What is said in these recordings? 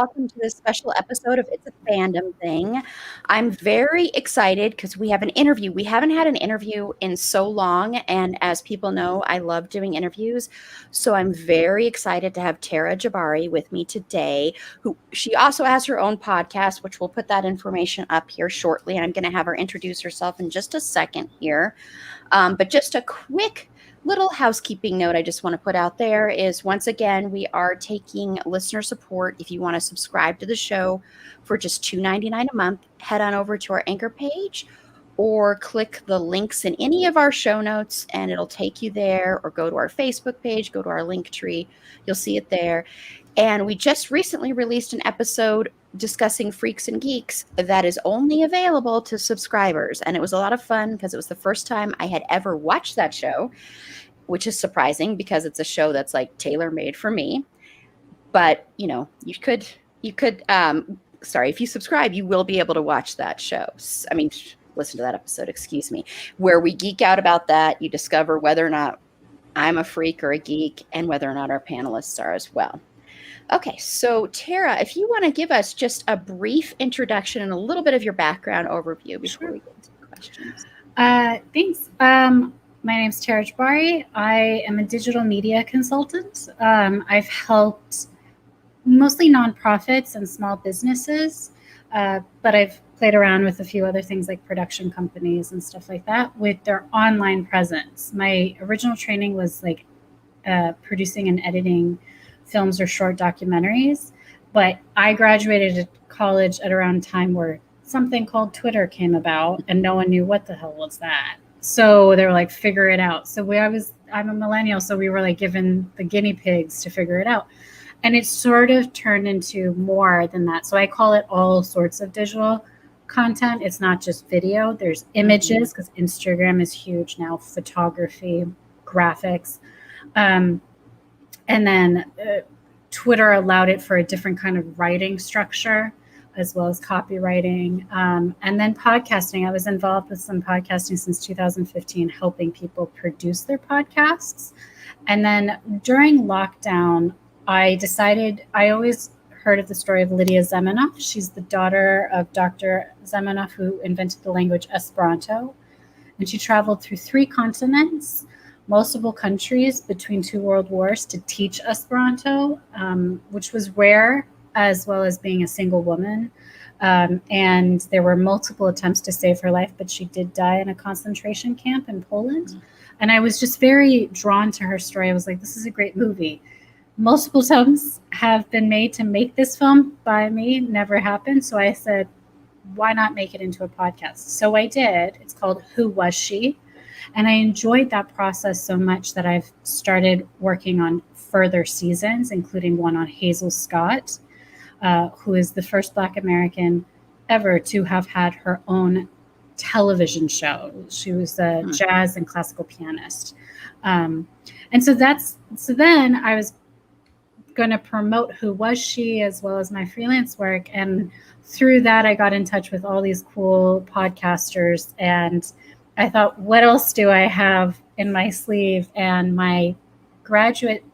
welcome to this special episode of It's a Fandom Thing. I'm very excited because we have an interview. We haven't had an interview in so long, and as people know, I love doing interviews. So I'm very excited to have Tara Jabbari with me today, who she also has her own podcast, which we'll put that information up here shortly. And I'm going to have her introduce herself in just a second here. But just a quick little housekeeping note I just want to put out there is, once again, we are taking listener support. If you want to subscribe to the show for just $2.99 a month, head on over to our Anchor page or click the links in any of our show notes and it'll take you there, or go to our Facebook page, go to our link tree. You'll see it there. And we just recently released an episode discussing Freaks and Geeks that is only available to subscribers. And it was a lot of fun because it was the first time I had ever watched that show, which is surprising because it's a show that's like tailor-made for me. But, you know, you could, if you subscribe, you will be able to watch that show. I mean, listen to that episode, excuse me, where we geek out about that. You discover whether or not I'm a freak or a geek and whether or not our panelists are as well. Okay, so Tara, if you want to give us just a brief introduction and a little bit of your background overview before we get into the questions. Thanks. My name is Tara Jabbari. I am a digital media consultant. I've helped mostly nonprofits and small businesses, but I've played around with a few other things like production companies and stuff like that with their online presence. My original training was like producing and editing films or short documentaries, but I graduated college at around a time where something called Twitter came about and no one knew what the hell was that. So they were like, figure it out. So I'm a millennial, so we were like given the guinea pigs to figure it out. And it sort of turned into more than that. So I call it all sorts of digital content. It's not just video. There's images, because Instagram is huge now, photography, graphics. And then Twitter allowed it for a different kind of writing structure, as well as copywriting. And then podcasting. I was involved with some podcasting since 2015, helping people produce their podcasts. And then during lockdown, I decided, I always heard of the story of Lydia Zamenhof. She's the daughter of Dr. Zamenhof, who invented the language Esperanto. And she traveled through 3 continents, multiple countries between 2 world wars to teach Esperanto, which was rare, as well as being a single woman. And there were multiple attempts to save her life, but she did die in a concentration camp in Poland. Mm-hmm. And I was just very drawn to her story. I was like, this is a great movie. Multiple attempts have been made to make this film by me, never happened. So I said, why not make it into a podcast? So I did. It's called Who Was She? And I enjoyed that process so much that I've started working on further seasons, including one on Hazel Scott, who is the first Black American ever to have had her own television show. She was a jazz and classical pianist. And so then I was going to promote Who Was She, as well as my freelance work. And through that, I got in touch with all these cool podcasters, and I thought, what else do I have in my sleeve? And my graduate,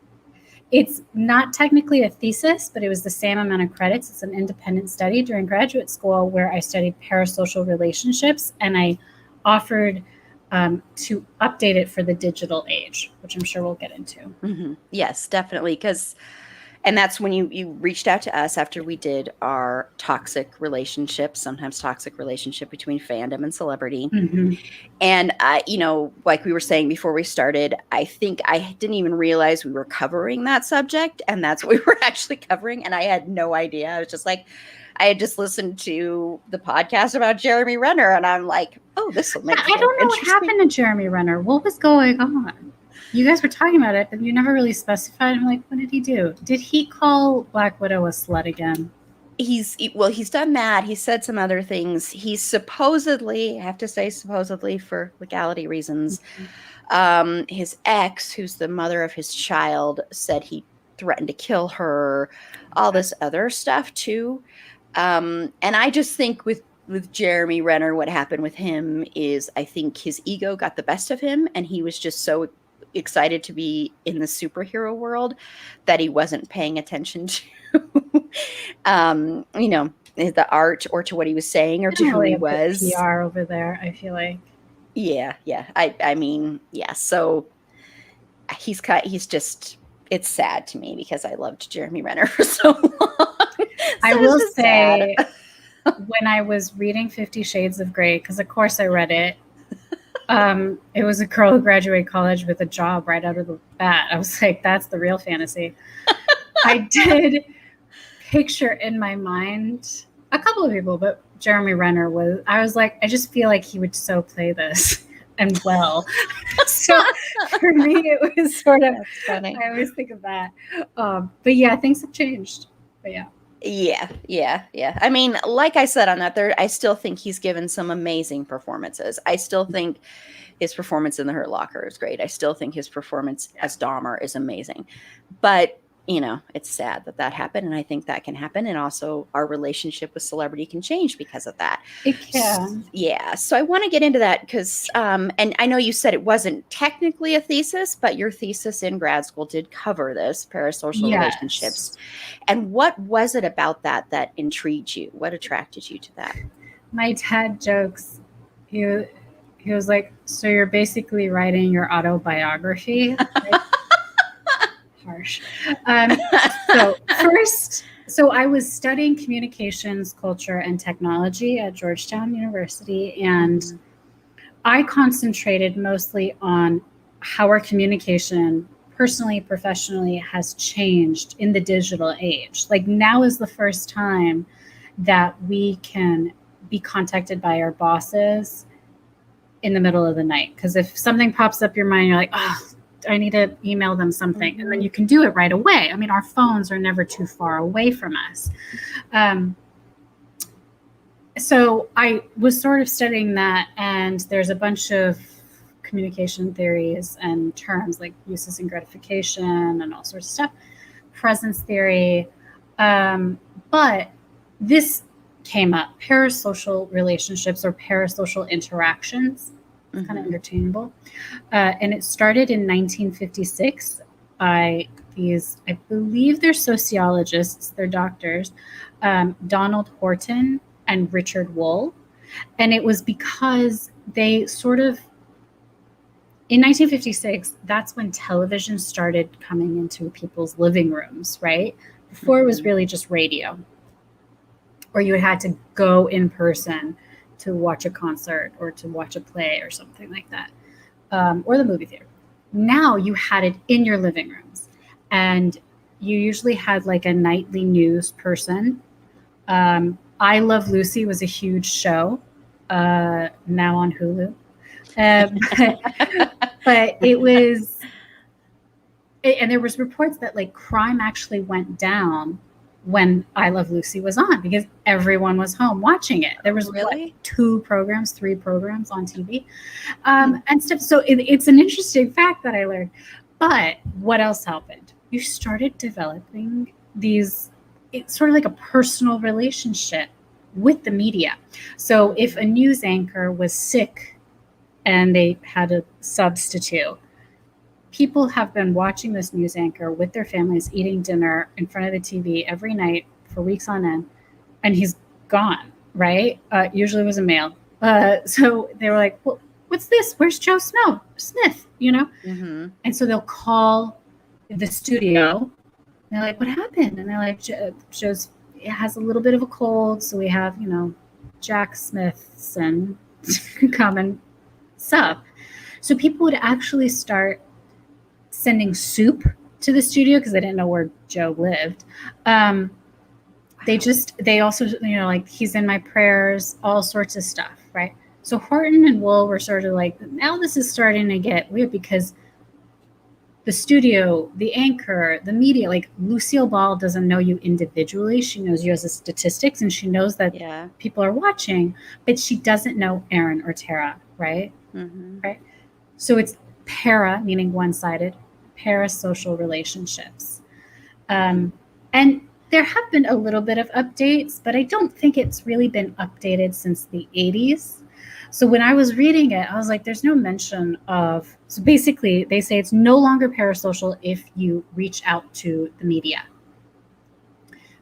it's not technically a thesis, but it was the same amount of credits. It's an independent study during graduate school where I studied parasocial relationships, and I offered to update it for the digital age, which I'm sure we'll get into. Mm-hmm. Yes, definitely. And that's when you reached out to us after we did our sometimes toxic relationship between fandom and celebrity. Mm-hmm. And, like we were saying before we started, I think I didn't even realize we were covering that subject. And that's what we were actually covering. And I had no idea. I was just like, I had just listened to the podcast about Jeremy Renner. And I'm like, oh, this will make sense. I don't know what happened to Jeremy Renner. What was going on? You guys were talking about it, but you never really specified. I'm like, what did he do? Did he call Black Widow a slut again? He's done that. He said some other things. He's supposedly, I have to say supposedly for legality reasons, his ex, who's the mother of his child, said he threatened to kill her, all this other stuff too. And I just think with Jeremy Renner, what happened with him is I think his ego got the best of him, and he was just so excited to be in the superhero world that he wasn't paying attention to you know, the art or to what he was saying or to who Generally he a bit was. PR over there, I feel like. Yeah, yeah. I mean, yeah. So he's just, it's sad to me because I loved Jeremy Renner for so long. I So it's will just sad. say, when I was reading 50 Shades of Grey, because of course I read it, it was a girl who graduated college with a job right out of the bat. I was like, that's the real fantasy. I did picture in my mind a couple of people, but Jeremy Renner I was like, I just feel like he would so play this and well. So for me, it was sort of, That's funny. I always think of that. But yeah, things have changed. But yeah. Yeah. I mean, like I said on that third, I still think he's given some amazing performances. I still think his performance in The Hurt Locker is great. I still think his performance as Dahmer is amazing. But, you know, it's sad that that happened. And I think that can happen. And also our relationship with celebrity can change because of that. It can. Yeah. So I want to get into that because, and I know you said it wasn't technically a thesis, but your thesis in grad school did cover this, parasocial relationships. And what was it about that that intrigued you? What attracted you to that? My dad jokes. He was like, so you're basically writing your autobiography? Like, harsh. So I was studying communications, culture, and technology at Georgetown University, and I concentrated mostly on how our communication, personally, professionally, has changed in the digital age. Like now is the first time that we can be contacted by our bosses in the middle of the night. Because if something pops up your mind, you're like, oh, I need to email them something. And then you can do it right away. I mean, our phones are never too far away from us. So I was sort of studying that, and there's a bunch of communication theories and terms like uses and gratification and all sorts of stuff, presence theory. But this came up, parasocial relationships or parasocial interactions. It's kind of interchangeable. And it started in 1956 by these, I believe they're sociologists, they're doctors, Donald Horton and Richard Wohl. And it was because they sort of, in 1956, that's when television started coming into people's living rooms, right? Before it was really just radio, or you had to go in person to watch a concert or to watch a play or something like that, or the movie theater. Now you had it in your living rooms, and you usually had like a nightly news person. I Love Lucy was a huge show, now on Hulu. But it was, and there was reports that like crime actually went down when I Love Lucy was on because everyone was home watching it. There was really? what, 3 programs on TV, and stuff. So it's an interesting fact that I learned. But what else happened? You started developing these, it's sort of like a personal relationship with the media. So if a news anchor was sick and they had a substitute, people have been watching this news anchor with their families, eating dinner in front of the TV every night for weeks on end, and he's gone, right? Usually it was a male. So they were like, well, what's this? Where's Joe Smith, you know? And so they'll call the studio. They're like, what happened? And they're like, Joe's has a little bit of a cold, so we have, you know, Jack Smithson come and sub. So people would actually start sending soup to the studio because they didn't know where Joe lived. They also, you know, like he's in my prayers, all sorts of stuff, right? So Horton and Wohl were sort of like, now this is starting to get weird because the studio, the anchor, the media, like Lucille Ball doesn't know you individually. She knows you as a statistics, and she knows that people are watching, but she doesn't know Aaron or Tara, right? Right. So it's para, meaning one-sided, parasocial relationships. And there have been a little bit of updates, but I don't think it's really been updated since the 80s. So when I was reading it, I was like, there's no mention of, so basically they say it's no longer parasocial if you reach out to the media.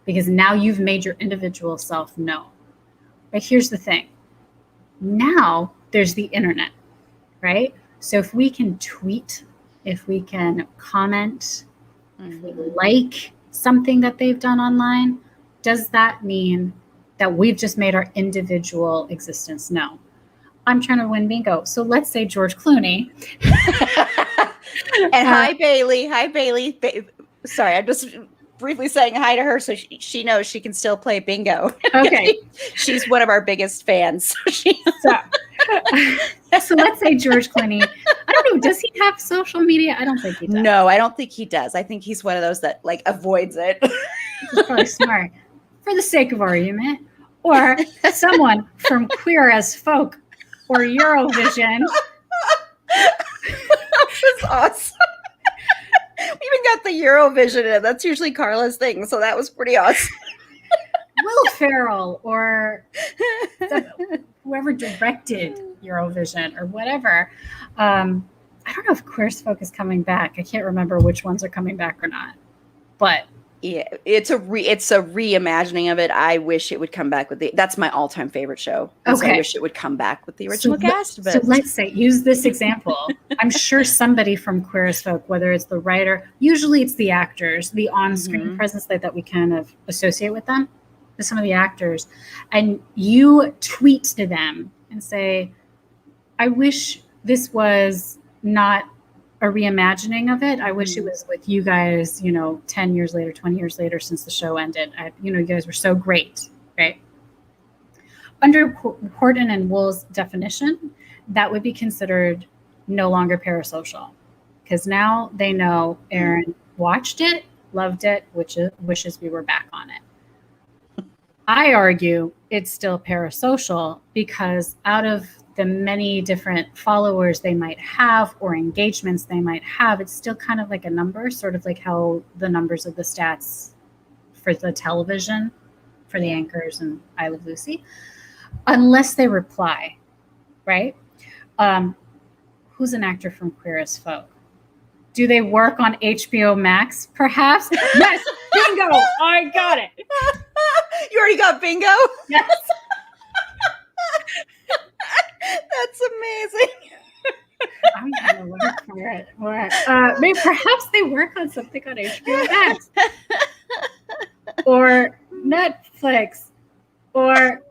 because now you've made your individual self known. But here's the thing. Now there's the internet, right? So if we can tweet, if we can comment, if we like something that they've done online, does that mean that we've just made our individual existence known? I'm trying to win bingo. So let's say George Clooney. And hi, Bailey. Hi, Bailey. Sorry, I'm just briefly saying hi to her so she knows she can still play bingo. Okay. She's one of our biggest fans. So let's say George Clooney, I don't know, does he have social media? I don't think he does. No, I don't think he does. I think he's one of those that like avoids it. He's probably smart for the sake of argument. Or someone from Queer as Folk or Eurovision. That's awesome. We even got the Eurovision in. That's usually Carla's thing, so that was pretty awesome. Will Ferrell or whoever directed Eurovision or whatever. I don't know if Queer as Folk is coming back. I can't remember which ones are coming back or not. But yeah, it's a reimagining of it. I wish it would come back with that's my all-time favorite show. Okay. I wish it would come back with the original cast. But so let's say, use this example. I'm sure somebody from Queer as Folk, whether it's the writer, usually it's the actors, the on-screen presence that we kind of associate with them, with some of the actors, and you tweet to them and say, I wish this was not a reimagining of it. I wish it was with you guys, 10 years later, 20 years later, since the show ended. You guys were so great, right? Under Horton and Wool's definition, that would be considered no longer parasocial, because now they know Aaron watched it, loved it, wishes we were back on it. I argue it's still parasocial because out of the many different followers they might have or engagements they might have, it's still kind of like a number, sort of like how the numbers of the stats for the television, for the anchors and I Love Lucy, unless they reply, right? Who's an actor from Queer as Folk? Do they work on HBO Max, perhaps? Yes, bingo, I got it. You already got bingo? Yes. That's amazing. I'm gonna look for it. Maybe perhaps they work on something on HBO Max or Netflix or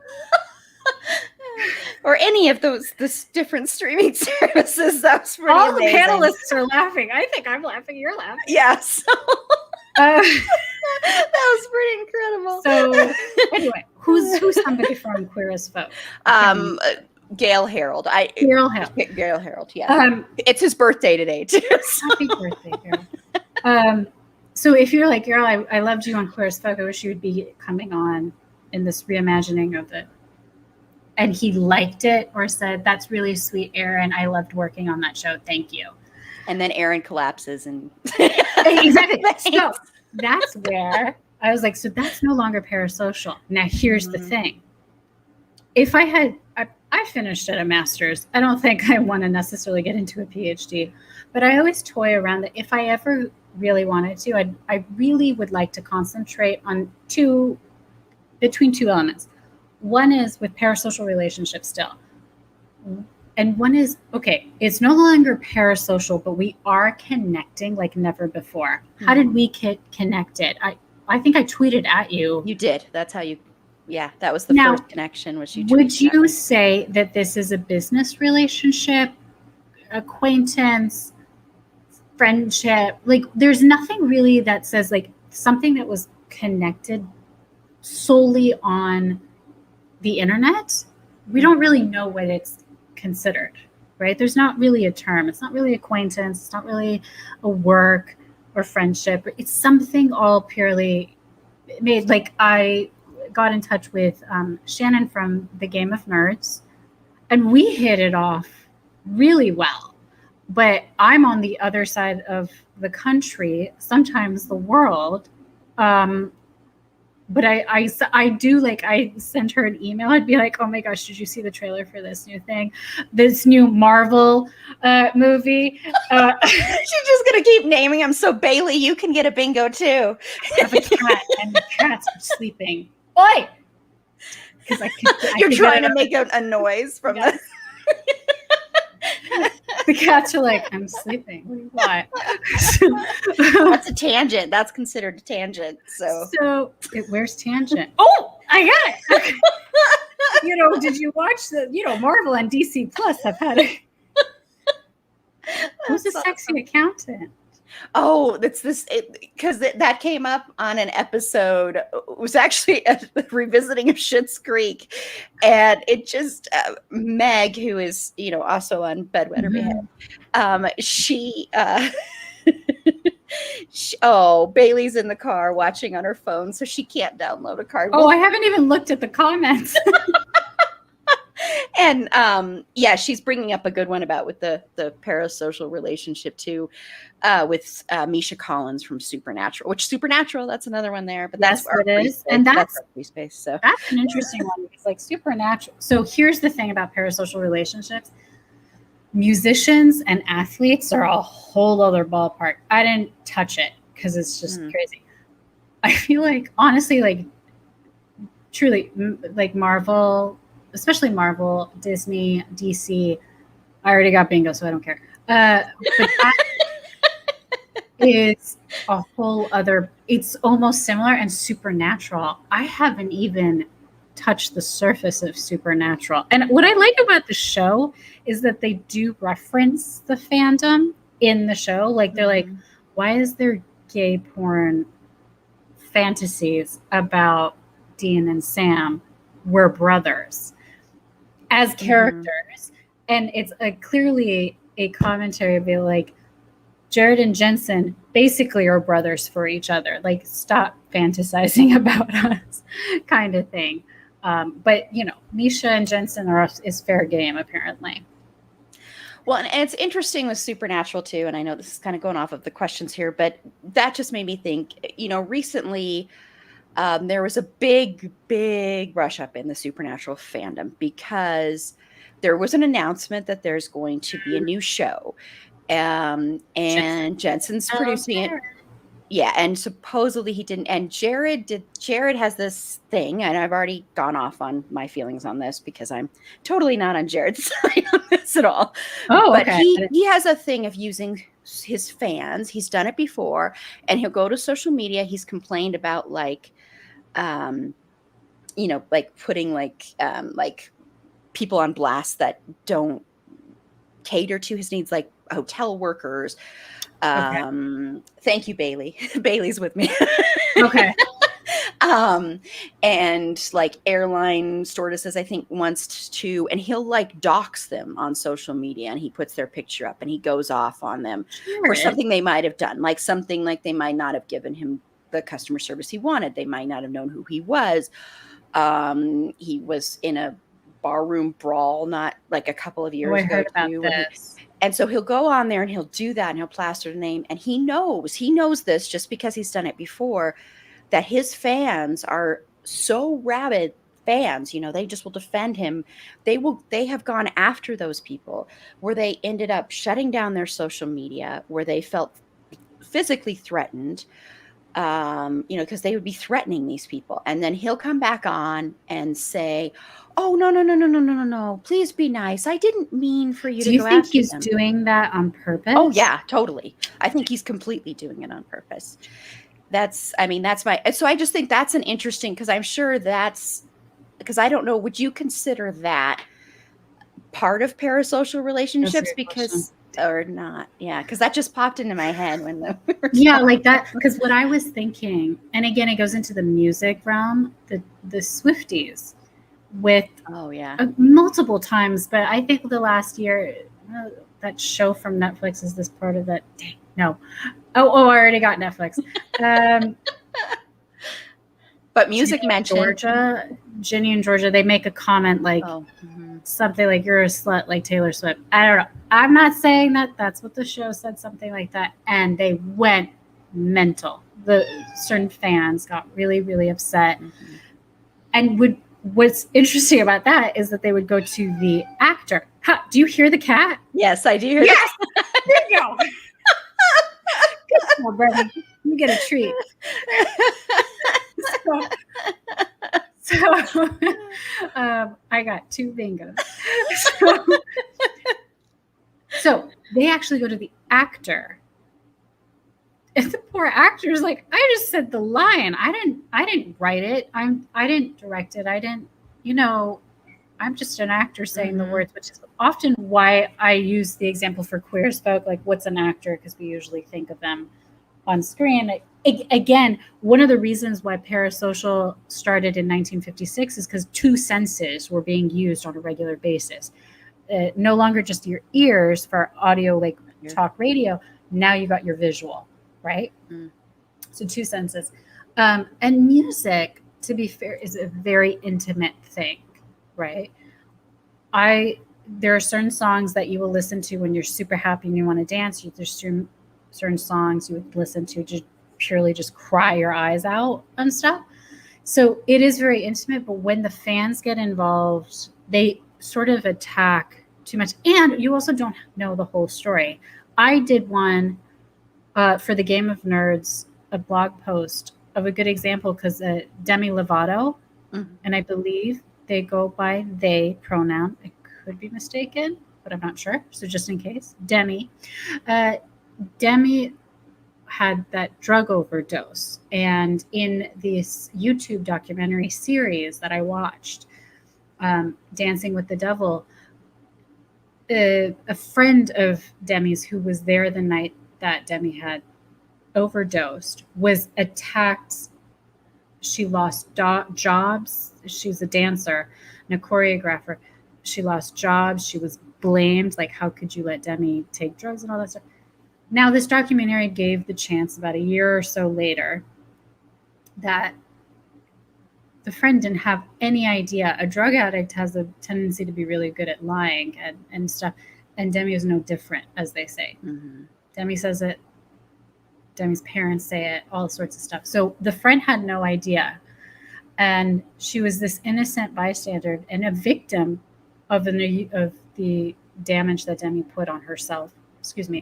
any of those different streaming services. That's pretty all amazing. The panelists are laughing. I think I'm laughing. You're laughing. Yes. That was pretty incredible. So anyway, who's somebody from Queer as Folk? Gail Harold. Gail Harold. Gail Harold. Yeah. It's his birthday today too. Happy birthday, Gail. So if you're like, girl, I loved you on Queer as Folk, I wish you would be coming on in this reimagining of it. And he liked it or said, that's really sweet, Aaron. I loved working on that show. Thank you. And then Aaron collapses and exactly. So that's where I was like, so that's no longer parasocial. Now here's the thing. If I finished at a master's, I don't think I want to necessarily get into a PhD, but I always toy around that if I ever really wanted to, I really would like to concentrate on between two elements. One is with parasocial relationships still. And one is, okay, it's no longer parasocial, but we are connecting like never before. How did we get connected? I think I tweeted at you. You did. That's how you, that was the first connection. Would you say that this is a business relationship, acquaintance, friendship? Like there's nothing really that says like something that was connected solely on the internet. We don't really know what it's considered, right? There's not really a term. It's not really acquaintance. It's not really a work or friendship. It's something all purely made. Like I got in touch with Shannon from the Game of Nerds, and we hit it off really well. But I'm on the other side of the country, sometimes the world. but I do, like, I sent her an email. I'd be like, oh my gosh, did you see the trailer for this new thing, this new Marvel movie? She's just gonna keep naming them. So Bailey, you can get a bingo too. I have a cat, and the cats are sleeping. Oi! Because You're trying to make a noise from yes. The cats are like, I'm sleeping. Why? That's a tangent. That's considered a tangent. So where's tangent? Oh, I got it. You know, did you watch Marvel and DC Plus have had it? Who's a sexy accountant? Oh, that's this, because that came up on an episode. It was actually a revisiting of Schitt's Creek, and it just Meg, who is also on Bedwetter Behead, she Bailey's in the car watching on her phone, so she can't download a card. Oh, I haven't even looked at the comments. And she's bringing up a good one about with the parasocial relationship too, with Misha Collins from Supernatural. Which Supernatural, that's another one there. But that's it is, and that's our free space. So that's an interesting one because, like, Supernatural. So here's the thing about parasocial relationships: musicians and athletes are a whole other ballpark. I didn't touch it because it's just crazy. I feel like, honestly, like, truly, like Marvel. Especially Marvel, Disney, DC. I already got bingo, so I don't care. But that is a whole other. It's almost similar and Supernatural. I haven't even touched the surface of Supernatural. And what I like about the show is that they do reference the fandom in the show. Like, they're like, why is there gay porn fantasies about Dean and Sam? We're brothers as characters. And it's clearly a commentary of it, like, Jared and Jensen basically are brothers for each other. Like, stop fantasizing about us, kind of thing. But Misha and Jensen is fair game, apparently. Well, and it's interesting with Supernatural too. And I know this is kind of going off of the questions here, but that just made me think. Recently, there was a big rush up in the Supernatural fandom because there was an announcement that there's going to be a new show, and Jensen's producing it. Yeah, and supposedly he didn't. And Jared has this thing, and I've already gone off on my feelings on this because I'm totally not on Jared's side on this at all. Oh, but okay. He has a thing of using his fans. He's done it before, and he'll go to social media. He's complained about like putting like people on blast that don't cater to his needs, like hotel workers. Thank you, Bailey. Bailey's with me. Okay. And like airline stewardesses, I think wants to, and he'll like dox them on social media, and he puts their picture up and he goes off on them for something they might have done, like something like they might not have given him the customer service he wanted. They might not have known who he was. He was in a barroom brawl, not like a couple of years ago. I heard about this. And so he'll go on there and he'll do that and he'll plaster the name. And he knows this just because he's done it before, that his fans are so rabid fans, they just will defend him. They have gone after those people where they ended up shutting down their social media, where they felt physically threatened, because they would be threatening these people. And then he'll come back on and say, oh, no, please be nice. I didn't mean for you to go after them. Do you think he's doing that on purpose? Oh, yeah, totally. I think he's completely doing it on purpose. So I just think that's an interesting, because I'm sure because I don't know, would you consider that part of parasocial relationships? Because or not? Yeah, because that just popped into my head when like that. Because what I was thinking, and again, it goes into the music realm, the Swifties with multiple times, but I think the last year that show from Netflix is this part of that. No, I already got Netflix. But music mentioned Ginny and Georgia, they make a comment like something like, you're a slut like Taylor Swift. I don't know. I'm not saying that. That's what the show said, something like that. And they went mental. The certain fans got really, really upset. And what's interesting about that is that they would go to the actor. Do you hear the cat? Yes, I do hear yes! There you go. Good job, Brenda. You get a treat. So I got 2 bingos. So they actually go to the actor. And the poor actor is like, I just said the line. I didn't write it. I didn't direct it. I didn't, I'm just an actor saying the words, which is often why I use the example for queer as folk, like what's an actor? Because we usually think of them on screen. Again, one of the reasons why Parasocial started in 1956 is because 2 senses were being used on a regular basis. No longer just your ears for audio, like talk radio. Now you got your visual, right? So 2 senses. And music, to be fair, is a very intimate thing, right? There are certain songs that you will listen to when you're super happy and you want to dance. There's certain songs you would listen to just cry your eyes out and stuff. So it is very intimate, but when the fans get involved, they sort of attack too much. And you also don't know the whole story. I did one for the Game of Nerds, a blog post of a good example, because Demi Lovato, and I believe they go by they pronoun. I could be mistaken, but I'm not sure. So just in case, Demi had that drug overdose. And in this YouTube documentary series that I watched, Dancing with the Devil, a friend of Demi's who was there the night that Demi had overdosed was attacked. She lost jobs. She's a dancer and a choreographer. She lost jobs. She was blamed. Like, how could you let Demi take drugs and all that stuff? Now, this documentary gave the chance about a year or so later that the friend didn't have any idea. A drug addict has a tendency to be really good at lying and stuff. And Demi is no different, as they say. Demi says it. Demi's parents say it, all sorts of stuff. So the friend had no idea. And she was this innocent bystander and a victim of the damage that Demi put on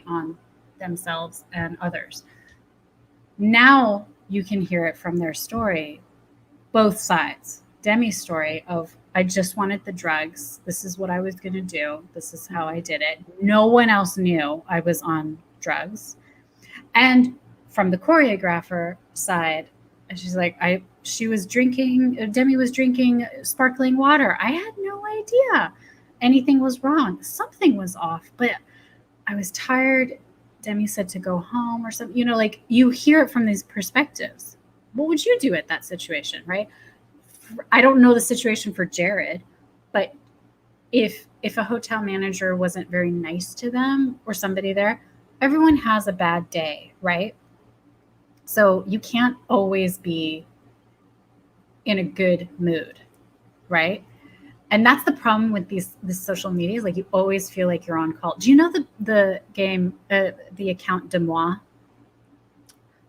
on themselves and others. Now you can hear it from their story, both sides. Demi's story of, I just wanted the drugs. This is what I was going to do. This is how I did it. No one else knew I was on drugs. And from the choreographer side, she's like, Demi was drinking sparkling water. I had no idea anything was wrong. Something was off, but I was tired. Demi said to go home or something, like you hear it from these perspectives. What would you do at that situation, right? I don't know the situation for Jared, but if a hotel manager wasn't very nice to them or somebody there, everyone has a bad day, right? So you can't always be in a good mood, right? And that's the problem with this social media. Like, you always feel like you're on call. Do you know the game, the account de moi?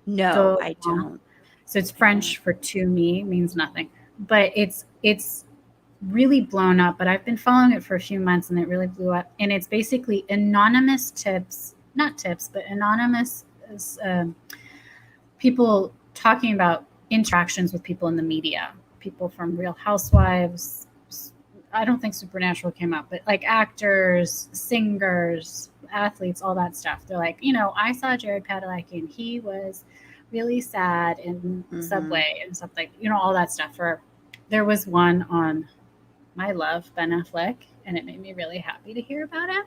No, I don't. So it's French for to me, means nothing. But it's really blown up. But I've been following it for a few months, and it really blew up. And it's basically anonymous anonymous people talking about interactions with people in the media, people from Real Housewives. I don't think Supernatural came up, but like actors, singers, athletes, all that stuff. They're like, I saw Jared Padalecki and he was really sad in Subway and stuff like, all that stuff. There was one on my love, Ben Affleck, and it made me really happy to hear about it.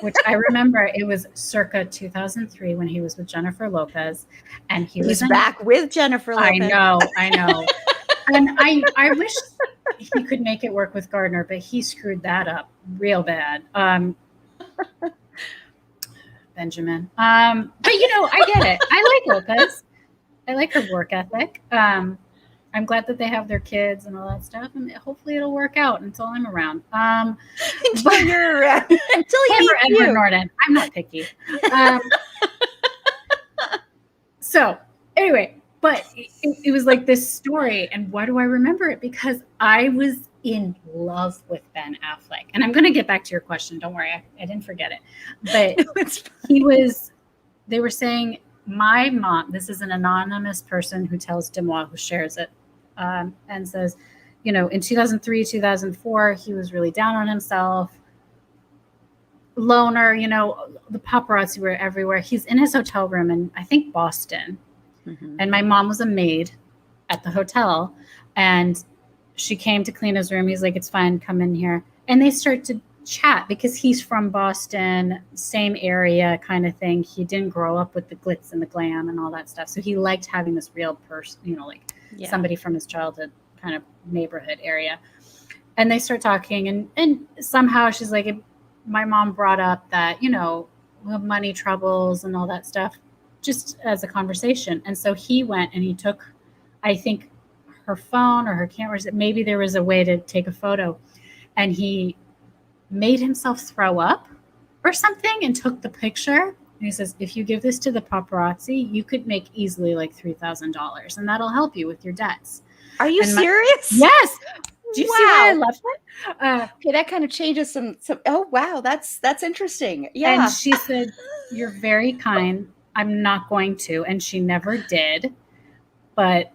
Which I remember, it was circa 2003 when he was with Jennifer Lopez, and he's back with Jennifer Lopez. I know. And I wish he could make it work with Gardner, but he screwed that up real bad. Benjamin. But I get it. I like Lopez. I like her work ethic. I'm glad that they have their kids and all that stuff, and hopefully it'll work out until I'm around. Until you're around. Until you meet Edward Norton. I'm not picky. So anyway, but it was like this story. And why do I remember it? Because I was in love with Ben Affleck. And I'm going to get back to your question. Don't worry. I didn't forget it. But they were saying, my mom, this is an anonymous person who tells Demois, who shares it, and says, in 2003, 2004, he was really down on himself. Loner, the paparazzi were everywhere. He's in his hotel room in, I think, Boston. Mm-hmm. And my mom was a maid at the hotel, and she came to clean his room. He's like, it's fine, come in here. And they start to chat because he's from Boston, same area kind of thing. He didn't grow up with the glitz and the glam and all that stuff. So he liked having this real person, somebody from his childhood kind of neighborhood area. And they start talking, and somehow she's like, my mom brought up that, money troubles and all that stuff, just as a conversation. And so he went and he took, I think, her phone or her camera. Maybe there was a way to take a photo, and he made himself throw up or something and took the picture. And he says, if you give this to the paparazzi, you could make easily like $3,000, and that'll help you with your debts. Are you serious? Yes. Do you see why I love that? Okay, that kind of changes some. Oh wow, that's interesting. Yeah. And she said, "You're very kind. I'm not going to," and she never did. But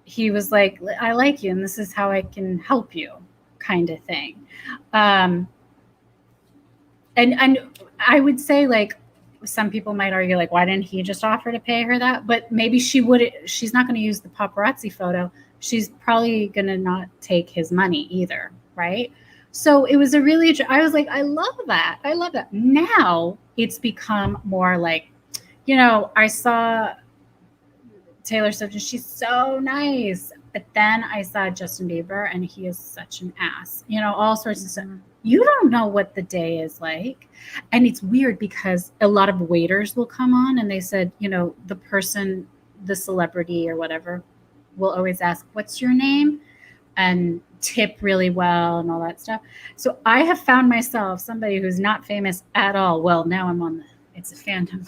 he was like, "I like you, and this is how I can help you," kind of thing. And I would say, like, some people might argue, like, why didn't he just offer to pay her that? But maybe she would. She's not going to use the paparazzi photo. She's probably going to not take his money either, right? So it was I was like, I love that. I love that. Now it's become more like, I saw Taylor Swift and she's so nice. But then I saw Justin Bieber and he is such an ass, all sorts of stuff. You don't know what the day is like. And it's weird because a lot of waiters will come on and they said, the person, the celebrity or whatever, will always ask, what's your name? And tip really well and all that stuff. So I have found myself somebody who's not famous at all. Well, now I'm on it's a fandom.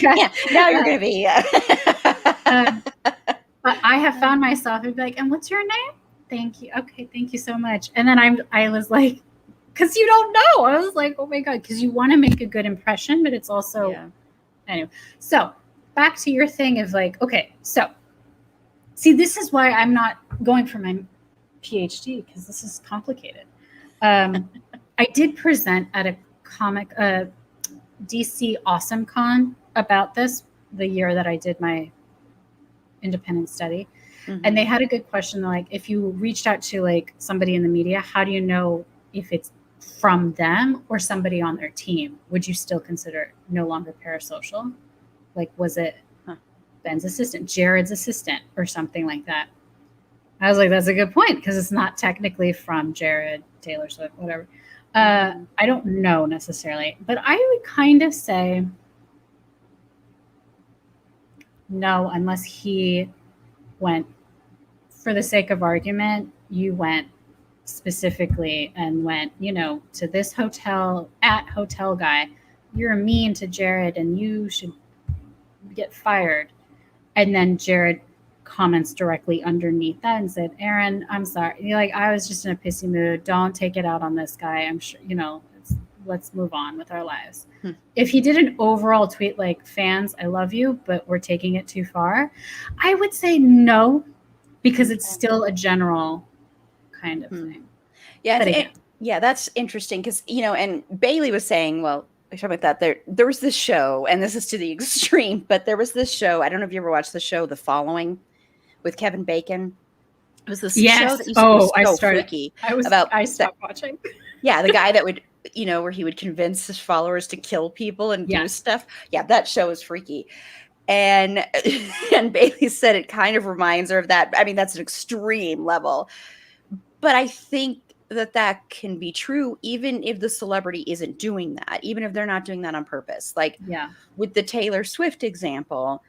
Yeah, now you're going to be. But I have found myself, I'd be like, and what's your name? Thank you. Okay, thank you so much. And then I was like, because you don't know. I was like, oh my God, because you want to make a good impression, but it's also, anyway. So back to your thing of like, okay, so see, this is why I'm not going for my PhD, because this is complicated. I did present at a DC Awesome Con about this the year that I did my independent study. Mm-hmm. And they had a good question. Like, if you reached out to like somebody in the media, how do you know if it's from them or somebody on their team? Would you still consider it no longer parasocial? Like, was it Ben's assistant, Jared's assistant, or something like that? I was like, that's a good point, because it's not technically from Jared, Taylor Swift, whatever. I don't know necessarily, but I would kind of say no, unless he went, for the sake of argument, you went specifically and went, to this hotel at Hotel Guy, you're mean to Jared and you should get fired. And then Jared comments directly underneath that and said, Aaron, I'm sorry. I was just in a pissy mood. Don't take it out on this guy. I'm sure, let's move on with our lives. If he did an overall tweet like, fans, I love you, but we're taking it too far, I would say no, because it's still a general kind of thing. Yeah, that's interesting because, and Bailey was saying, well, talking about that, there was this show, and this is to the extreme, but there was this show. I don't know if you ever watched the show The Following with Kevin Bacon. It was this show that was so freaky. I stopped watching. Yeah, the guy that would, where he would convince his followers to kill people and do stuff. Yeah, that show is freaky. And Bailey said it kind of reminds her of that. I mean, that's an extreme level. But I think that can be true even if the celebrity isn't doing that, even if they're not doing that on purpose. Like with the Taylor Swift example,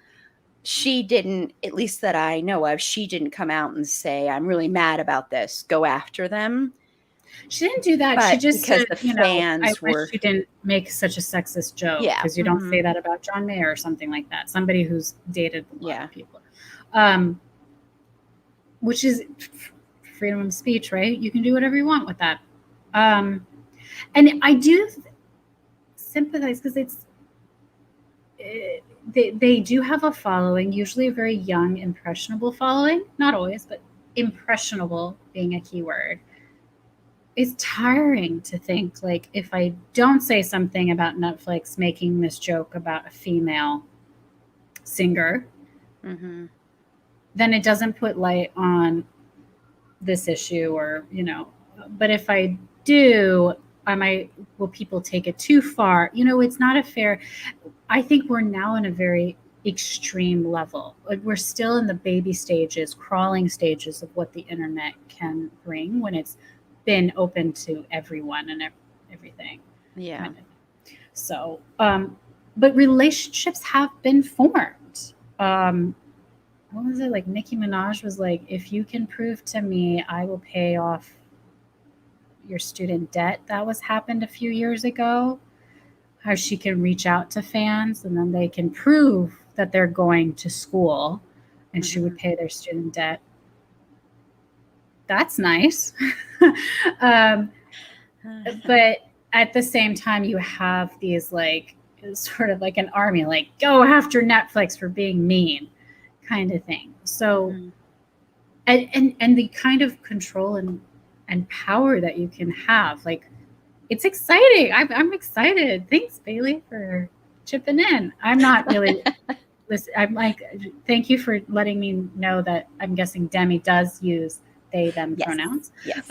she didn't, at least that I know of, she didn't come out and say, I'm really mad about this, go after them. She didn't do that. She But just because said, the I fans wish were, you didn't make such a sexist joke yeah, because you don't say that about John Mayer or something like that. Somebody who's dated a lot yeah, of people, which is freedom of speech, right? You can do whatever you want with that. And I do sympathize because they do have a following, usually a very young, impressionable following. Not always, but impressionable being a key word. It's tiring to think, like, if I don't say something about Netflix making this joke about a female singer, then it doesn't put light on this issue, or but if I do, will people take it too far? It's not a fair. I think we're now in a very extreme level. Like, we're still in the baby stages, crawling stages of what the internet can bring when it's been open to everyone and everything. yeah. So, but relationships have been formed. What was it, like Nicki Minaj was like, if you can prove to me I will pay off your student debt that was happened a few years ago, how she can reach out to fans and then they can prove that they're going to school and she would pay their student debt. That's nice. But at the same time, you have these, like, sort of like an army, like, go after Netflix for being mean kind of thing. So, and the kind of control and power that you can have, like, it's exciting. I'm excited. Thanks, Bailey, for chipping in. I'm not really I'm like, thank you for letting me know that I'm guessing Demi does use they, them pronouns. Yes.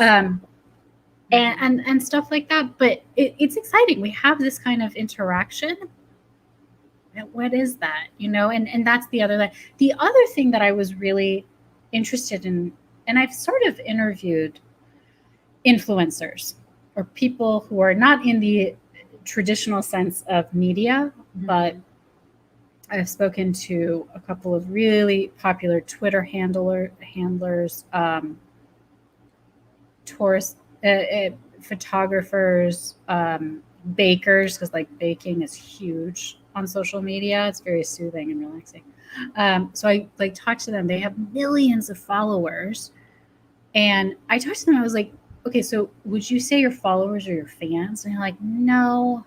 And stuff like that. But it's exciting. We have this kind of interaction. What is that? And that's the other thing that I was really interested in, and I've sort of interviewed influencers or people who are not in the traditional sense of media, but I've spoken to a couple of really popular Twitter handlers, tourist photographers, bakers, because like baking is huge on social media. It's very soothing and relaxing. So I like talked to them. They have millions of followers, and I talked to them. I was like, okay, so would you say your followers are your fans? And they're like, no,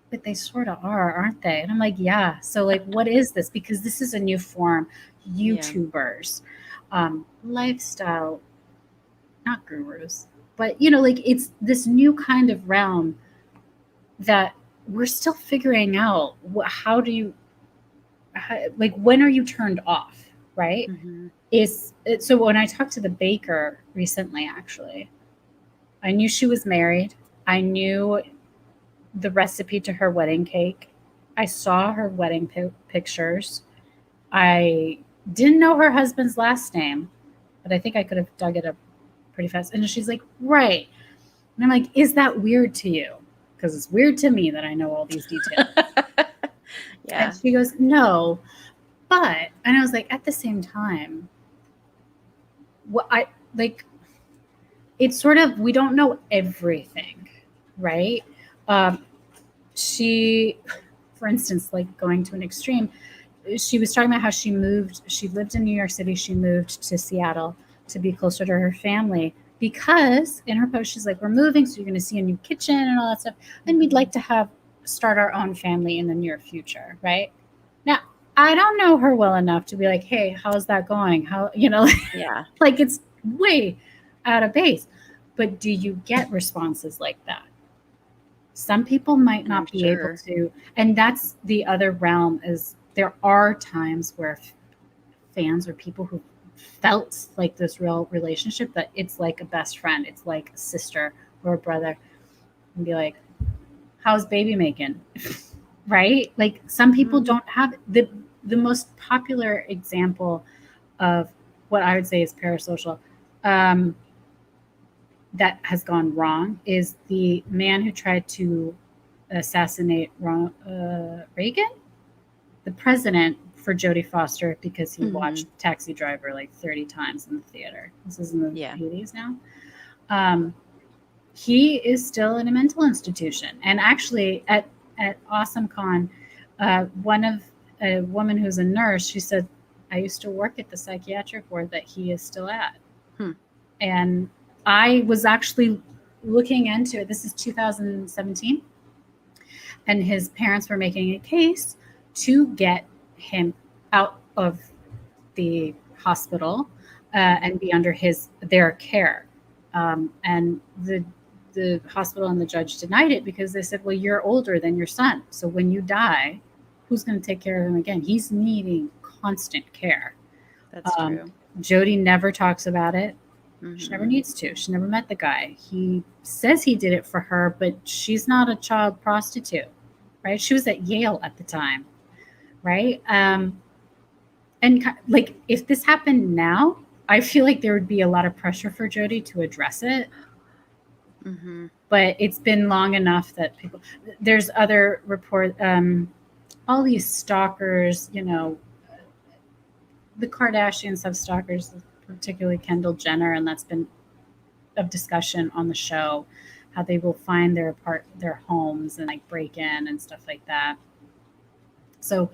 but they sort of are, aren't they? And I'm like, yeah. So like, what is this? Because this is a new form. YouTubers, lifestyle, not gurus, but like, it's this new kind of realm that we're still figuring out. Like, when are you turned off, right? So when I talked to the baker recently, actually, I knew she was married. I knew the recipe to her wedding cake. I saw her wedding pictures. I didn't know her husband's last name, but I think I could have dug it up pretty fast. And she's like, right. And I'm like, is that weird to you? Because it's weird to me that I know all these details. Yeah. And she goes, no. But, and I was like, at the same time, it's sort of, we don't know everything, right? She, for instance, like, going to an extreme, she was talking about how she lived in New York City, she moved to Seattle to be closer to her family, because in her post, she's like, we're moving, so you're going to see a new kitchen and all that stuff, and we'd like to start our own family in the near future, right? Now, I don't know her well enough to be like, hey, how's that going? How, Yeah. like, it's way out of base. But do you get responses like that? Some people might not be able to. And that's the other realm, is there are times where fans or people who felt like this real relationship, that it's like a best friend, it's like a sister or a brother, and be like, how's baby making? Right? Like, some people don't have the most popular example of what I would say is parasocial, that has gone wrong, is the man who tried to assassinate Reagan, the president, for Jodie Foster, because he watched Taxi Driver like 30 times in the theater. This is in the 80s now. he is still in a mental institution. And actually, at AwesomeCon, a woman who's a nurse, she said, "I used to work at the psychiatric ward that he is still at." Hmm. And I was actually looking into it. This is 2017, and his parents were making a case to get him out of the hospital and be under their care. And the hospital and the judge denied it because they said, "Well, you're older than your son, so when you die, who's going to take care of him again? He's needing constant care." That's true. Jody never talks about it. Mm-hmm. She never needs to. She never met the guy. He says he did it for her, but she's not a child prostitute, right? She was at Yale at the time, right? And like, if this happened now, I feel like there would be a lot of pressure for Jody to address it. Mm-hmm. But it's been long enough that there's other all these stalkers, the Kardashians have stalkers, particularly Kendall Jenner, and that's been of discussion on the show, how they will find their homes and like break in and stuff like that. So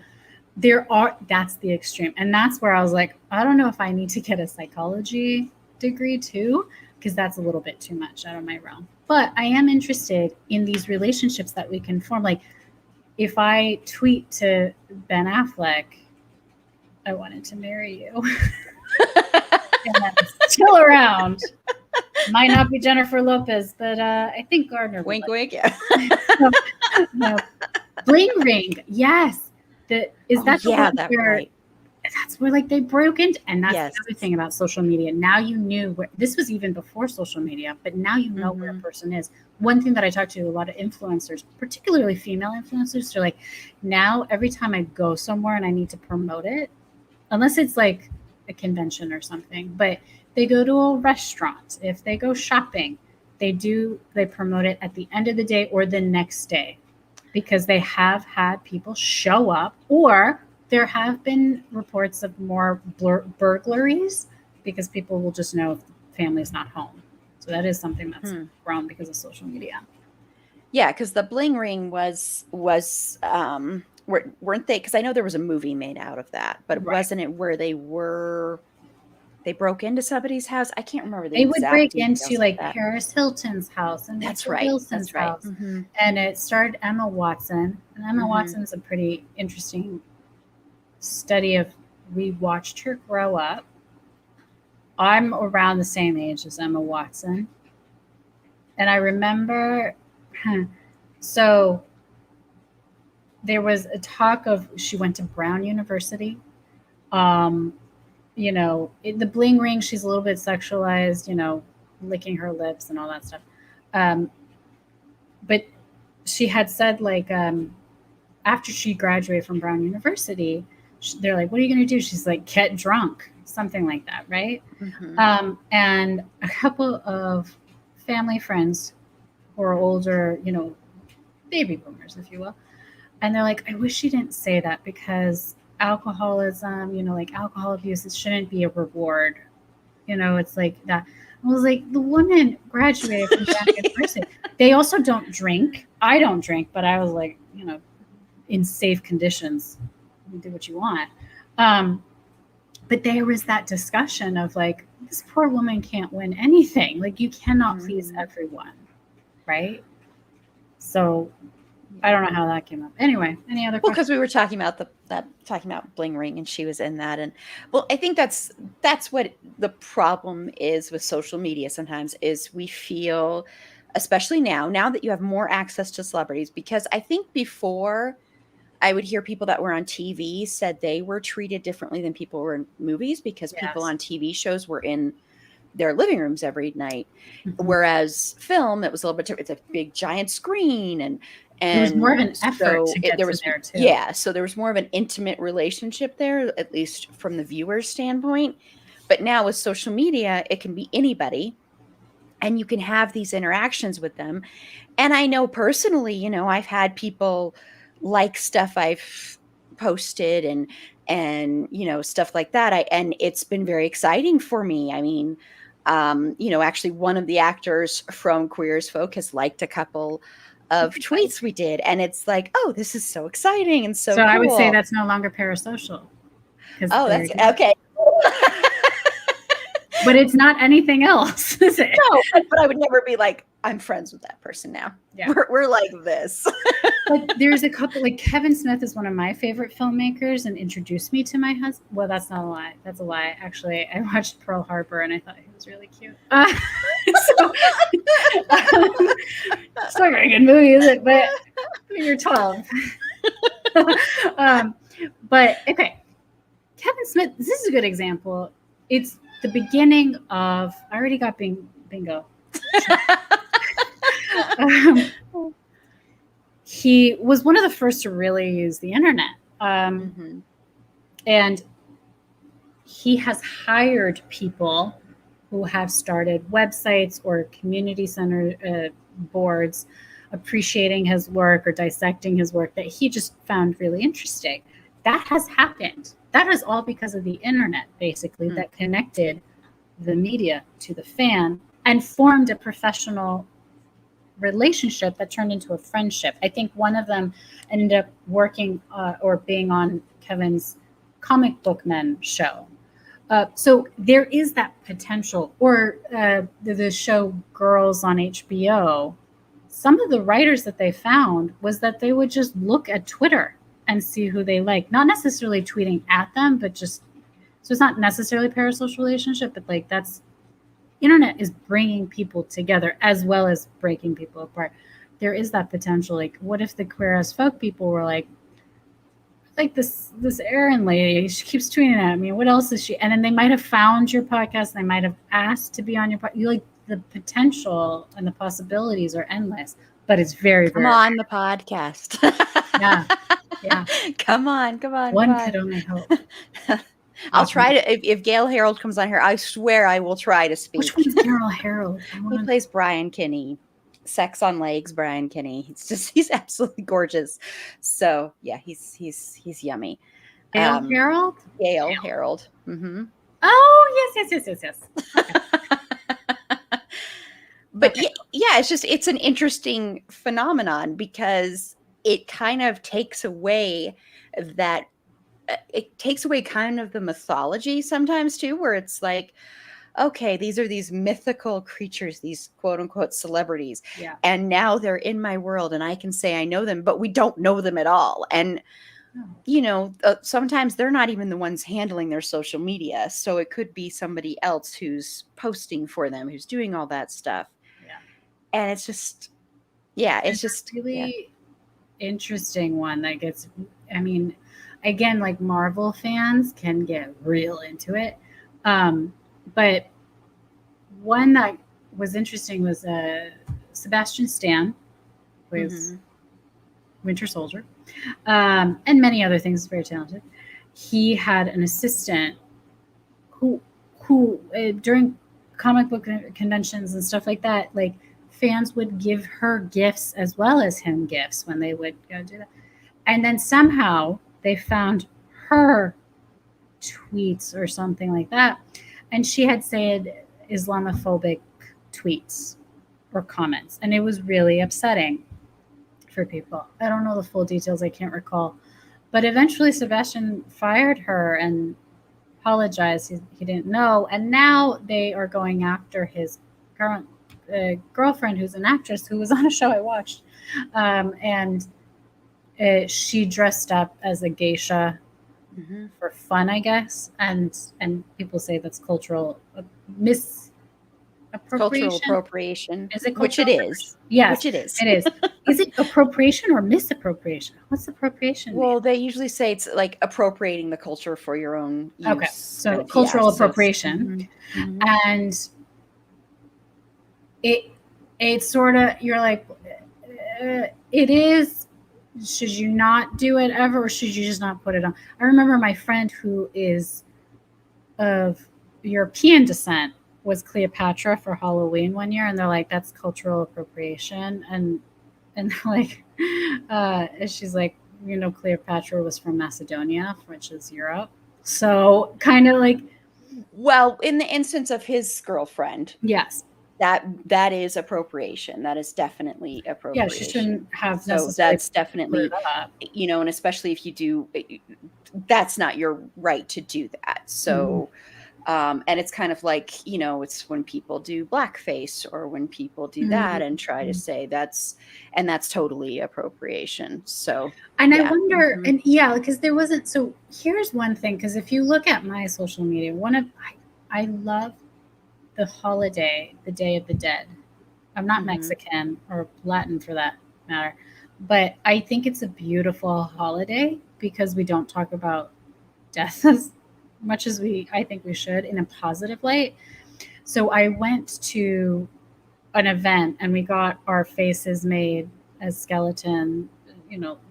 that's the extreme. And that's where I was like, I don't know if I need to get a psychology degree too, because that's a little bit too much out of my realm. But I am interested in these relationships that we can form. Like, if I tweet to Ben Affleck, "I wanted to marry you," and that's still around. Might not be Jennifer Lopez, but I think Gardner. Wink, wink, yeah. No. Bling ring, yes. That's where like they broke into, and that's the other thing about social media. Now you knew this was even before social media, but now you know where a person is. One thing that I talk to a lot of influencers, particularly female influencers, they're like, now every time I go somewhere and I need to promote it, unless it's like a convention or something, but they go to a restaurant, if they go shopping, they promote it at the end of the day or the next day, because they have had people show up, or there have been reports of more burglaries because people will just know if the family's not home. So that is something that's grown because of social media. Yeah, because the bling ring was weren't they? Because I know there was a movie made out of that, but wasn't it where they broke into somebody's house? I can't remember the exact They would break details into like Paris Hilton's house and that's Rachel right. Wilson's That's right. house. Mm-hmm. And it starred Emma Watson. And Emma Watson's a pretty interesting study of, we watched her grow up. I'm around the same age as Emma Watson. And I remember, so there was a talk of, she went to Brown University. The bling ring, she's a little bit sexualized, licking her lips and all that stuff. But she had said, like, after she graduated from Brown University, they're like, "What are you going to do?" She's like, "Get drunk," something like that, right? Mm-hmm. And a couple of family friends who are older, baby boomers, if you will, and they're like, "I wish she didn't say that, because alcoholism, like alcohol abuse, it shouldn't be a reward. It's like that." I was like, the woman graduated from Brown University. They also don't drink. I don't drink, but I was like, in safe conditions, you do what you want. But there was that discussion of like, this poor woman can't win anything. Like, you cannot please everyone, right? So I don't know how that came up. Anyway, any other questions? Well, because we were talking about bling ring, and she was in that, and well, I think that's what the problem is with social media. Sometimes is we feel, especially now that you have more access to celebrities, because I think before I would hear people that were on TV said they were treated differently than people were in movies, because people on TV shows were in their living rooms every night. Whereas film, it was a little bit different. It's a big giant screen, and it was more of an effort to get to there too. Yeah, so there was more of an intimate relationship there, at least from the viewer's standpoint. But now with social media, it can be anybody, and you can have these interactions with them. And I know personally, I've had people like stuff I've posted and stuff like that. And it's been very exciting for me. I mean, Actually one of the actors from Queer as Folk has liked a couple of tweets we did, and it's like, oh, this is so exciting and so cool. I would say that's no longer parasocial. Oh, that's okay. But it's not anything else, is it? No, but I would never be like, I'm friends with that person now. Yeah. We're like this. But there's a couple, like Kevin Smith is one of my favorite filmmakers and introduced me to my husband. Well, that's not a lie. That's a lie. Actually, I watched Pearl Harbor and I thought he was really cute. It's not a very good movie, is it? But you're 12. But okay. Kevin Smith, this is a good example. It's the beginning of, I already got bingo. He was one of the first to really use the internet. And he has hired people who have started websites or community center boards appreciating his work or dissecting his work that he just found really interesting. That has happened. That is all because of the internet, basically, that connected the media to the fan and formed a professional relationship that turned into a friendship. I think one of them ended up working or being on Kevin's Comic Book Men show. So there is that potential. Or the show Girls on HBO, some of the writers that they found was that they would just look at Twitter and see who they like, not necessarily tweeting at them, but just, so it's not necessarily a parasocial relationship, but like that's, internet is bringing people together as well as breaking people apart. There is that potential. Like, what if the Queer as Folk people were like this Erin lady, she keeps tweeting at me. What else is she? And then they might have found your podcast. They might have asked to be on your podcast. You like the potential and the possibilities are endless, but it's very, Come on the podcast. Yeah. Come on. One could only hope. I'll try to, if Gail Harold comes on here, I swear I will try to speak. Which one's Gail Harold? He plays Brian Kinney. Sex on Legs, Brian Kinney. He's absolutely gorgeous. So yeah, he's yummy. Gail Harold? Gail Harold. Mm-hmm. Oh, yes. Okay. But yeah, it's an interesting phenomenon because it kind of takes away kind of the mythology sometimes too, where it's like, okay, these are these mythical creatures, these quote unquote celebrities. Yeah. And now they're in my world and I can say I know them, but we don't know them at all. And, sometimes they're not even the ones handling their social media. So it could be somebody else who's posting for them, who's doing all that stuff. Yeah. And it's just, it's just really interesting one that gets, I mean, again, like Marvel fans can get real into it. But one that was interesting was Sebastian Stan, who is Winter Soldier, and many other things. Very talented. He had an assistant who during comic book conventions and stuff like that, like fans would give her gifts as well as him gifts when they would go do that. And then somehow they found her tweets or something like that. And she had said Islamophobic tweets or comments. And it was really upsetting for people. I don't know the full details. I can't recall. But eventually Sebastian fired her and apologized. He didn't know. And now they are going after his current girlfriend, who's an actress, who was on a show I watched. And she dressed up as a geisha for fun, I guess, and people say that's cultural misappropriation. Cultural appropriation. Is it which it is? Yes, which it is. It is. Is it appropriation or misappropriation? What's appropriation? Well, they usually say it's like appropriating the culture for your own use. Okay, so cultural appropriation, and it's sort of, you're like, it is. Should you not do it ever, or should you just not put it on? I remember my friend who is of European descent was Cleopatra for Halloween one year, and they're like, that's cultural appropriation. And like, she's like, Cleopatra was from Macedonia, which is Europe. So kind of like, Well, in the instance of his girlfriend, Yes. that is appropriation. That is definitely Yeah, she appropriation. shouldn't have So necessarily that's put it definitely, up. and especially if you do, that's not your right to do that. Mhm. So, and it's kind of like, it's when people do blackface or when people do that and try to Mhm. say that's totally appropriation. So, And I yeah. wonder, Mhm. and yeah, because there wasn't. So here's one thing, because if you look at my social media, I love the holiday, the Day of the Dead. I'm not Mhm. Mexican or Latin for that matter, but I think it's a beautiful holiday because we don't talk about death as much as I think we should in a positive light. So I went to an event and we got our faces made as skeleton,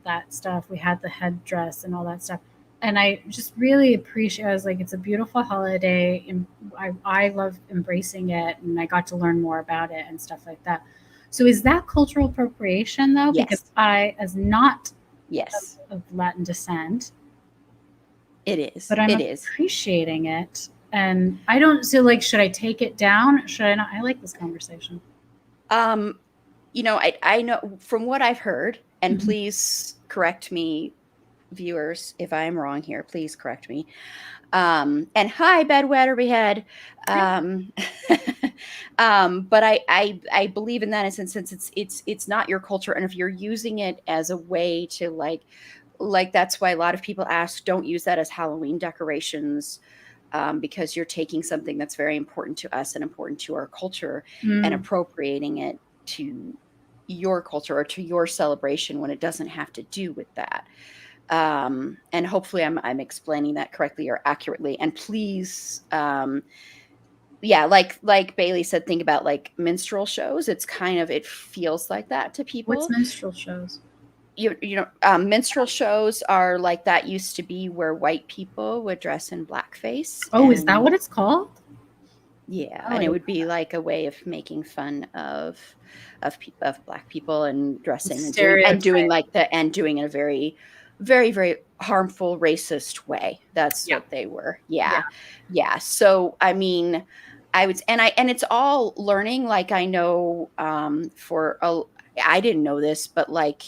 that stuff. We had the headdress and all that stuff. And I just really appreciate, I was like, it's a beautiful holiday. And I love embracing it. And I got to learn more about it and stuff like that. So is that cultural appropriation though? Because Yes. I, as not Yes. of Latin descent, It is. but I'm It is. appreciating it. And I don't, so like, should I take it down? Should I not? I like this conversation. Um, I know from what I've heard, and Mhm. please correct me, viewers, if I am wrong here, please correct me. And hi, bedwetter behead. Um, but I believe in that since it's not your culture, and if you're using it as a way to like that's why a lot of people ask, don't use that as Halloween decorations. Because you're taking something that's very important to us and important to our culture and Mm. appropriating it to your culture or to your celebration when it doesn't have to do with that. And hopefully I'm explaining that correctly or accurately. And please, yeah, like Bailey said, think about like minstrel shows. It feels like that to What's people. minstrel shows? Minstrel shows are like that used to be where white people would dress in blackface Oh, is that and what it's called? yeah, Oh, and I it didn't would be like a way of making fun of black people and know. dressing and doing Stereotype. like the and doing in a very, very, very harmful, racist way. That's Yeah. what they were. Yeah. Yeah, yeah. So I mean, and it's all learning. Like I know, I didn't know this, but like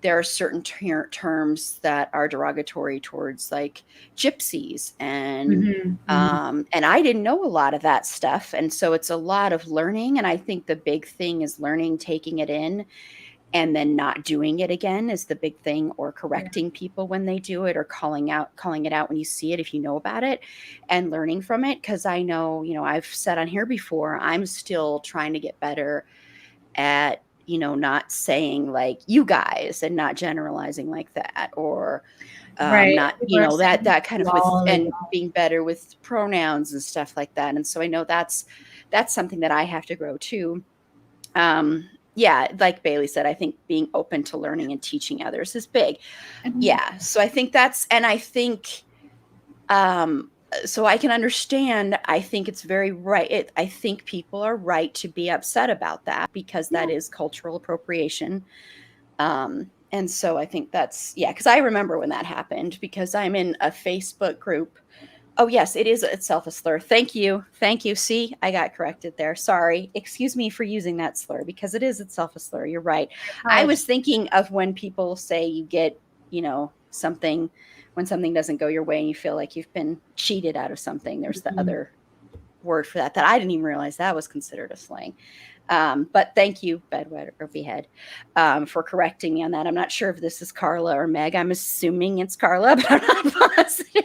there are certain terms that are derogatory towards like gypsies Hmm. Hmm. and I didn't know a lot of that stuff, and so it's a lot of learning, and I think the big thing is learning, taking it in, and then not doing it again is the big thing, or Yeah. correcting people when they do it, or calling it out when you see it if you know about it, and learning from it. Because I know, I've said on here before, I'm still trying to get better at not saying like you guys and not generalizing like that, or Right. not People are saying that kind of with lol. and being better with pronouns and stuff like that. And so I know that's something that I have to grow too. Yeah, like Bailey said, I think being open to learning and teaching others is big. And Yeah, so I think and I think so I can understand. I think it's very right. I think people are right to be upset about that because that yeah. is cultural appropriation. And so I think that's, yeah, because I remember when that happened because I'm in a Facebook group. Oh, yes, it is itself a slur. Thank you. Thank you. See, I got corrected there. Sorry. Excuse me for using that slur because it is itself a slur. You're right. I I apologize. was thinking of when people say you get, something, when something doesn't go your way and you feel like you've been cheated out of something. There's the Mhm. other word for that I didn't even realize that was considered a slang. But thank you, Bedwetter or Behead, for correcting me on that. I'm not sure if this is Carla or Meg. I'm assuming it's Carla, but I'm not positive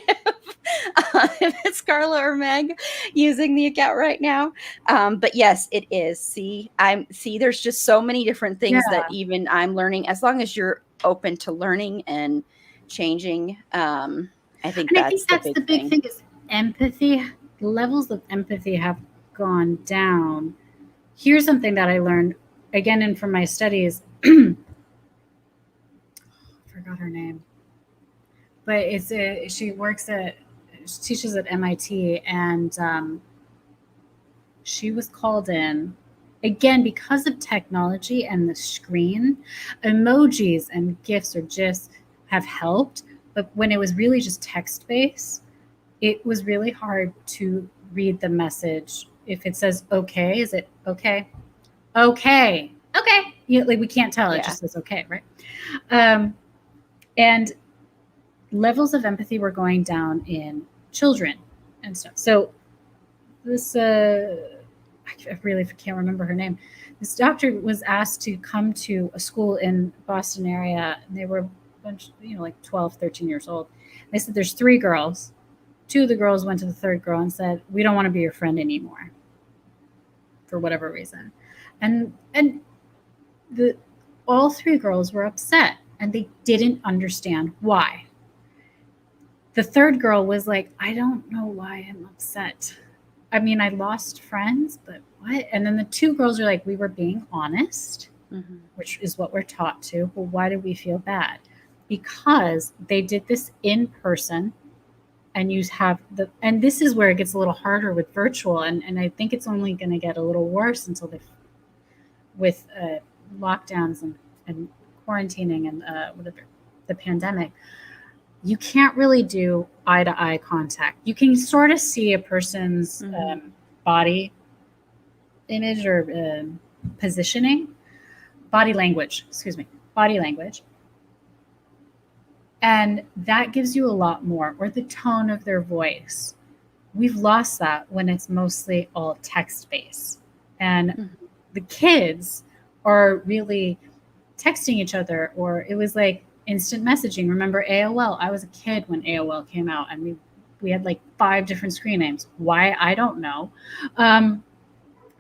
if it's Carla or Meg using the account right now. But yes, it is. There's just so many different things that Yeah. even I'm learning. As long as you're open to learning and changing, I think And I think that's the that's big the big thing. thing is empathy. The levels of empathy have gone down. Here's something that I learned again and from my studies. Forgot her name, but she works at she teaches at MIT, and she was called in again because of technology and the screen. Emojis and gifs or gifs have helped, but when it was really just text based, it was really hard to read the message. If it says okay, is it okay? Okay. Okay. Like we can't tell. It Yeah. just says okay, right? And levels of empathy were going down in children and stuff. So this, I really can't remember her name. This doctor was asked to come to a school in Boston area, and they were a bunch, like 12, 13 years old. They said there's 3 girls. 2 of the girls went to the third girl and said, "We don't want to be your friend anymore," for whatever reason. And all 3 girls were upset, and they didn't understand why. The third girl was like, "I don't know why I'm upset. I mean, I lost friends, but what?" And then the 2 girls are like, "We were being honest," which is what we're taught to. Well, why did we feel bad? Because they did this in person, and and this is where it gets a little harder with virtual, and I think it's only going to get a little worse until with lockdowns and quarantining and whatever, the pandemic. You can't really do eye-to-eye contact. You can sort of see a person's body image or positioning, body language, and that gives you a lot more, or the tone of their voice. We've lost that when it's mostly all text-based, and the kids are really texting each other, or it was like instant messaging. Remember AOL? I was a kid when AOL came out, and we had like 5 different screen names. Why? I don't know.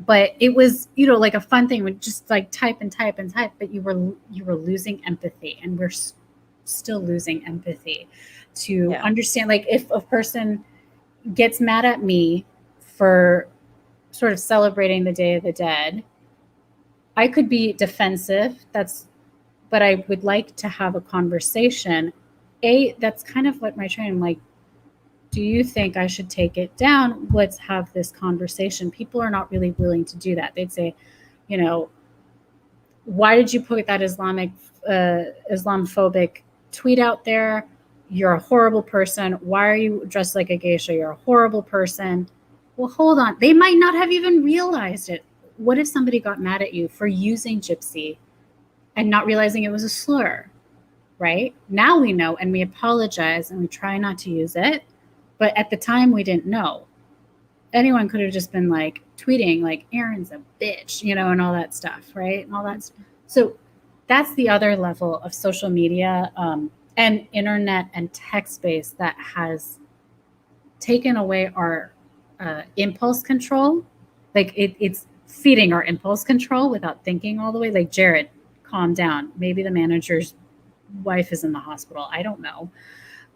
But it was, like a fun thing with just like type and type and type, but you were losing empathy, and we're still losing empathy to understand. Like if a person gets mad at me for sort of celebrating the Day of the Dead, I could be defensive. But I would like to have a conversation. That's kind of what my training, like, do you think I should take it down? Let's have this conversation. People are not really willing to do that. They'd say, why did you put that Islamophobic tweet out there? You're a horrible person. Why are you dressed like a geisha? You're a horrible person. Well, hold on. They might not have even realized it. What if somebody got mad at you for using gypsy and not realizing it was a slur, right? Now we know, and we apologize, and we try not to use it. But at the time, we didn't know. Anyone could have just been like tweeting like Aaron's a bitch, and all that stuff, right? And all that. So that's the other level of social media and internet and text-based that has taken away our impulse control. Like it's feeding our impulse control without thinking all the way. Like, Jared, calm down. Maybe the manager's wife is in the hospital. I don't know.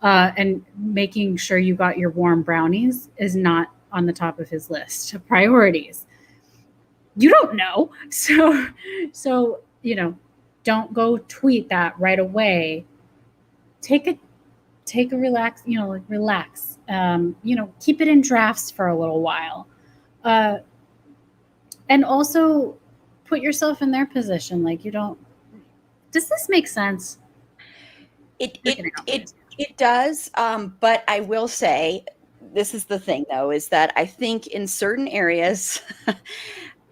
And making sure you got your warm brownies is not on the top of his list of priorities. You don't know. So, don't go tweet that right away. Take a relax, relax. Keep it in drafts for a little while. And also put yourself in their position. Like, does this make sense? It does. But I will say, this is the thing though, is that I think in certain areas,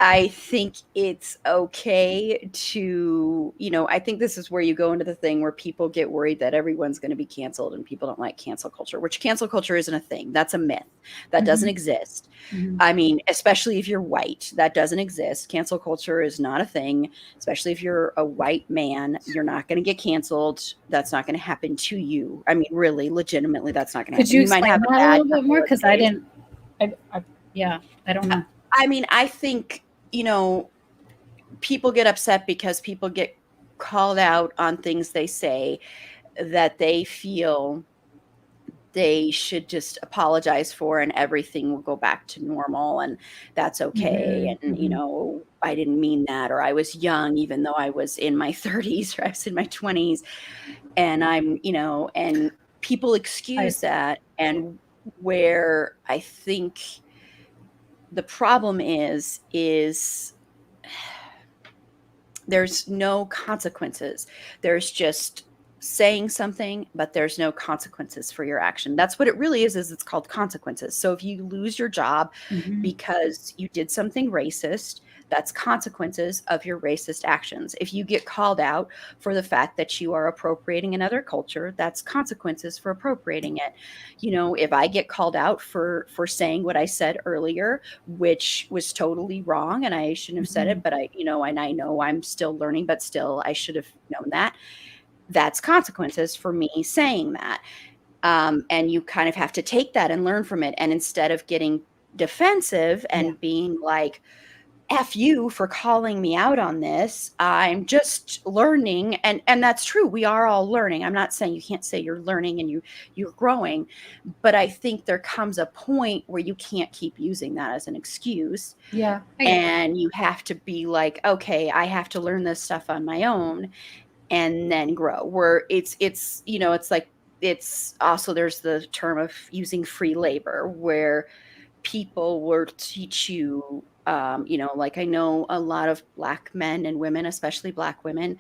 I think it's okay to, I think this is where you go into the thing where people get worried that everyone's going to be canceled and people don't like cancel culture, which cancel culture isn't a thing. That's a myth. That doesn't exist. I mean, especially if you're white, that doesn't exist. Cancel culture is not a thing, especially if you're a white man. You're not going to get canceled. That's not going to happen to you. I mean, really, legitimately, that's not going to happen. Could you explain that a little bit more? Because I don't know. I mean, I think, people get upset because people get called out on things they say that they feel they should just apologize for, and everything will go back to normal, and that's okay. And, I didn't mean that, or I was young, even though I was in my 30s or I was in my 20s, and and people excuse that. And where I think the problem is there's no consequences. There's just saying something, but there's no consequences for your action. That's what it really is it's called consequences. So if you lose your job because you did something racist, that's consequences of your racist actions. If you get called out for the fact that you are appropriating another culture, that's consequences for appropriating it. You know, if I get called out for saying what I said earlier, which was totally wrong and I shouldn't have said it, but I, you know, and I know I'm still learning, but still I should have known that. That's consequences for me saying that. And you kind of have to take that and learn from it. And instead of getting defensive and being like, F you for calling me out on this, I'm just learning. And that's true. We are all learning. I'm not saying you can't say you're learning and you're growing, but I think there comes a point where you can't keep using that as an excuse. Yeah. And you have to be like, okay, I have to learn this stuff on my own and then grow. Where it's you know, it's like, it's also, there's the term of using free labor where people will teach you, you know, like I know a lot of Black men and women, especially Black women,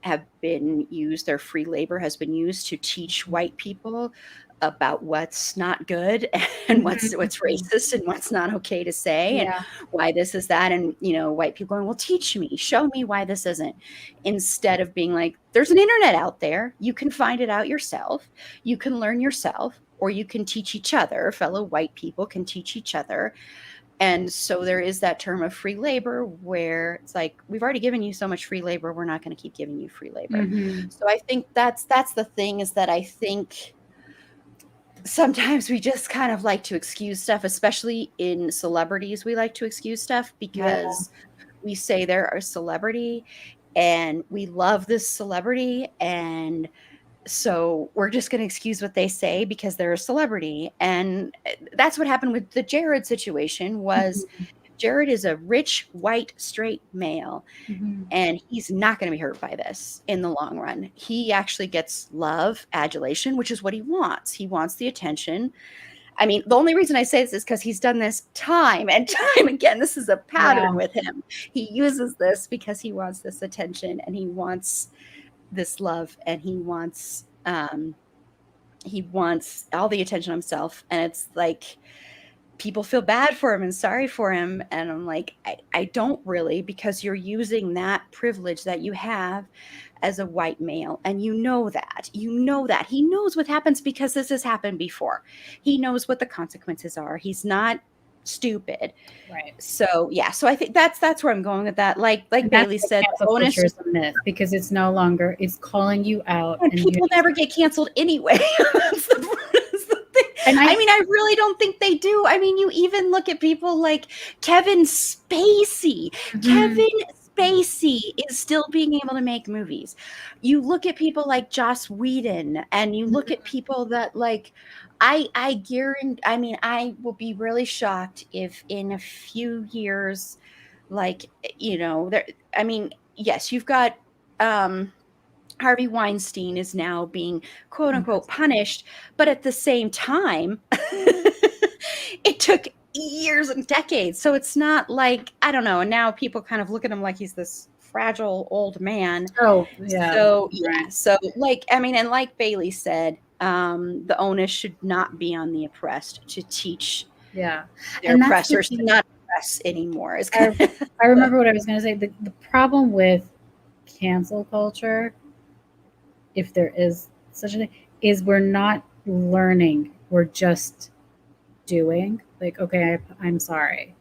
have been used, their free labor has been used to teach white people about what's not good and what's racist and what's not okay to say and why this is that. And, you know, white people going, well, teach me, show me why this isn't, instead of being like, there's an internet out there. You can find it out yourself. You can learn yourself, or you can teach each other. Fellow white people can teach each other. And so there is that term of free labor where it's like, we've already given you so much free labor. We're not going to keep giving you free labor. So I think that's the thing, is that I think sometimes we just kind of like to excuse stuff, especially in celebrities. We like to excuse stuff because we say they're a celebrity and we love this celebrity. And so we're just going to excuse what they say because they're a celebrity. And that's what happened with the Jared situation. Was Jared is a rich, white, straight male, and he's not going to be hurt by this in the long run. He actually gets love, adulation, which is what he wants. He wants the attention. I mean, the only reason I say this is because he's done this time and time again. This is a pattern with him. He uses this because he wants this attention and he wants this love, and he wants all the attention on himself. And it's like, people feel bad for him and sorry for him. And I'm like, I don't really, because you're using that privilege that you have as a white male. And you know that he knows what happens because this has happened before. He knows what the consequences are. He's not stupid. Right. So yeah. So I think that's where I'm going with that. Like Bailey said, culture is a myth because it's no longer, it's calling you out. And people never get canceled anyway. That's the thing. And I mean, I really don't think they do. I mean, you even look at people like Kevin Spacey. Kevin Spacey is still being able to make movies. You look at people like Joss Whedon, and you look at people that, like, I guarantee, I mean, I will be really shocked if in a few years, like, you know, there, I mean, yes, you've got Harvey Weinstein is now being quote unquote punished, but at the same time, it took years and decades. So it's not like, I don't know. And now people kind of look at him like he's this fragile old man. Oh, yeah. So, yeah. So, like, I mean, and like Bailey said, the onus should not be on the oppressed to teach their oppressors to not oppress anymore. I remember what I was going to say. The problem with cancel culture, if there is such a thing, is we're not learning. We're just doing. Like, okay, I'm sorry.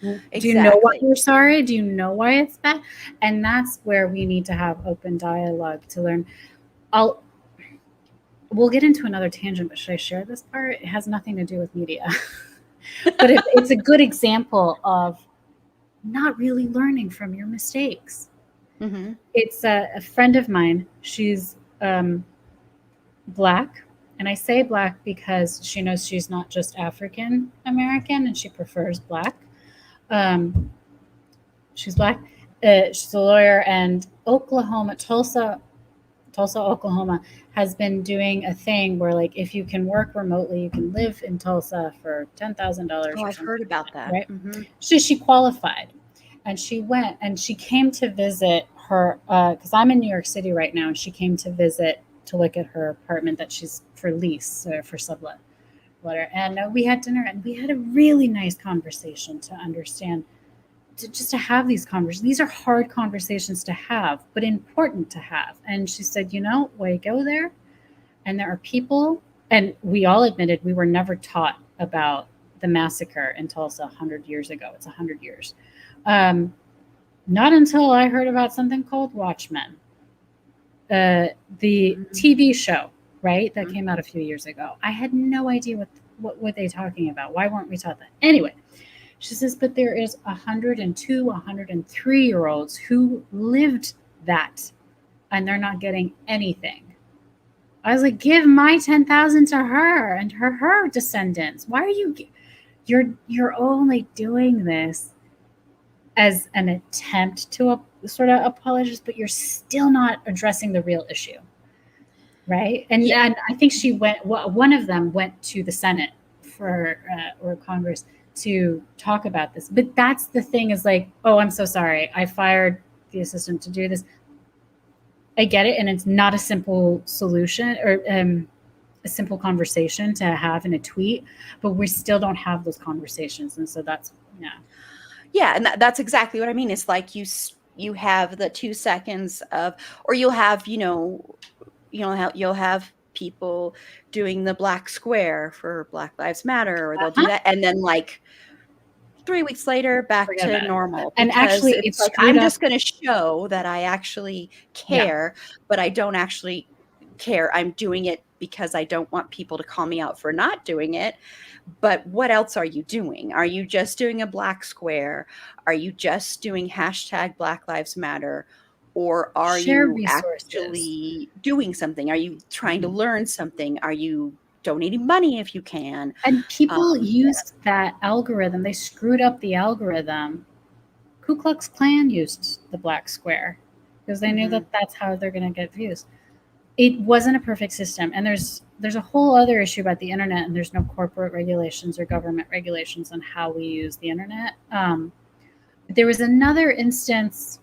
Exactly. Do you know why you're sorry? Do you know why it's bad? And that's where we need to have open dialogue to learn. We'll get into another tangent, but should I share this part? It has nothing to do with media. But it's a good example of not really learning from your mistakes. It's a friend of mine. She's Black. And I say Black because she knows she's not just African American and she prefers Black. She's Black. She's a lawyer, and Tulsa, Oklahoma has been doing a thing where, like, if you can work remotely, you can live in Tulsa for $10,000. Oh, I've heard about that. Right? She qualified, and she went and she came to visit her because I'm in New York City right now, and she came to visit to look at her apartment that she's for lease or for sublet. And we had dinner and we had a really nice conversation to understand, to have these conversations. These are hard conversations to have, but important to have. And she said, when you go there and there are people, and we all admitted we were never taught about the massacre until it's 100 years ago. It's 100 years. Not until I heard about something called Watchmen, the TV show, right? That came out a few years ago. I had no idea what were they talking about. Why weren't we taught that? Anyway, she says, but there is 102, 103-year-olds who lived that, and they're not getting anything. I was like, give my 10,000 to her and her descendants. Why are you're only doing this as an attempt to sort of apologize, but you're still not addressing the real issue, right? And I think one of them went to the Senate or Congress to talk about this. But that's the thing, is like, oh, I'm so sorry, I fired the assistant to do this. I get it, and it's not a simple solution or a simple conversation to have in a tweet, but we still don't have those conversations, and so that's and that's exactly what I mean. It's like you have the 2 seconds of, or you'll have you'll have people doing the black square for Black Lives Matter, or they'll do that, and then like 3 weeks later, back to normal. And actually, it's like, I'm just going to show that I actually care, but I don't actually care. I'm doing it because I don't want people to call me out for not doing it. But what else are you doing? Are you just doing a black square? Are you just doing hashtag Black Lives Matter? Or are you actually doing something? Are you trying to learn something? Are you donating money if you can? And people used that algorithm. They screwed up the algorithm. Ku Klux Klan used the black square because they knew that that's how they're going to get views. It wasn't a perfect system. And there's a whole other issue about the internet, and there's no corporate regulations or government regulations on how we use the internet. There was another instance.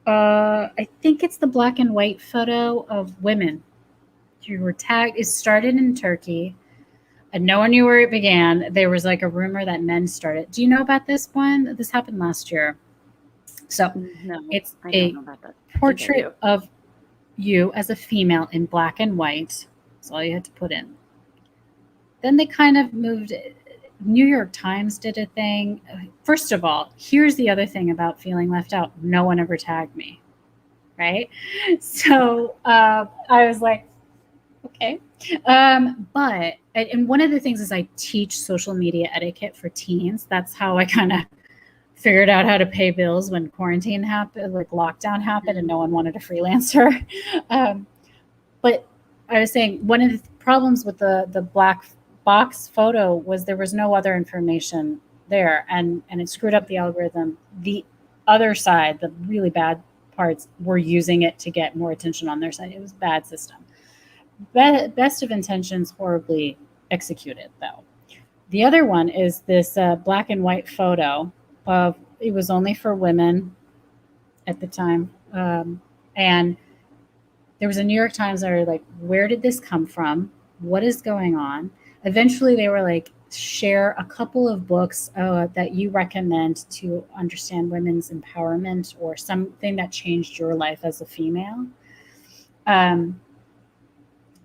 I think it's the black and white photo of women who were tagged. It started in Turkey, and no one knew where it began. There was like a rumor that men started. Do you know about this one? This happened last year. So it's a portrait of you as a female in black and white. That's all you had to put in. Then they kind of moved. New York Times did a thing. First of all, here's the other thing about feeling left out. No one ever tagged me, right? So I was like, okay. But one of the things is I teach social media etiquette for teens. That's how I kind of figured out how to pay bills when quarantine happened, like lockdown happened, and no one wanted a freelancer. But I was saying one of the problems with the black box photo was there was no other information there, and it screwed up the algorithm. The other side, the really bad parts, were using it to get more attention on their side. It was a bad system. Best of intentions, horribly executed, though. The other one is this black and white photo of, it was only for women at the time, and there was a New York Times that were like, where did this come from? What is going on? Eventually, they were like, share a couple of books that you recommend to understand women's empowerment, or something that changed your life as a female. And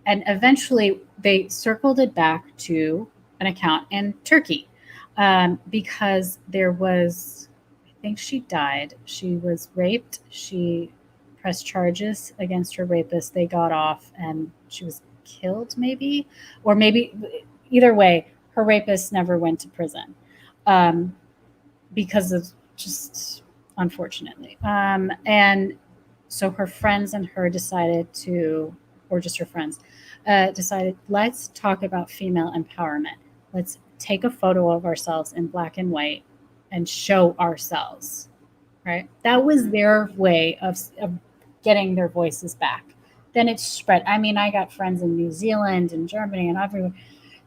eventually, they circled it back to an account in Turkey, because there was, I think she died. She was raped. She pressed charges against her rapist. They got off, and she was killed, maybe, or maybe either way, her rapist never went to prison, because of just, unfortunately. And so her friends and her decided to, or just her friends, decided, let's talk about female empowerment. Let's take a photo of ourselves in black and white and show ourselves, right? That was their way of getting their voices back. Then it spread. I mean, I got friends in New Zealand and Germany and everywhere.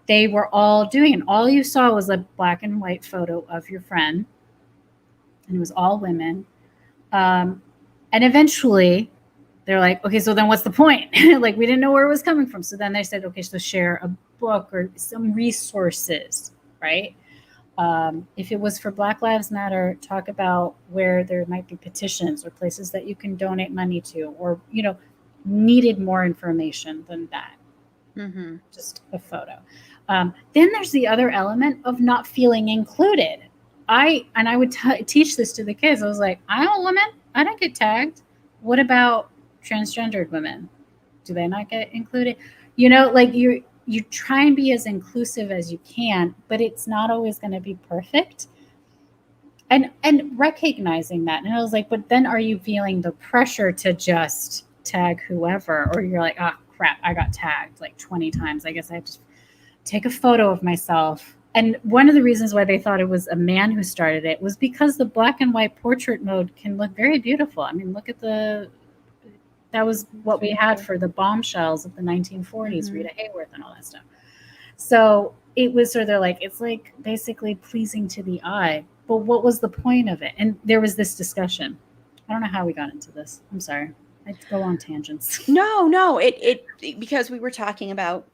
They were all doing it. All you saw was a black and white photo of your friend, and it was all women. And eventually, they're like, okay, so then what's the point? Like, we didn't know where it was coming from. So then they said, okay, so share a book or some resources, right? If it was for Black Lives Matter, talk about where there might be petitions or places that you can donate money to, or, needed more information than that. Mm-hmm. Just a photo. Then there's the other element of not feeling included. I would teach this to the kids. I was like, I'm a woman. I don't get tagged. What about transgendered women? Do they not get included? Like you try and be as inclusive as you can, but it's not always going to be perfect. And recognizing that. And I was like, but then are you feeling the pressure to just tag whoever? Or you're like, oh crap, I got tagged like 20 times. I guess I have to take a photo of myself. And one of the reasons why they thought it was a man who started it was because the black and white portrait mode can look very beautiful. I mean, look at that was what we had for the bombshells of the 1940s, Mm-hmm. Rita Hayworth and all that stuff. So it was sort of like, it's like basically pleasing to the eye. But what was the point of it? And there was this discussion. I don't know how we got into this. I'm sorry. I go on tangents. No, it because we were talking about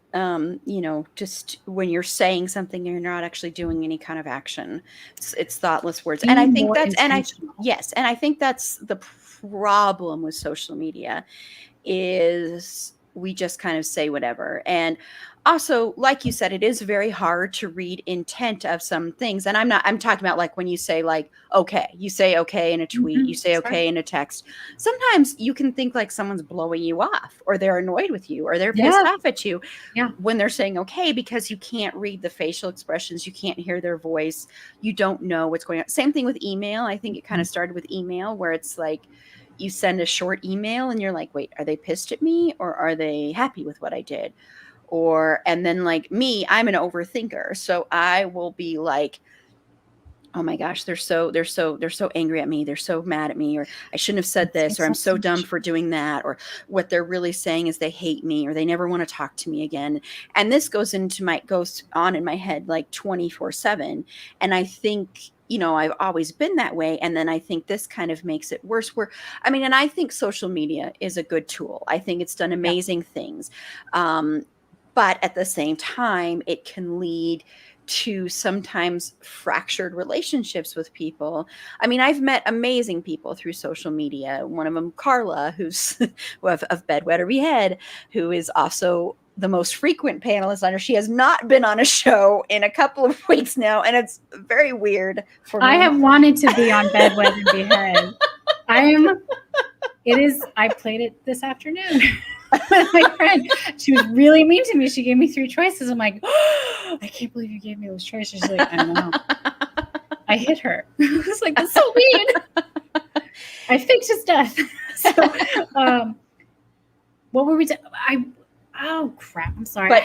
just when you're saying something you're not actually doing any kind of action. It's thoughtless words. And I think that's yes, and I think that's the problem with social media is we just kind of say whatever. And also, like you said, it is very hard to read intent of some things. And I'm talking about like when you say like, okay, you say okay in a tweet, you say okay in a text. Sometimes you can think like someone's blowing you off or they're annoyed with you or they're pissed off at you when they're saying okay, because you can't read the facial expressions. You can't hear their voice. You don't know what's going on. Same thing with email. I think it kind of started with email where it's like, you send a short email and you're like, wait, are they pissed at me or are they happy with what I did? And then like me, I'm an overthinker. So I will be like, oh my gosh, they're so angry at me. They're so mad at me, or I shouldn't have said this, or I'm so dumb for doing that, or what they're really saying is they hate me, or they never want to talk to me again. And this goes on in my head like 24/7. And I think, I've always been that way. And then I think this kind of makes it worse and I think social media is a good tool. I think it's done amazing things. But at the same time, it can lead to sometimes fractured relationships with people. I've met amazing people through social media. One of them, Carla, who's of Bedwetter Behead, who is also the most frequent panelist on her. She has not been on a show in a couple of weeks now, and it's very weird for me. I have wanted to be on Bedwetter Behead. I played it this afternoon. My friend, she was really mean to me. She gave me 3 choices. I'm like, oh, I can't believe you gave me those choices. She's like, I know. I hit her. I was like, that's so mean. I faked his death. So, what were we? Oh crap! I'm sorry. But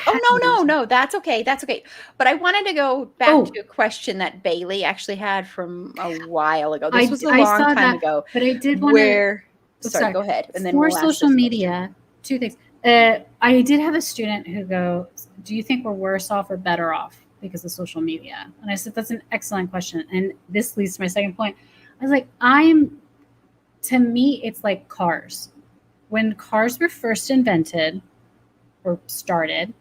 no, that's okay. That's okay. But I wanted to go back to a question that Bailey actually had from a while ago. This was a long time ago. But I did want to. Sorry, go ahead. And then for social media, 2 things. I did have a student who goes, do you think we're worse off or better off because of social media? And I said, that's an excellent question. And this leads to my second point. I was like, to me, it's like cars. When cars were first invented or started,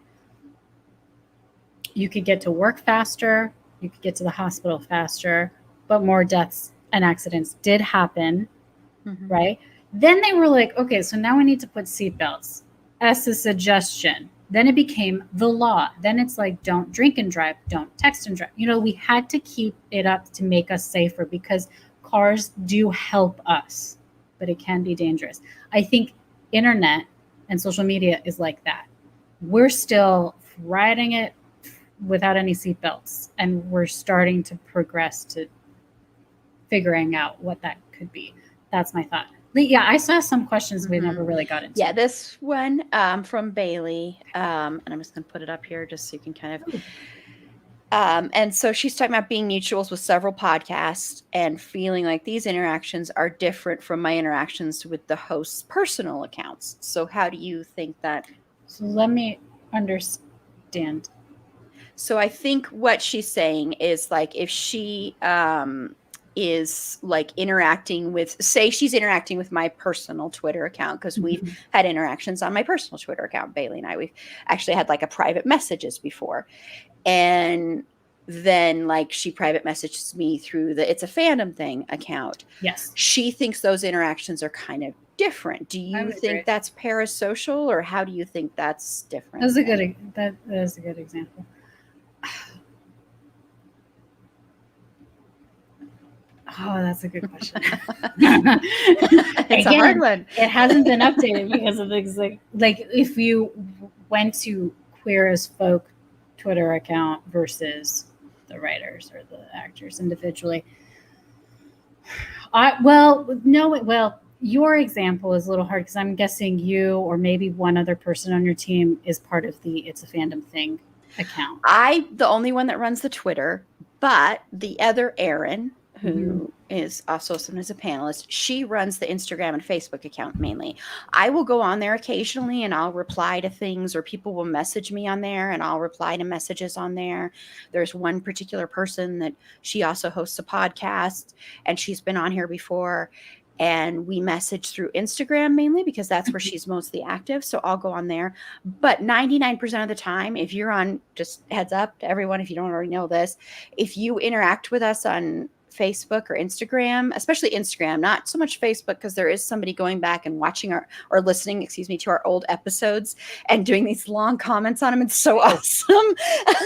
you could get to work faster, you could get to the hospital faster, but more deaths and accidents did happen, right? Then they were like, okay, so now we need to put seatbelts as a suggestion. Then it became the law. Then it's like, don't drink and drive, don't text and drive. We had to keep it up to make us safer because cars do help us, but it can be dangerous. I think internet and social media is like that. We're still riding it without any seatbelts, and we're starting to progress to figuring out what that could be. That's my thought. Yeah, I saw some questions we never really got into. Yeah, this one from Bailey, and I'm just going to put it up here just so you can kind of... and so she's talking about being mutuals with several podcasts and feeling like these interactions are different from my interactions with the host's personal accounts. So how do you think that... So let me understand. So I think what she's saying is like if she is like interacting with, say she's interacting with my personal Twitter account, because we've had interactions on my personal Twitter account, Bailey and I. We've actually had like a private messages before. And then like she private messages me through the It's a Fandom Thing account. Yes. She thinks those interactions are kind of different. Do you think that's parasocial, or how do you think that's different? That is a good example. Oh, that's a good question. It's a hard one. It hasn't been updated because of things like if you went to Queer as Folk Twitter account versus the writers or the actors individually. Your example is a little hard because I'm guessing you or maybe one other person on your team is part of the It's a Fandom Thing account. I'm the only one that runs the Twitter, but the other Erin, who is also sometimes a panelist, she runs the Instagram and Facebook account mainly. I will go on there occasionally and I'll reply to things, or people will message me on there and I'll reply to messages on there. There's one particular person that she also hosts a podcast, and she's been on here before. And we message through Instagram mainly because that's where she's mostly active. So I'll go on there. But 99% of the time, if you're on, just heads up to everyone, if you don't already know this, if you interact with us on Facebook or Instagram, especially Instagram, not so much Facebook, because there is somebody going back and watching or listening, to our old episodes and doing these long comments on them. It's so awesome.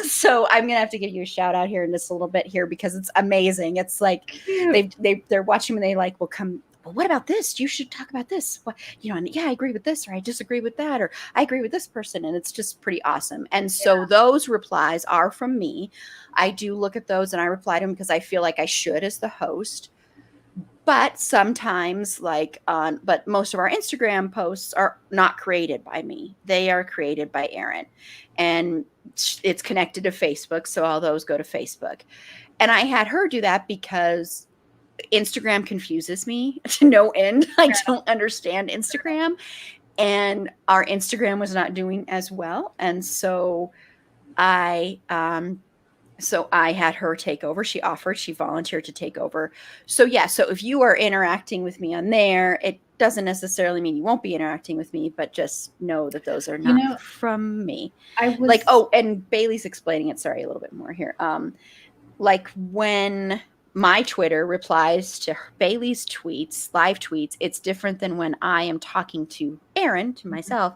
So I'm going to have to give you a shout out here in just a little bit here, because it's amazing. It's like they're watching and they like will come, well, what about this? You should talk about this. What, and I agree with this, or I disagree with that, or I agree with this person. And it's just pretty awesome. And so those replies are from me. I do look at those and I reply to them because I feel like I should as the host. But sometimes but most of our Instagram posts are not created by me. They are created by Erin, and it's connected to Facebook. So all those go to Facebook. And I had her do that because Instagram confuses me to no end. I don't understand Instagram, and our Instagram was not doing as well. And so I had her take over. She volunteered to take over. So if you are interacting with me on there, it doesn't necessarily mean you won't be interacting with me, but just know that those are not from me. And Bailey's explaining it, sorry, a little bit more here. Like when my Twitter replies to Bailey's tweets, live tweets, it's different than when I am talking to Erin, to myself,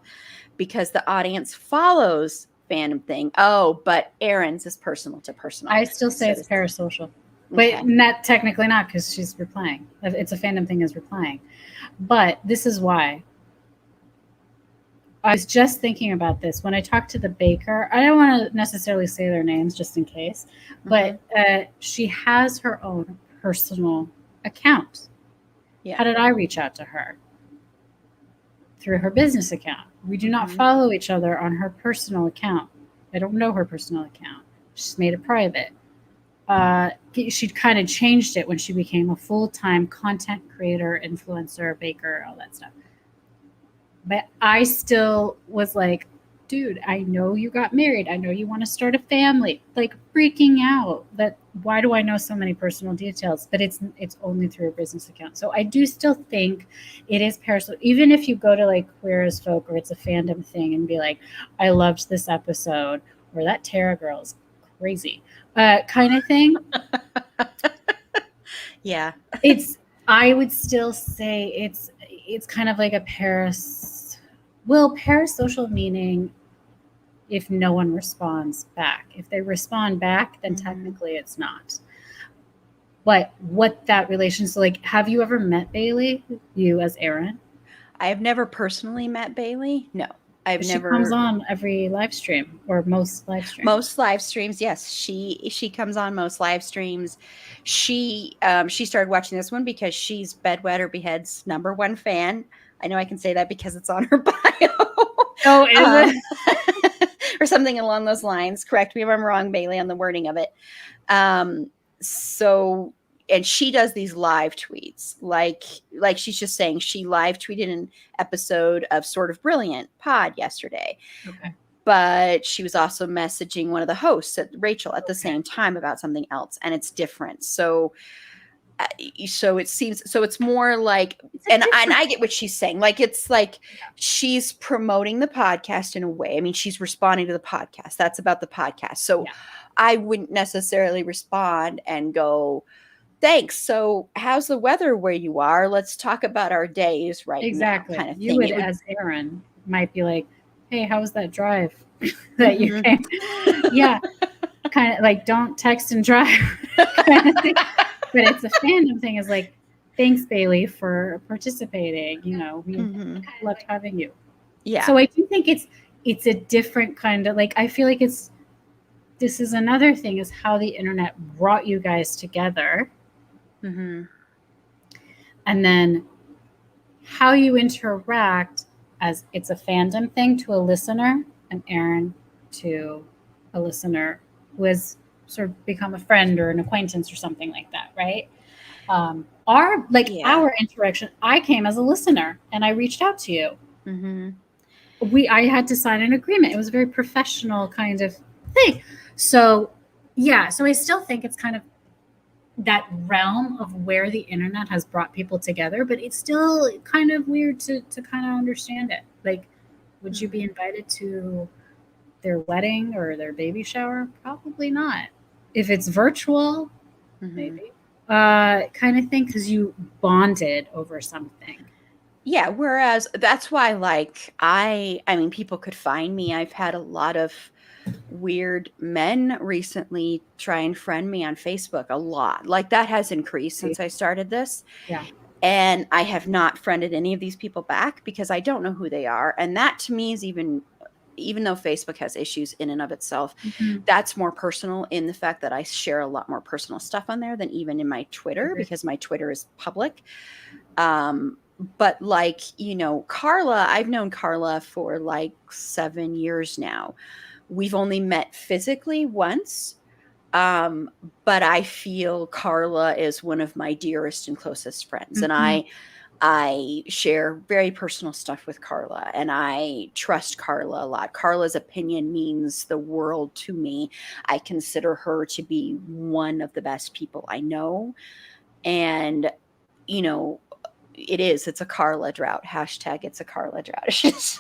because the audience follows Fandom Thing. Oh, but Erin's is personal to personal. I still say it's parasocial. But not technically not, because she's replying. It's a Fandom Thing is replying. But this is why. I was just thinking about this. When I talked to the baker, I don't want to necessarily say their names just in case, but she has her own personal account. Yeah. How did I reach out to her? Through her business account. We do not follow each other on her personal account. I don't know her personal account. She's made it private. She kind of changed it when she became a full-time content creator, influencer, baker, all that stuff. But I still was like, dude, I know you got married. I know you want to start a family. Like freaking out that why do I know so many personal details? But it's only through a business account. So I do still think it is parasocial. Even if you go to like Queer as Folk or It's a Fandom Thing and be like, I loved this episode, or that Tara girl is crazy, kind of thing. Yeah. I would still say it's kind of like a parasocial meaning if no one responds back. If they respond back, then technically it's not. But what that relationship, like, have you ever met Bailey? You as Erin? I have never personally met Bailey. No. She comes on every live stream, or most live streams. Most live streams, yes. She comes on most live streams. She started watching this one because she's Bedwetter Behead's #1 fan. I know I can say that because it's on her bio. Oh, is it? Or something along those lines. Correct me if I'm wrong, Bailey, on the wording of it. And she does these live tweets, like she's just saying, she live tweeted an episode of Sort of Brilliant pod yesterday. Okay. But she was also messaging one of the hosts, Rachel, at the same time about something else, and it's different. So so it seems, so it's more like, and I get what she's saying. Like, it's like she's promoting the podcast in a way. I mean, she's responding to the podcast. That's about the podcast. So I wouldn't necessarily respond and go, thanks. So how's the weather where you are? Let's talk about our days right now, kind of You thing. would, as Aaron, might be like, hey, how was that drive that you came? Yeah. Kind of like, don't text and drive kind of thing. But it's a fandom thing, is like, thanks, Bailey, for participating. You know, we loved having you. Yeah. So I do think it's a different kind of, like, I feel like this is another thing, is how the internet brought you guys together. Mm-hmm. And then how you interact, as it's a fandom thing to a listener, and Aaron to a listener who has sort of become a friend or an acquaintance or something like that, right? Our interaction, I came as a listener and I reached out to you. Mm-hmm. I had to sign an agreement. It was a very professional kind of thing. So so I still think it's kind of that realm of where the internet has brought people together, but it's still kind of weird to kind of understand it. Like, would you be invited to their wedding or their baby shower? Probably not. If it's virtual, maybe. Kind of thing, because you bonded over something. Yeah, whereas that's why, like, I mean, people could find me. I've had a lot of weird men recently try and friend me on Facebook a lot. Like, that has increased since I started this. Yeah. And I have not friended any of these people back because I don't know who they are. And that to me is even though Facebook has issues in and of itself, that's more personal in the fact that I share a lot more personal stuff on there than even in my Twitter, because my Twitter is public. But like, you know, Carla, I've known Carla for like 7 years now. We've only met physically once. But I feel Carla is one of my dearest and closest friends. And I share very personal stuff with Carla, and I trust Carla a lot. Carla's opinion means the world to me. I consider her to be one of the best people I know. And, you know, it's a Carla drought. Hashtag it's a Carla drought. This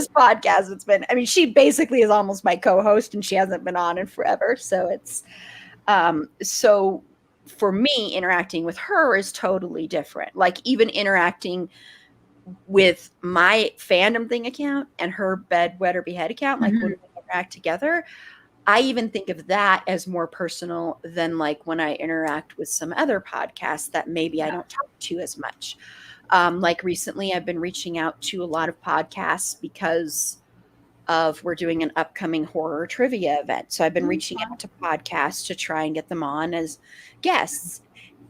podcast, it's been, I mean, she basically is almost my co-host, and she hasn't been on in forever. So it's, so for me, interacting with her is totally different. Like, even interacting with my fandom thing account and her bed, wet, or behead account, like when we interact together, I even think of that as more personal than like when I interact with some other podcasts that maybe I don't talk to as much. Like recently, I've been reaching out to a lot of podcasts because we're doing an upcoming horror trivia event. So I've been reaching out to podcasts to try and get them on as guests.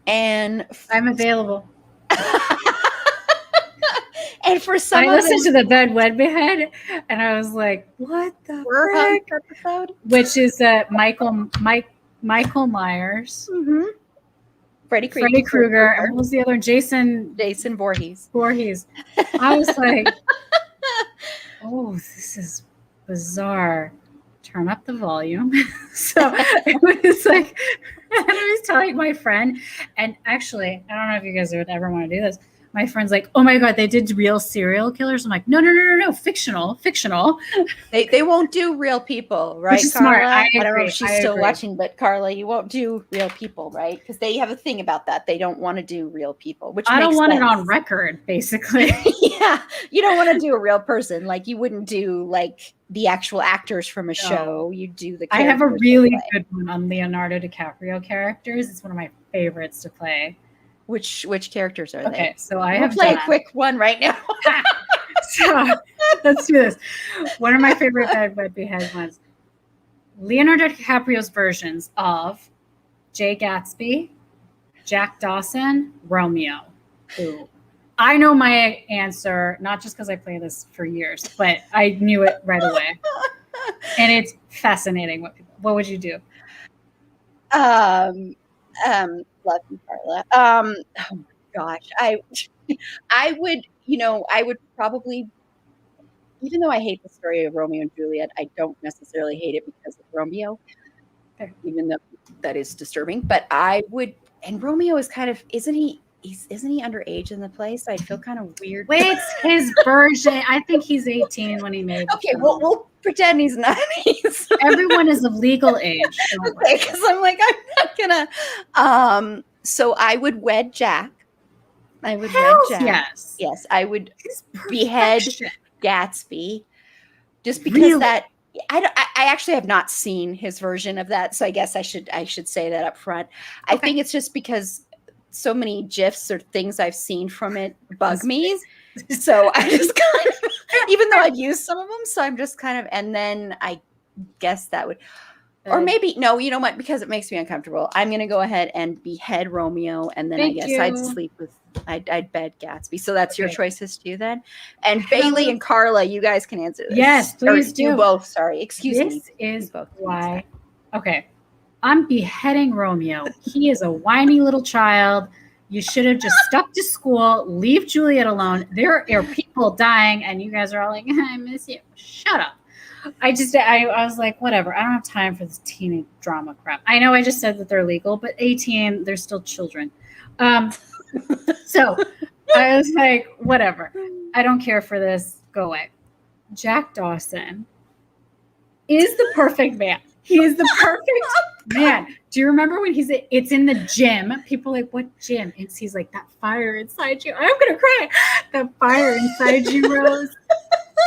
And I'm available. And for some, I listened to the Bed Wed Behead, and I was like, "What the frick?" Episode, which is Michael Myers, Freddy Krueger, and what was the other? Jason Voorhees. I was like, "Oh, this is bizarre." Turn up the volume. So it was like, I was telling my friend, and actually, I don't know if you guys would ever want to do this. My friend's like, "Oh my God, they did real serial killers." I'm like, no, fictional. They won't do real people, right, Which is Carla? smart. I don't know if she's still agree. watching, but Carla, you won't do real people, right? Because they have a thing about that. They don't want to do real people, which I don't want sense. it on record, basically. Yeah, you don't want to do a real person. Like, you wouldn't do like the actual actors from a show. You do the. I have a really good one on Leonardo DiCaprio characters. It's one of my favorites to play. Which characters are they? Okay, so We'll play a quick one right now. So let's do this. One of my favorite Bed Wed Behead ones. Leonardo DiCaprio's versions of Jay Gatsby, Jack Dawson, Romeo. Ooh. I know my answer, not just because I play this for years, but I knew it right away. And it's fascinating. What would you do? Love you, Carla. Oh my gosh. I would, I would probably, even though I hate the story of Romeo and Juliet, I don't necessarily hate it because of Romeo, even though that is disturbing. But I would And Romeo is kind of, isn't he underage in the play? So I feel kind of weird. Wait, it's his version. I think he's 18 when he made the Okay, film. we'll pretend he's not. Everyone is of legal age. Okay, because I'm like, I'm not gonna. So I would wed Jack. Yes. Yes, I would behead Gatsby. Just because Really? that I actually have not seen his version of that, so I guess I should say that up front. I think it's just because so many GIFs or things I've seen from it bug me. So I just kind of, even though I've used some of them, so I'm just kind of, and then I guess that would, or maybe, no, you know what, because it makes me uncomfortable, I'm going to go ahead and behead Romeo, and then I'd sleep with, I'd bed Gatsby. So that's your choices too then. And Bailey and Carla, you guys can answer this. Yes, please do. You both, sorry. Excuse me. This is why. Okay. I'm beheading Romeo. He is a whiny little child. You should have just stuck to school, leave Juliet alone. There are people dying, and you guys are all like, I miss you. Shut up. I was like, whatever. I don't have time for this teenage drama crap. I know I just said that they're legal, but 18, they're still children. So I was like, whatever. I don't care for this. Go away. Jack Dawson is the perfect man. He is the perfect man. Do you remember when it's in the gym? People are like, what gym? And he's like, that fire inside you. I'm going to cry. That fire inside you, Rose.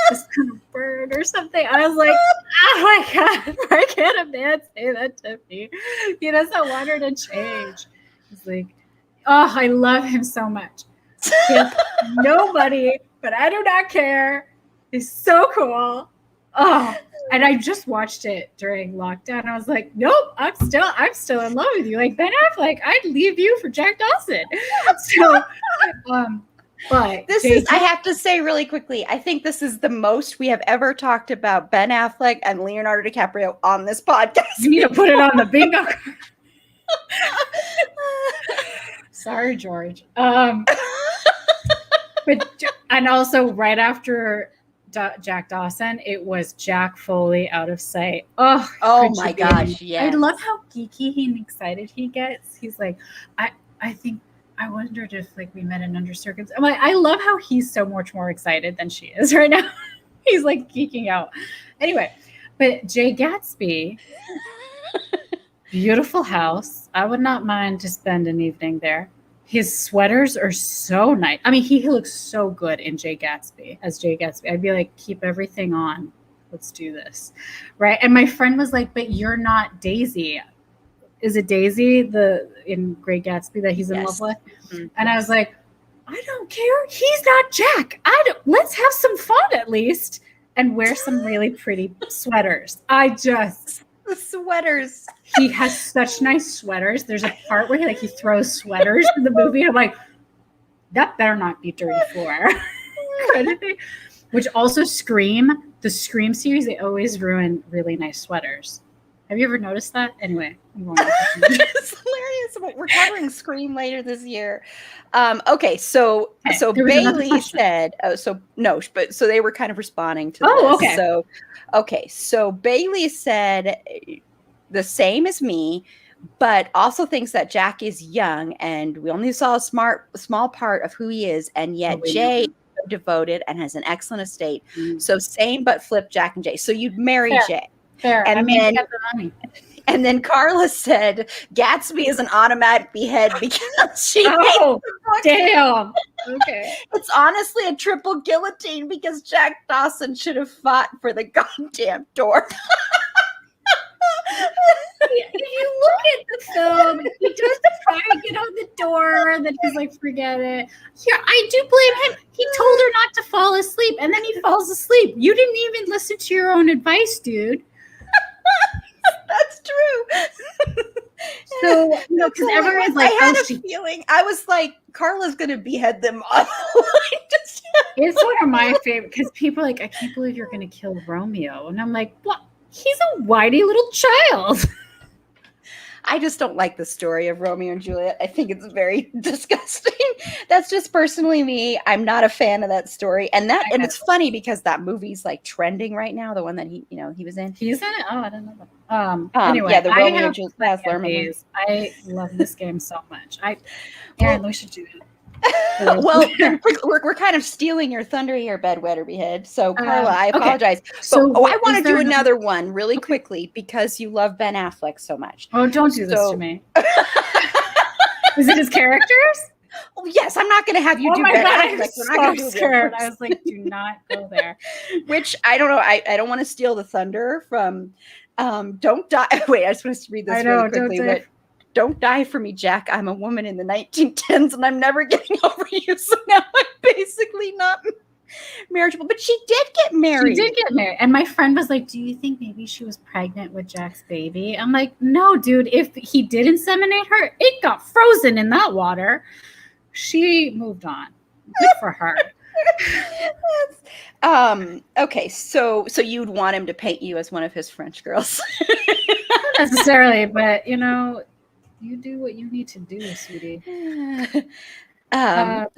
Just kind of burn or something. I was like, oh my God, why can't a man say that to me? He doesn't want her to change. He's like, oh, I love him so much. He has nobody, but I do not care. He's so cool. Oh, and I just watched it during lockdown. I was like, nope, I'm still in love with you. Like Ben Affleck, I'd leave you for Jack Dawson. So, but I have to say really quickly, I think this is the most we have ever talked about Ben Affleck and Leonardo DiCaprio on this podcast. You need to put it on the bingo card. Sorry, George. But and also right after Jack Dawson, it was Jack Foley, Out of Sight. Oh my gosh, yes. I love how geeky and excited he gets. He's like, I think I wondered if like we met in under circumstances. I'm like, I love how he's so much more excited than she is right now. He's like geeking out. Anyway, but Jay Gatsby, beautiful house. I would not mind to spend an evening there. His sweaters are so nice. I mean, he looks so good in Jay Gatsby as Jay Gatsby. I'd be like, keep everything on. Let's do this. Right. And my friend was like, but you're not Daisy. Is it Daisy in Great Gatsby that he's in love with? Mm-hmm. And I was like, I don't care. He's not Jack. Let's have some fun at least and wear some really pretty sweaters. The sweaters. He has such nice sweaters. There's a part where he throws sweaters in the movie. I'm like, that better not be dirty floor. Kind of thing. Which also the Scream series, they always ruin really nice sweaters. Have you ever noticed that? Anyway, I'm going it's hilarious. We're covering Scream later this year. Okay, so Bailey said, so they were kind of responding to this. Okay. So Bailey said the same as me, but also thinks that Jack is young, and we only saw a small part of who he is, and yet Jay is so devoted and has an excellent estate. Mm. So same, but flip Jack and Jay. So you'd marry Jay. Fair. And then Carla said Gatsby is an automatic behead because she damn. Okay. It's honestly a triple guillotine because Jack Dawson should have fought for the goddamn door. If you look at the film, he does try to get on the door, and then he's like, forget it. Here, I do blame him. He told her not to fall asleep, and then he falls asleep. You didn't even listen to your own advice, dude. That's true. So, because everyone's like, I had a feeling. I was like, Carla's going to behead them all. It's one of my favorite, because people are like, I can't believe you're going to kill Romeo. And I'm like, what? He's a whiny little child. I just don't like the story of Romeo and Juliet. I think it's very disgusting. That's just personally me. I'm not a fan of that story. And it's funny because that movie's like trending right now, the one that he was in. He's in it? Oh, I don't know that. Anyway, yeah, the Romeo and Juliet. I love this game so much. Aaron, we should do it. Well, we're kind of stealing your thunder here, bedwetter behead. So, Carla, I apologize. Okay. So, I want to do another one really quickly because you love Ben Affleck so much. Oh, don't do this to me. Is it his characters? Oh, yes, I'm not going to have you do Ben Affleck. I'm so scared. I was like, do not go there. Which, I don't know. I don't want to steal the thunder from Don't Die. Wait, I just want to read this really quickly. Don't die for me, Jack. I'm a woman in the 1910s and I'm never getting over you. So now I'm basically not marriageable. But she did get married. She did get married. And my friend was like, do you think maybe she was pregnant with Jack's baby? I'm like, no, dude. If he did inseminate her, it got frozen in that water. She moved on. Good for her. Okay, so you'd want him to paint you as one of his French girls. Not necessarily, but you do what you need to do, sweetie. So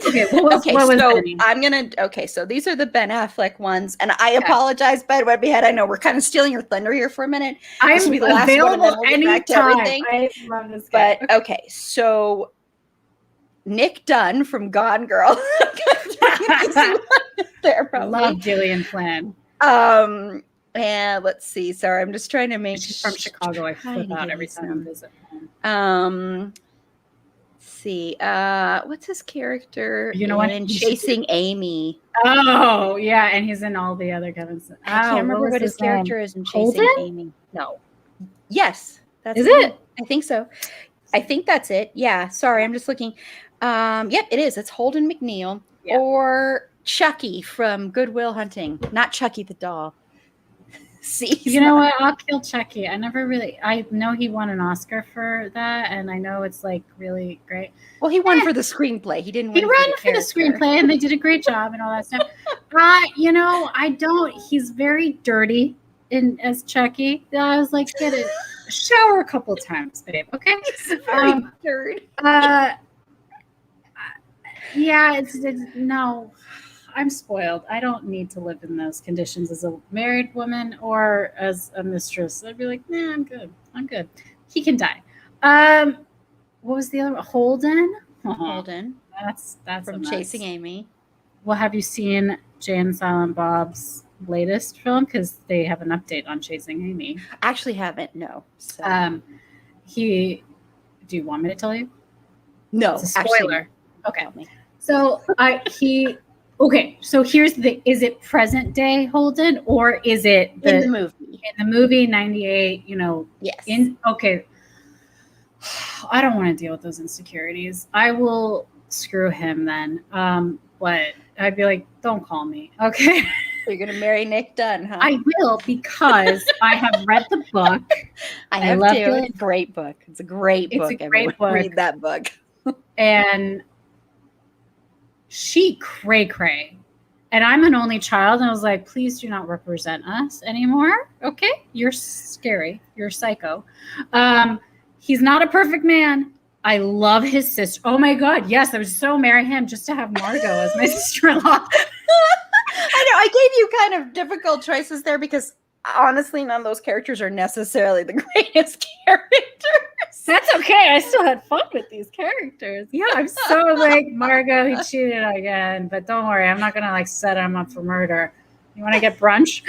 these are the Ben Affleck ones, and I apologize, Ben Webbehead. I know we're kind of stealing your thunder here for a minute. I'm available anytime. I love this guy. But okay, so Nick Dunn from Gone Girl. Love Gillian Flynn. And let's see. Sorry, I'm just trying to make. She's from Chicago. I flip out every time I visit home. See. What's his character? You know what? In Chasing Amy. Oh yeah, and he's in all the other Kevin's. I can't remember what his character is in Chasing Amy. No. Yes. Is it? I think so. I think that's it. Yeah. Sorry, I'm just looking. Yep, it is. It's Holden McNeil or Chucky from Good Will Hunting. Not Chucky the doll. See, you know what? I'll kill Chucky. I know he won an Oscar for that, and I know it's like really great. Well, he won for the screenplay. He didn't win. He ran for the screenplay, and they did a great job and all that stuff. I don't. He's very dirty as Chucky. I was like, get it, shower a couple times, babe. Okay. Dirty. Yeah, it's no. I'm spoiled. I don't need to live in those conditions as a married woman or as a mistress. I'd be like, nah, I'm good. I'm good. He can die. What was the other one? Holden? Holden. That's from Chasing Amy. Well, have you seen Jay and Silent Bob's latest film? Because they have an update on Chasing Amy. Actually haven't, no. So. Do you want me to tell you? No. It's a spoiler. Okay. So Okay, so here's the thing. Is it present day Holden or is it in the movie? In the movie, 98, Yes. Okay. I don't want to deal with those insecurities. I will screw him then. But I'd be like, don't call me. Okay. You're going to marry Nick Dunn, huh? I will because I have read the book. I have too. It's a great book. It's a great book. It's a great book. Read that book. And she cray. And I'm an only child. And I was like, please do not represent us anymore. Okay. You're scary. You're psycho. He's not a perfect man. I love his sister. Oh my God. Yes. I would so marry him just to have Margot as my sister-in-law. I know. I gave you kind of difficult choices there because honestly, none of those characters are necessarily the greatest characters. That's okay. I still had fun with these characters. Yeah, I'm so like, Margot, he cheated again. But don't worry, I'm not going to set him up for murder. You want to get brunch?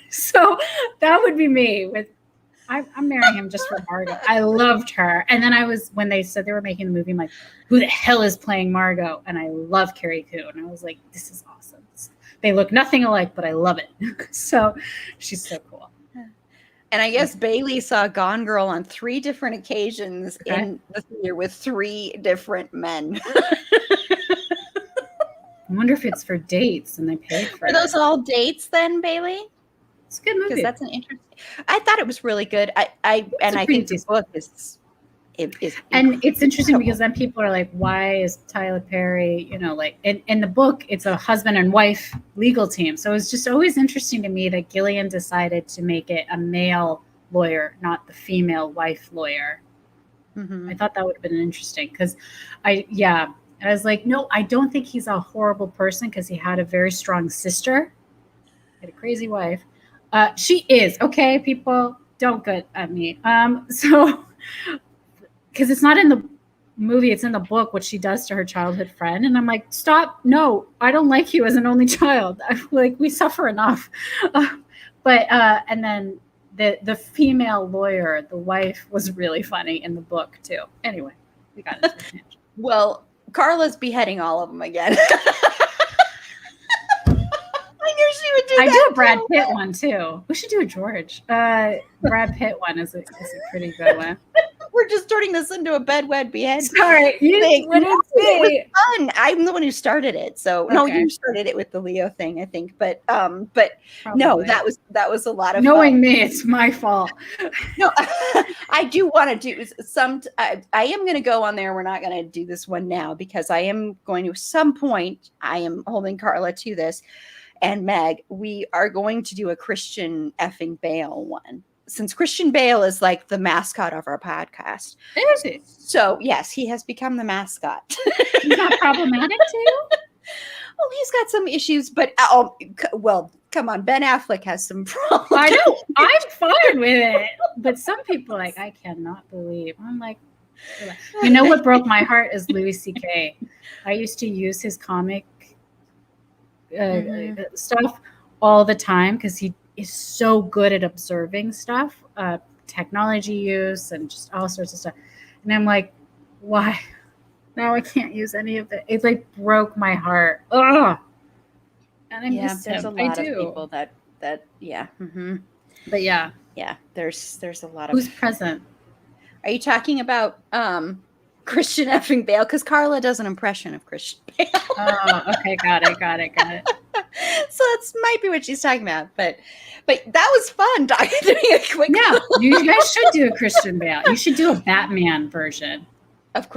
So that would be me. I'm marrying him just for Margot. I loved her. And then when they said they were making the movie, I'm like, who the hell is playing Margot? And I love Carrie Coon. And I was like, this is awesome. They look nothing alike, but I love it. So she's so cool. And I guess Bailey saw Gone Girl on 3 different occasions in the theater with 3 different men. I wonder if it's for dates and they paid for it. Are those all dates then, Bailey? It's a good movie. Because that's an interesting. I thought it was really good. I think the book is. And it's interesting because then people are like, why is Tyler Perry, in the book, it's a husband and wife legal team. So it's just always interesting to me that Gillian decided to make it a male lawyer, not the female wife lawyer. I thought that would have been interesting because I was like, no, I don't think he's a horrible person because he had a very strong sister, he had a crazy wife. She is okay. People don't get at me. So because it's not in the movie, it's in the book what she does to her childhood friend, and I'm like, stop! No, I don't like you as an only child. I'm like, we suffer enough. But and then the female lawyer, the wife, was really funny in the book too. Anyway, we got into a tangent. Well, Carla's beheading all of them again. I knew she would do I that. do a Brad Pitt one too. We should do a George. Brad Pitt one is a pretty good one. We're just turning this into a bedwed behead. Sorry, it was fun. I'm the one who started it, so no, you started it with the Leo thing, I think. But probably. No, that was a lot of knowing fun. Me, it's my fault. No, I do want to do some. I am going to go on there. We're not going to do this one now because I am going to at some point. I am holding Carla to this, and Meg. We are going to do a Christian effing Bale one. Since Christian Bale is like the mascot of our podcast. Is he? So, yes, he has become the mascot. He's not problematic to you? Well, he's got some issues, but, well, come on. Ben Affleck has some problems. I know. I'm fine with it. But some people like, I cannot believe. I'm like, you know what broke my heart is Louis C.K. I used to use his comic stuff all the time because he is so good at observing stuff, technology use and just all sorts of stuff. And I'm like, why? Now I can't use any of it. It like broke my heart. Ugh. And I miss him. There's a lot of people that yeah. Mm-hmm. But yeah. Yeah, there's a lot of. Who's present? Are you talking about Christian effing Bale? Because Carla does an impression of Christian Bale. Oh, okay, got it. So that's might be what she's talking about, but that was fun. Yeah, you guys should do a Christian Bale. You should do a Batman version of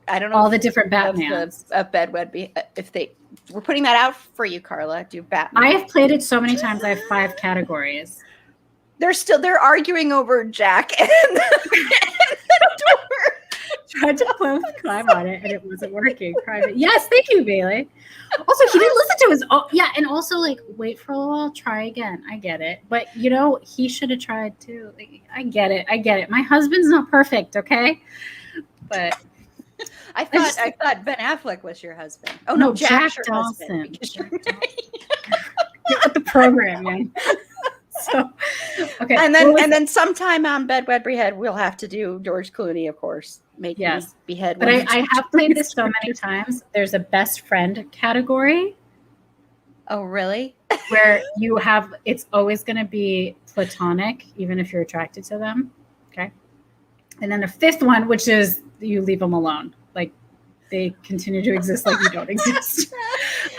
I don't know all the different Batmans of Bedwed. If we're putting that out for you, Carla, do Batman. I have played it so many times. I have 5 categories. They're arguing over Jack and the door. Tried to climb on it and it wasn't working. Yes, thank you, Bailey. Also, he didn't listen to his and also like wait for a little while, try again. I get it. But he should have tried too. Like, I get it. My husband's not perfect, okay? But I thought Ben Affleck was your husband. Oh no, Jack Dawson. Get with the program, man. So, okay. And then sometime on Bedwed Behead, we'll have to do George Clooney, of course. Behead. But I have played this so many times. There's a best friend category. Oh, really? Where it's always going to be platonic, even if you're attracted to them. Okay. And then the 5th one, which is you leave them alone. Like they continue to exist like you don't exist.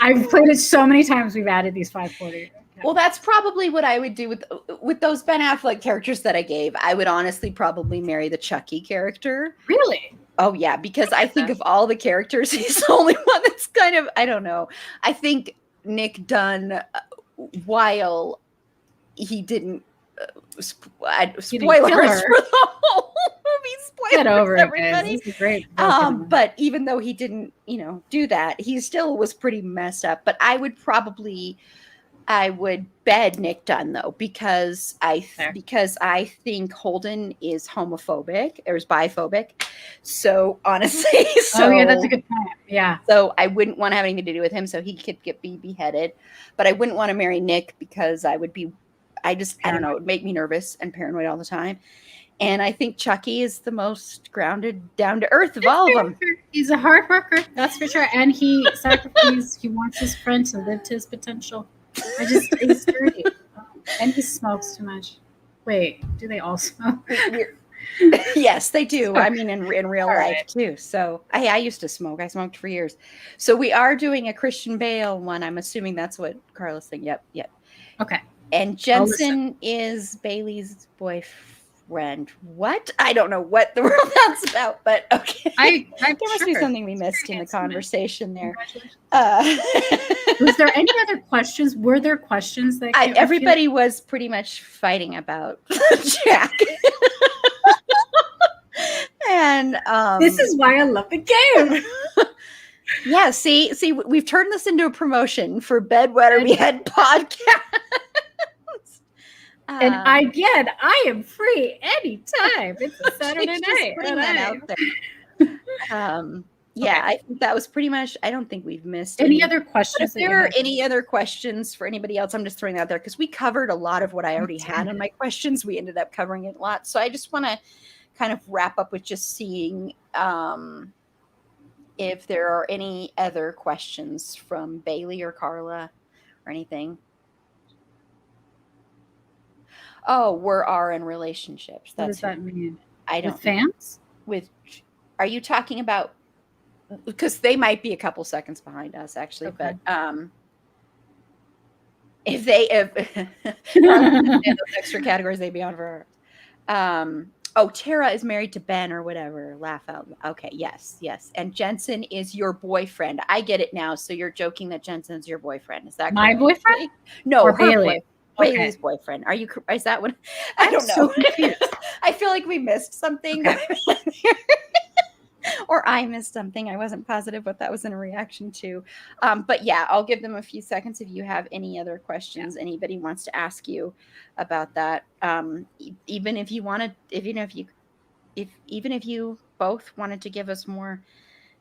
I've played it so many times. We've added these 540. Well, that's probably what I would do with those Ben Affleck characters that I gave. I would honestly probably marry the Chucky character. Really? Oh, yeah, because I think of all the characters, he's the only one that's kind of, I don't know. I think Nick Dunn, while he didn't, spoilers for the whole movie, spoilers Get over it, everybody. He's a great but even though he didn't, do that, he still was pretty messed up. But I would bed Nick Dunn though, because I think Holden is homophobic or is biphobic. So honestly, that's a good point. Yeah. So I wouldn't want to have anything to do with him, so he could be beheaded. But I wouldn't want to marry Nick because I don't know, it would make me nervous and paranoid all the time. And I think Chucky is the most grounded, down to earth of all of them. He's a hard worker, that's for sure. And he wants his friend to live to his potential. He's dirty. And he smokes too much. Wait, do they all smoke? Yes, they do. I mean, in real life too. So I used to smoke. I smoked for years. So we are doing a Christian Bale one. I'm assuming that's what Carla's saying. Yep. Okay. And Jensen is Bailey's boyfriend. What? I don't know what the world that's about, but okay. There must be something we missed in the conversation there. Was there any other questions? Were there questions that everybody was pretty much fighting about Jack? And this is why I love the game. Yeah, see, we've turned this into a promotion for Bedwetter Behead podcast. And again, I am free anytime. It's a Saturday night. Just putting that out there. Yeah, I think that was pretty much. I don't think we've missed any other questions. If there are any other questions for anybody else, I'm just throwing that out there because we covered a lot of what I already had on my questions. We ended up covering it a lot, so I just want to kind of wrap up with just seeing if there are any other questions from Bailey or Carla or anything. Oh, we're in relationships. What does that mean? I don't. With fans? Are you talking about? Because they might be a couple seconds behind us, actually. Okay. But if those extra categories, they'd be on for. Tara is married to Ben or whatever. Laugh out. Okay, yes. And Jensen is your boyfriend. I get it now. So you're joking that Jensen's your boyfriend. Is that my boyfriend? No, or Bailey. Bailey's boyfriend. Is that what? I don't know. So confused. I feel like we missed something. Okay. Or I missed something. I wasn't positive what that was in a reaction to. But yeah, I'll give them a few seconds if you have any other questions anybody wants to ask you about that. Even if you wanted, even if you both wanted to give us more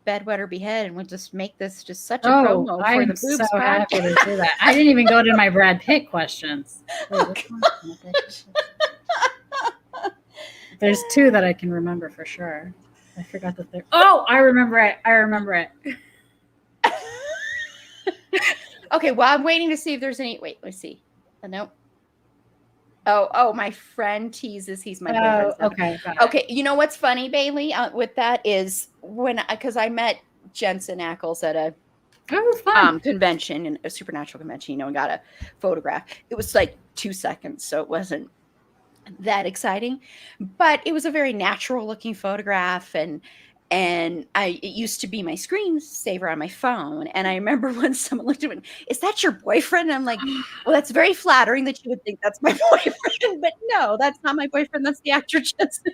Bedwetter Behead, and we'll just make this just such a promo for the boobs. So happy to do that. I didn't even go to my Brad Pitt questions. There's two that I can remember for sure. I forgot the third. Oh, I remember it. Okay, well, I'm waiting to see if there's any. Wait, let's see. Nope. Oh, my friend teases he's my boyfriend. Okay. Okay, you know what's funny, Bailey, with that is because I met Jensen Ackles at a convention, and a supernatural convention, and got a photograph. It was like 2 seconds, so it wasn't that exciting, but it was a very natural looking photograph, and it used to be my screensaver on my phone. And I remember when someone looked at me, is that your boyfriend? And I'm like, well, that's very flattering that you would think that's my boyfriend, but no, that's not my boyfriend. That's the actor Jensen.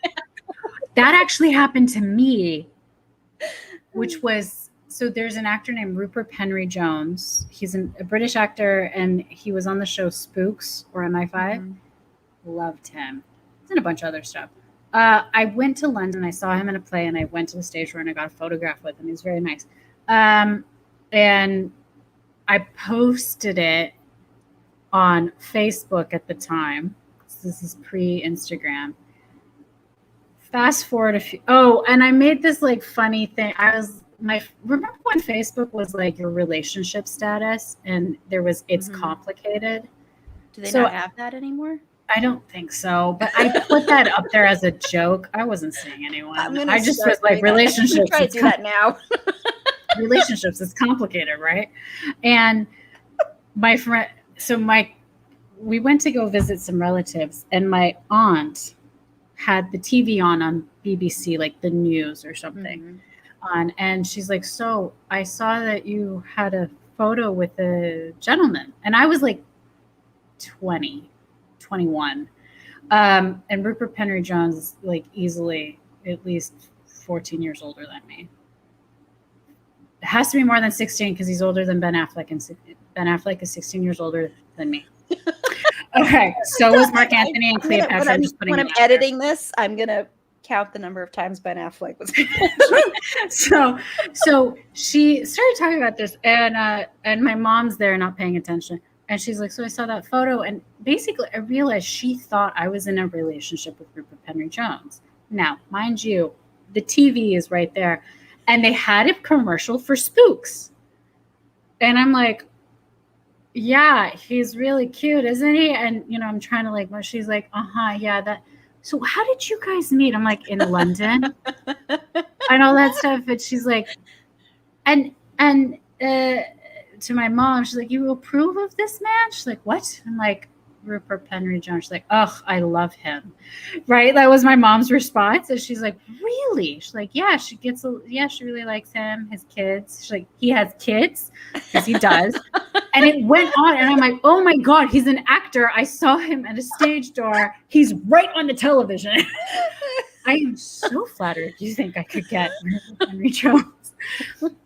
That actually happened to me, which was, so there's an actor named Rupert Penry Jones. He's a British actor, and he was on the show Spooks or MI5. Mm-hmm. Loved him. He's in a bunch of other stuff. I went to London. I saw him in a play, and I went to the stage door, and I got a photograph with him. He was very nice. And I posted it on Facebook at the time. This is pre-Instagram. Fast forward a few. Oh, and I made this like funny thing. Remember when Facebook was like your relationship status, and there was it's complicated. Do they not have that anymore? I don't think so, but I put that up there as a joke. I wasn't seeing anyone. I just was like, relationships. Try to do that now. Relationships, it's complicated, right? And my friend, we went to go visit some relatives, and my aunt had the TV on BBC, like the news or something on, and she's like, so I saw that you had a photo with a gentleman, and I was like 21. And Rupert Penry Jones is like easily at least 14 years older than me. It has to be more than 16 because he's older than Ben Affleck, and Ben Affleck is 16 years older than me. Okay, so was Mark Anthony and Cleopatra. When I'm editing this, I'm going to count the number of times Ben Affleck was. So she started talking about this, and my mom's there not paying attention. And she's like, so I saw that photo. And basically, I realized she thought I was in a relationship with Rupert Penry Jones. Now, mind you, the TV is right there. And they had a commercial for Spooks. And I'm like, yeah, he's really cute, isn't he? And, I'm trying to she's like, yeah, that. So how did you guys meet? I'm like, in London and all that stuff. And she's like, and to my mom, she's like, you approve of this man? She's like, what? I'm like, Rupert Penry Jones. She's like, oh, I love him. Right? That was my mom's response. And she's like, really? She's like, yeah, she really likes him, his kids. She's like, he has kids? Because he does. And it went on. And I'm like, oh my God, he's an actor. I saw him at a stage door. He's right on the television. I am so flattered you think I could get Henry Jones.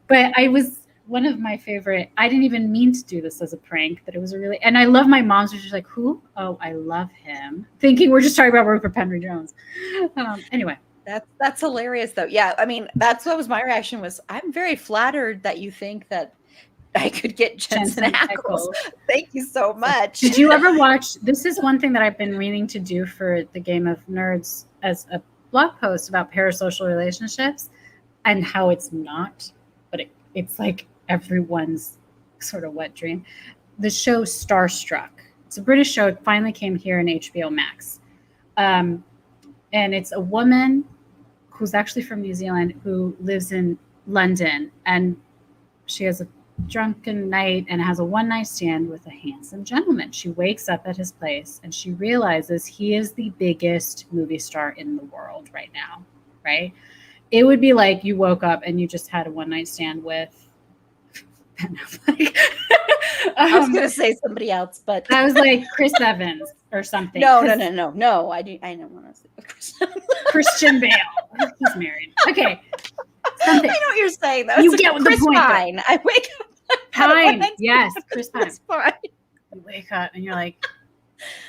But I was one of my favorite. I didn't even mean to do this as a prank, but it was a really, and I love my mom's, which is like, who? Oh, I love him. Thinking we're just talking about Rupert Henry Jones. Anyway. That's hilarious though. Yeah, I mean, that's what was my reaction was, I'm very flattered that you think that I could get Jensen Ackles. Thank you so much. Did you ever watch, this is one thing that I've been meaning to do for the Game of Nerds as a blog post about parasocial relationships and how it's not, but it's like everyone's sort of wet dream. The show Starstruck. It's a British show. It finally came here in HBO Max. And it's a woman who's actually from New Zealand who lives in London, and she has a drunken night and has a one-night stand with a handsome gentleman. She wakes up at his place and she realizes he is the biggest movie star in the world right now, right? It would be like you woke up and you just had a one-night stand with Ben Affleck. I was going to say somebody else, but I was like Chris Evans or something. No. I don't want to say Chris. Christian Bale. He's married. Okay. Something. I know what you're saying, though. You get Chris the point. Pine. I wake up. Pine. Yes, Chris Pine. Chris Pine. You wake up and you're like,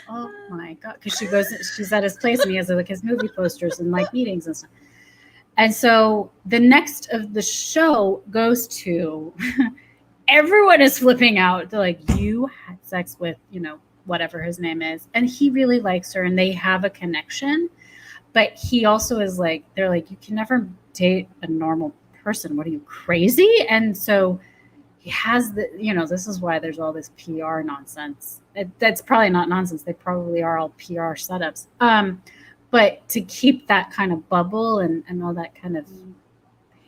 oh my God. Because she's at his place and he has like his movie posters and like meetings and stuff. And so the next of the show goes to everyone is flipping out. They're like, you had sex with, whatever his name is. And he really likes her and they have a connection. But he also is like, they're like, you can never date a normal person. What are you, crazy? And so he has this is why there's all this PR nonsense. That's probably not nonsense. They probably are all PR setups. But to keep that kind of bubble and all that kind of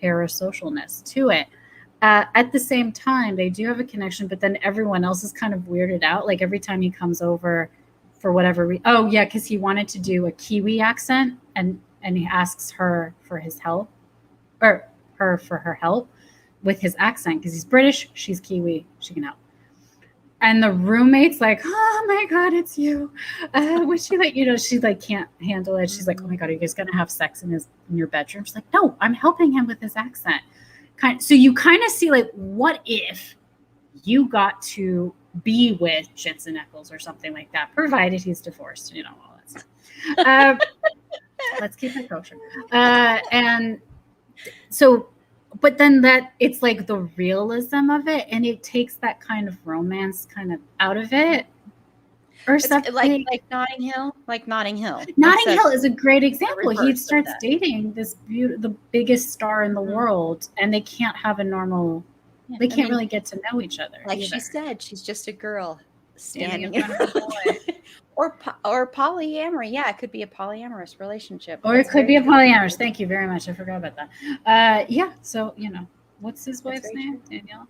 parasocialness to it. At the same time, they do have a connection, but then everyone else is kind of weirded out. Like every time he comes over for whatever reason. Because he wanted to do a Kiwi accent and he asks her for his help or her for her help with his accent because he's British, she's Kiwi, she can help. And the roommate's like, oh my God, it's you. Which she she like can't handle it. She's like, oh my God, are you guys gonna have sex in your bedroom? She's like, no, I'm helping him with his accent. So you kind of see like, what if you got to be with Jensen Ackles or something like that, provided he's divorced, all that stuff. Let's keep it kosher. And so, but then that it's like the realism of it, and it takes that kind of romance kind of out of it, or it's something like Notting Hill. Notting Hill is a great example. He starts dating the biggest star in the world, and they can't have a normal. Yeah, they can't really get to know each other. Like either. She said, she's just a girl standing in front of a boy. or polyamory. Yeah, it could be a polyamorous relationship. Or it could be a polyamorous. Thank you very much. I forgot about that. Yeah. So what's his wife's name? Danielle.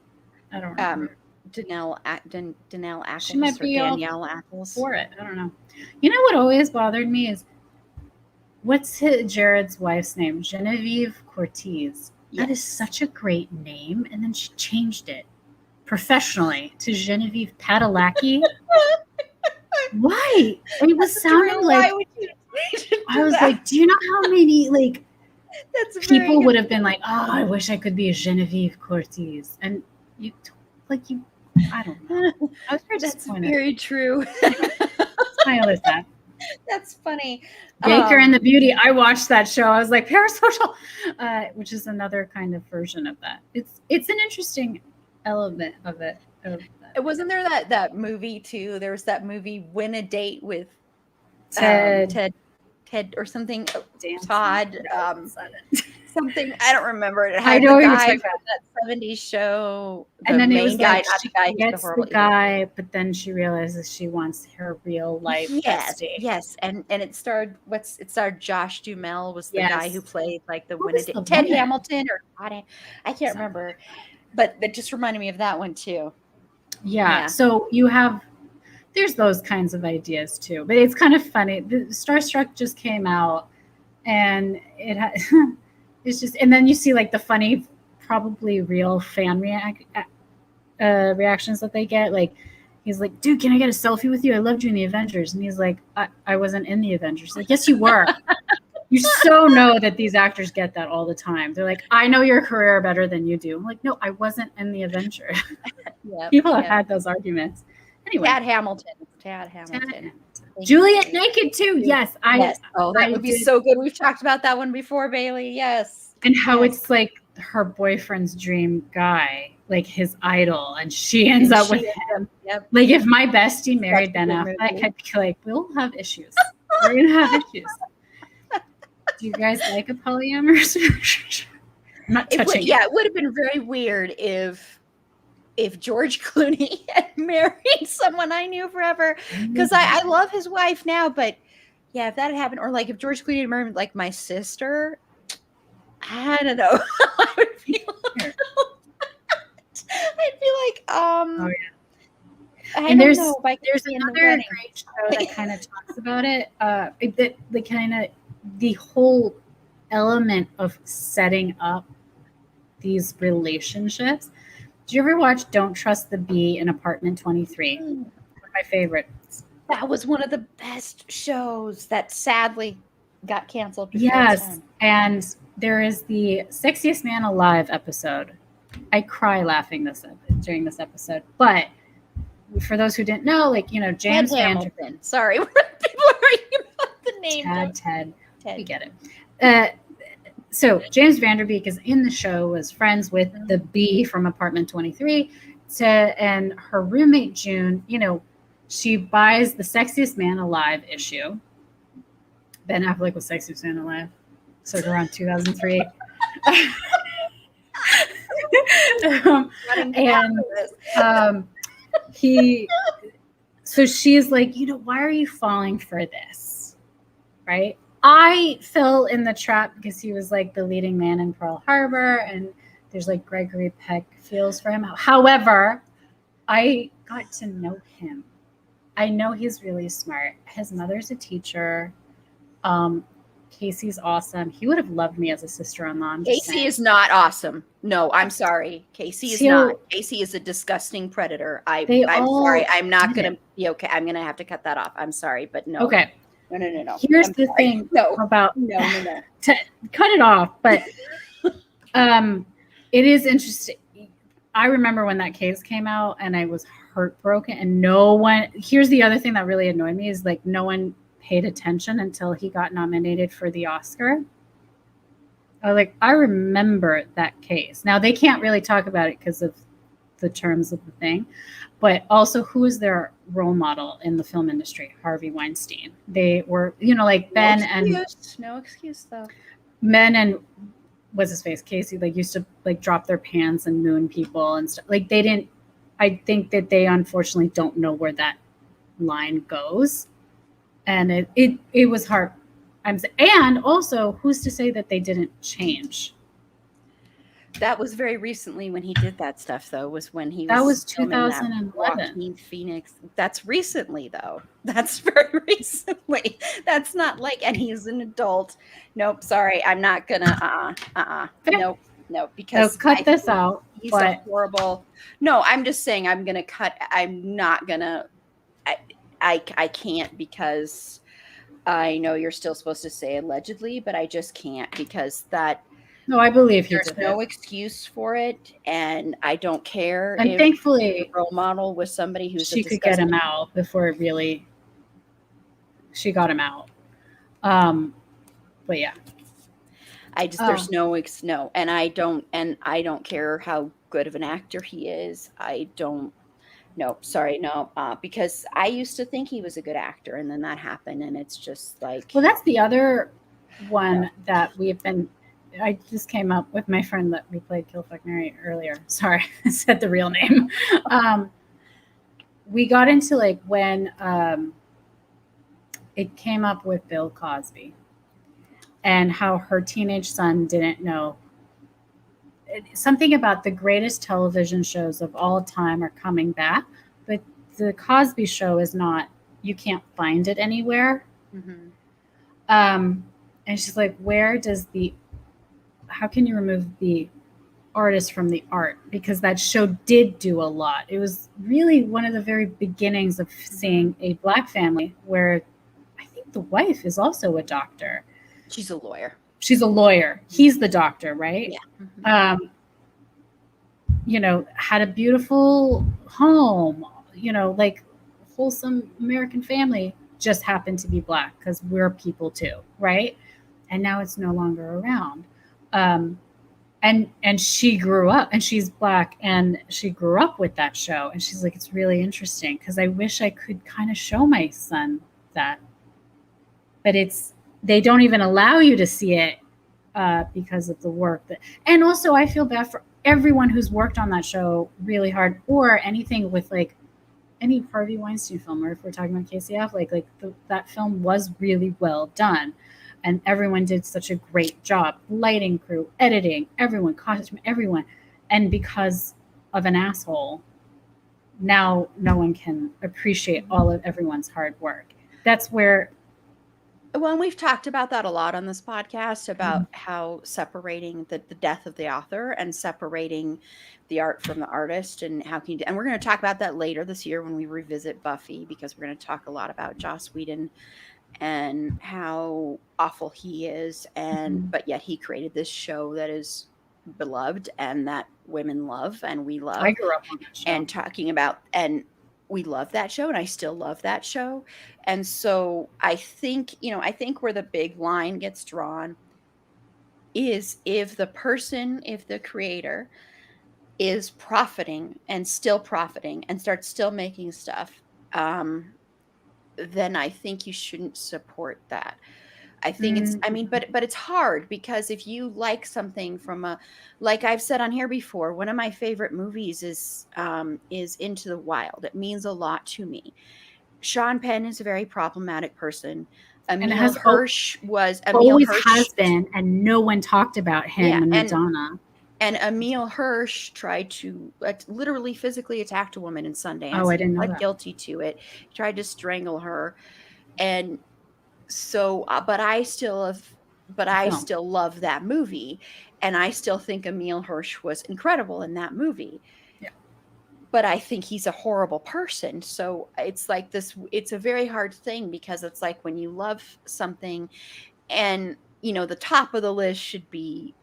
I don't remember. Danelle Ackles. She might be Danielle Ackles for it. I don't know. What always bothered me is what's Jared's wife's name? Genevieve Cortez. Yes. That is such a great name, and then she changed it professionally to Genevieve Padalecki. Why? It was sounding like. I was like, do you know how many people would have been like, oh, I wish I could be a Genevieve Cortez, and you. I don't know. I was very disappointed. That's very true. My other side. That's funny. Baker and the Beauty. I watched that show. I was like, Parasocial, which is another kind of version of that. It's an interesting element of it. Wasn't there that movie too? There was that movie Win a Date with Ted or something. Todd. Something I don't remember. It I had know the you're guy talking from that '70s show, and then it was guy, like she gets the guy, but then she realizes she wants her real life. Yes, and it starred Josh Duhamel was the guy who played like the Win a Date. Ted Hamilton or I can't remember, but that just reminded me of that one too. Yeah. So there's those kinds of ideas too, but it's kind of funny. The Starstruck just came out, and it's just, and then you see like the funny, probably real fan reactions that they get. Like he's like, dude, can I get a selfie with you? I loved you in the Avengers. And he's like, I wasn't in the Avengers. Like, yes, you were. You so know that these actors get that all the time. They're like, I know your career better than you do. I'm like, no, I wasn't in the Avenger. People have had those arguments. Anyway. Tad Hamilton. Juliet naked too. Yes. Yes. Oh, that would be so good. We've talked about that one before, Bailey. Yes. And how it's like her boyfriend's dream guy, like his idol, and she ends up with him. Yep. Like if my bestie married Ben Affleck, I'd be like, we'll have issues. We're gonna have issues. Do you guys like a polyamorous relationship? I'm not touching it would have been very weird if George Clooney had married someone I knew forever, because I love his wife now, but yeah, if that had happened, or like if George Clooney had married like my sister, I don't know. I would feel I'd be like, oh yeah. And there's another great show that kind of talks about it. The whole element of setting up these relationships. Did you ever watch Don't Trust the Bee in Apartment 23? One of my favorites. That was one of the best shows that sadly got canceled. Yes, and there is the Sexiest Man Alive episode. I cry laughing during this episode. But for those who didn't know, James Hamilton. Sorry, people are arguing about the name. Ted. We get it. So James Vanderbeek is in the show, was friends with the bee from Apartment 23, and her roommate June, she buys the Sexiest Man Alive issue. Ben Affleck was Sexiest Man Alive, so around 2003. So she's like, why are you falling for this? Right? I fell in the trap because he was like the leading man in Pearl Harbor, and there's like Gregory Peck feels for him. However, I got to know him. I know he's really smart. His mother's a teacher. Casey's awesome. He would have loved me as a sister-in-law. Casey is not awesome. No, I'm sorry. Casey is not. Casey is a disgusting predator. I'm sorry. I'm not going to be okay. I'm going to have to cut that off. I'm sorry, but no. Okay. No. Here's the thing about to cut it off, but it is interesting. I remember when that case came out and I was heartbroken, and here's the other thing that really annoyed me is like no one paid attention until he got nominated for the Oscar. I remember that case. Now they can't really talk about it because of the terms of the thing, but also who is their role model in the film industry? Harvey Weinstein. They were, Ben no excuse though. Men and what's his face? Casey, used to drop their pants and moon people and stuff. They didn't. I think that they unfortunately don't know where that line goes, and it was hard. And also, who's to say that they didn't change? That was very recently when he did that stuff, though, was when he was. That was 2011. Phoenix. That's recently, though. That's very recently. That's not and he's an adult. Nope. Sorry. I'm not gonna, Nope. Because cut this out. He's a horrible. No, I'm just saying I'm gonna cut. I'm not gonna, I can't because I know you're still supposed to say allegedly, but I just can't because that. No, I believe there's no excuse for it, and I don't care. And thankfully, the role model was somebody who she could get him out before it really. She got him out, but yeah. There's no, and I don't care how good of an actor he is. I don't. No, sorry, no, because I used to think he was a good actor, and then that happened, and it's just like. Well, that's the other one that we've been. I just came up with my friend that we played Kill Fuck Mary earlier. Sorry, I said the real name. We got into when it came up with Bill Cosby and how her teenage son didn't know. Something about the greatest television shows of all time are coming back, but the Cosby Show is not. You can't find it anywhere. Mm-hmm. And she's like, how can you remove the artist from the art? Because that show did do a lot. It was really one of the very beginnings of seeing a Black family where I think the wife is also a doctor. She's a lawyer. She's a lawyer. He's the doctor, right? Yeah. Mm-hmm. Had a beautiful home, like wholesome American family, just happened to be Black because we're people too, right? And now it's no longer around. And she grew up, and she's Black, and she grew up with that show, and she's like, it's really interesting because I wish I could kind of show my son that, but they don't even allow you to see it because of the work and also I feel bad for everyone who's worked on that show really hard, or anything with like any Harvey Weinstein film, or if we're talking about Casey Affleck, that film was really well done, and everyone did such a great job, lighting crew, editing, everyone, costume, everyone, and because of an asshole, now no one can appreciate all of everyone's hard work. That's where. Well, and we've talked about that a lot on this podcast, about how separating the death of the author and separating the art from the artist, and how can you, and we're going to talk about that later this year when we revisit Buffy, because we're going to talk a lot about Joss Whedon and how awful he is, and but yet he created this show that is beloved and that women love and we love. I grew up on that show. And talking about, and we love that show, and I still love that show. And so I think where the big line gets drawn is if the creator is profiting and starts still making stuff, then I think you shouldn't support that. I think but it's hard, because if you like something like I've said on here before, one of my favorite movies is Into the Wild. It means a lot to me. Sean Penn is a very problematic person. Emil Hirsch has been, and no one talked about him and Madonna. And Emil Hirsch tried to literally physically attack a woman in Sundance. Oh, I didn't know that. He pled guilty to it. He tried to strangle her, and so, but I still love that movie, and I still think Emil Hirsch was incredible in that movie. Yeah. But I think he's a horrible person. So it's like this. It's a very hard thing, because it's like when you love something, and the top of the list should be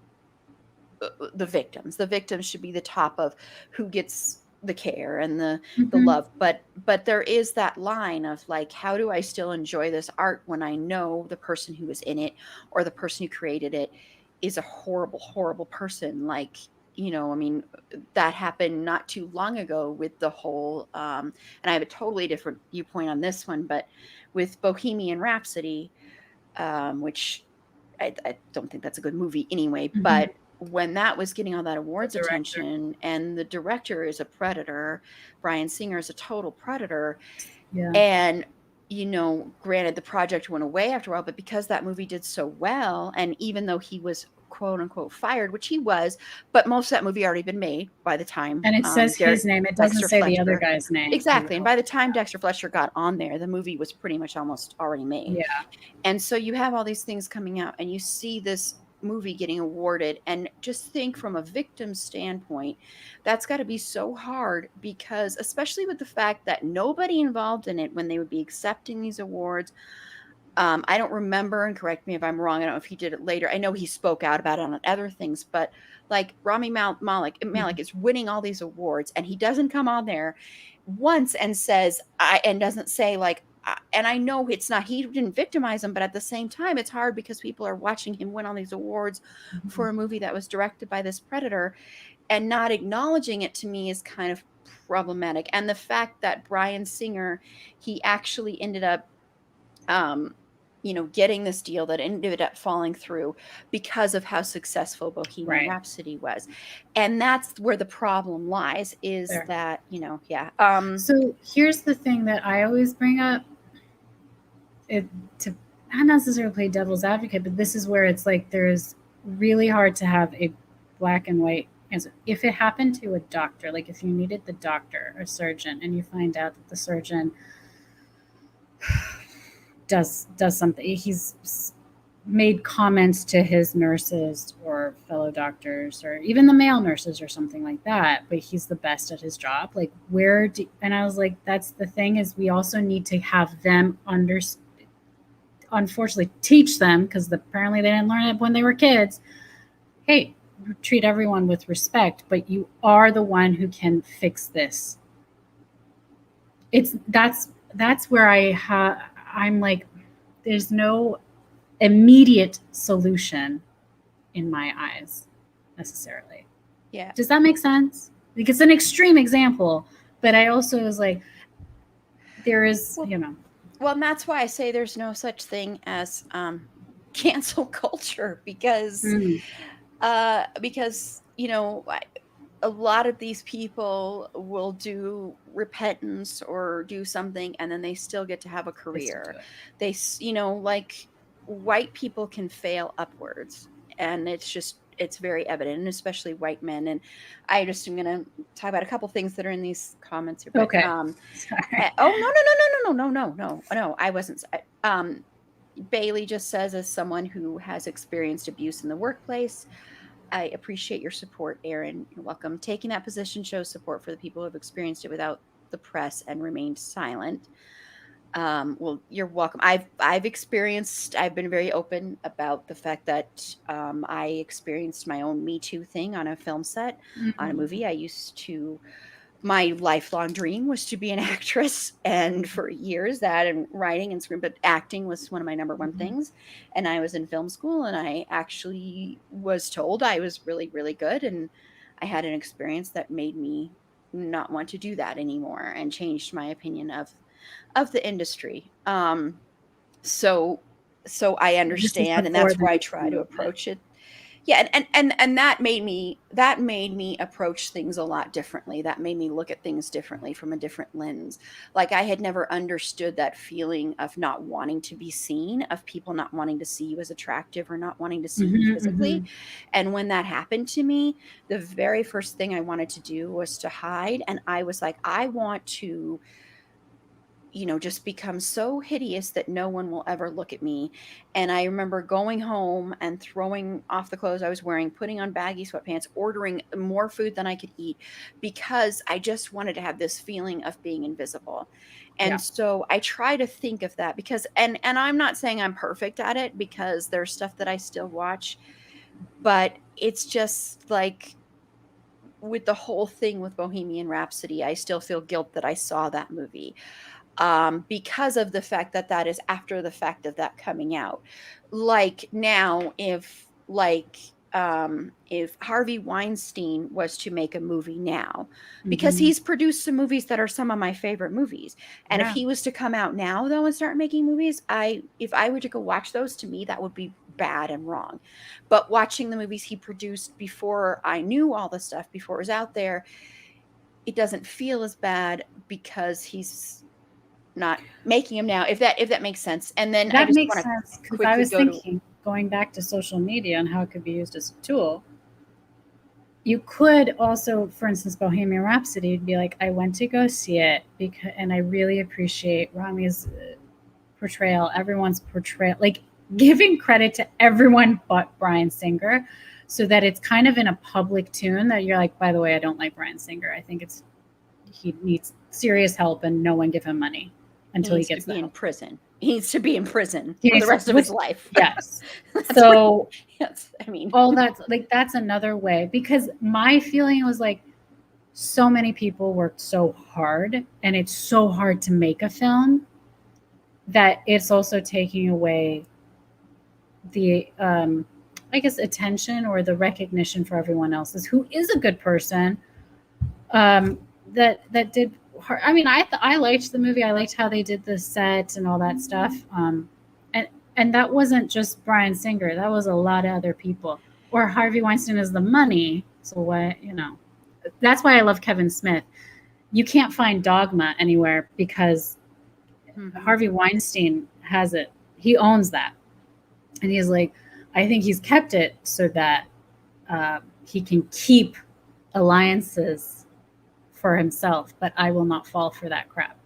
the victims. The victims should be the top of who gets the care and the love, but there is that line of like, how do I still enjoy this art when I know the person who was in it, or the person who created it, is a horrible person? Like, that happened not too long ago with the whole and I have a totally different viewpoint on this one, but with Bohemian Rhapsody, which I don't think that's a good movie anyway, but when that was getting all that awards attention, and the director is a predator, Bryan Singer is a total predator. Yeah. And, granted, the project went away after a while, but because that movie did so well, and even though he was quote unquote fired, which he was, but most of that movie already been made by the time. And it says his name. It doesn't say the other guy's name. Exactly. And by the time Dexter Fletcher got on there, the movie was pretty much almost already made. Yeah. And so you have all these things coming out, and you see this movie getting awarded, and just think from a victim standpoint, that's got to be so hard, because especially with the fact that nobody involved in it, when they would be accepting these awards, I don't remember, and correct me if I'm wrong, I don't know if he did it later, I know he spoke out about it on other things, but like Rami Malek is winning all these awards, and he doesn't come on there once and says and doesn't say like, and I know it's not, he didn't victimize him, but at the same time, it's hard because people are watching him win all these awards for a movie that was directed by this predator, and not acknowledging it, to me, is kind of problematic. And the fact that Bryan Singer, he actually ended up, getting this deal that ended up falling through because of how successful Bohemian Rhapsody was. And that's where the problem lies, is that, so here's the thing that I always bring up, to not necessarily play devil's advocate, but this is where it's like, there's really hard to have a black and white answer. If it happened to a doctor, like if you needed the doctor or surgeon, and you find out that the surgeon does something, he's made comments to his nurses or fellow doctors, or even the male nurses or something like that, but he's the best at his job, like and I was like, that's the thing, is we also need to have them unfortunately teach them, because apparently they didn't learn it when they were kids. Hey, treat everyone with respect, but you are the one who can fix this. That's where I'm like, there's no immediate solution in my eyes necessarily. Yeah. Does that make sense? Like, it's an extreme example, but I also was like, there is, Well, and that's why I say there's no such thing as cancel culture, because a lot of these people will do repentance or do something, and then they still get to have a career. They, like, white people can fail upwards, and it's very evident, and especially white men. And I just am going to talk about a couple things that are in these comments here. But, Okay. oh, no, I wasn't. Bailey just says, as someone who has experienced abuse in the workplace, I appreciate your support, Erin. You're welcome. Taking that position shows support for the people who have experienced it without the press and remained silent. Well, you're welcome. I've been very open about the fact that I experienced my own Me Too thing on a film set, on a movie. My lifelong dream was to be an actress, and for years that, and writing and screen, but acting was one of my number one things. And I was in film school, and I actually was told I was really, really good, and I had an experience that made me not want to do that anymore and changed my opinion of the industry. So I understand, and that's why I try to approach it. Yeah, and that made me approach things a lot differently. That made me look at things differently, from a different lens. Like, I had never understood that feeling of not wanting to be seen, of people not wanting to see you as attractive or not wanting to see you physically. And when that happened to me, the very first thing I wanted to do was to hide. And I was like, I want to just become so hideous that no one will ever look at me. And I remember going home and throwing off the clothes I was wearing, putting on baggy sweatpants, ordering more food than I could eat, because I just wanted to have this feeling of being invisible. And so I try to think of that, because, and I'm not saying I'm perfect at it, because there's stuff that I still watch, but it's just like, with the whole thing with Bohemian Rhapsody, I still feel guilt that I saw that movie. Because of the fact that is after the fact of that coming out. Like, now, if Harvey Weinstein was to make a movie now, because he's produced some movies that are some of my favorite movies, and if he was to come out now, though, and start making movies, if I were to go watch those, to me that would be bad and wrong. But watching the movies he produced before I knew all the stuff, before it was out there, it doesn't feel as bad, because he's not making them now, if that makes sense. And then that makes sense, because I was thinking, going back to social media and how it could be used as a tool, you could also, for instance, Bohemian Rhapsody, be like, I went to go see it and I really appreciate Rami's portrayal, everyone's portrayal, like giving credit to everyone but Bryan Singer, so that it's kind of in a public tune that you're like, by the way, I don't like Bryan Singer. I think he needs serious help, and no one give him money until he gets in prison. He needs to be in prison for the rest of his life. Yes. So all that's like, that's another way, because my feeling was like, so many people worked so hard, and it's so hard to make a film, that it's also taking away the I guess attention or the recognition for everyone else's, who is a good person, that did. I mean, I liked the movie. I liked how they did the set and all that stuff. And that wasn't just Bryan Singer. That was a lot of other people. Or Harvey Weinstein is the money. So what, that's why I love Kevin Smith. You can't find Dogma anywhere, because Harvey Weinstein has it. He owns that. And he's like, I think he's kept it so that he can keep alliances for himself, but I will not fall for that crap.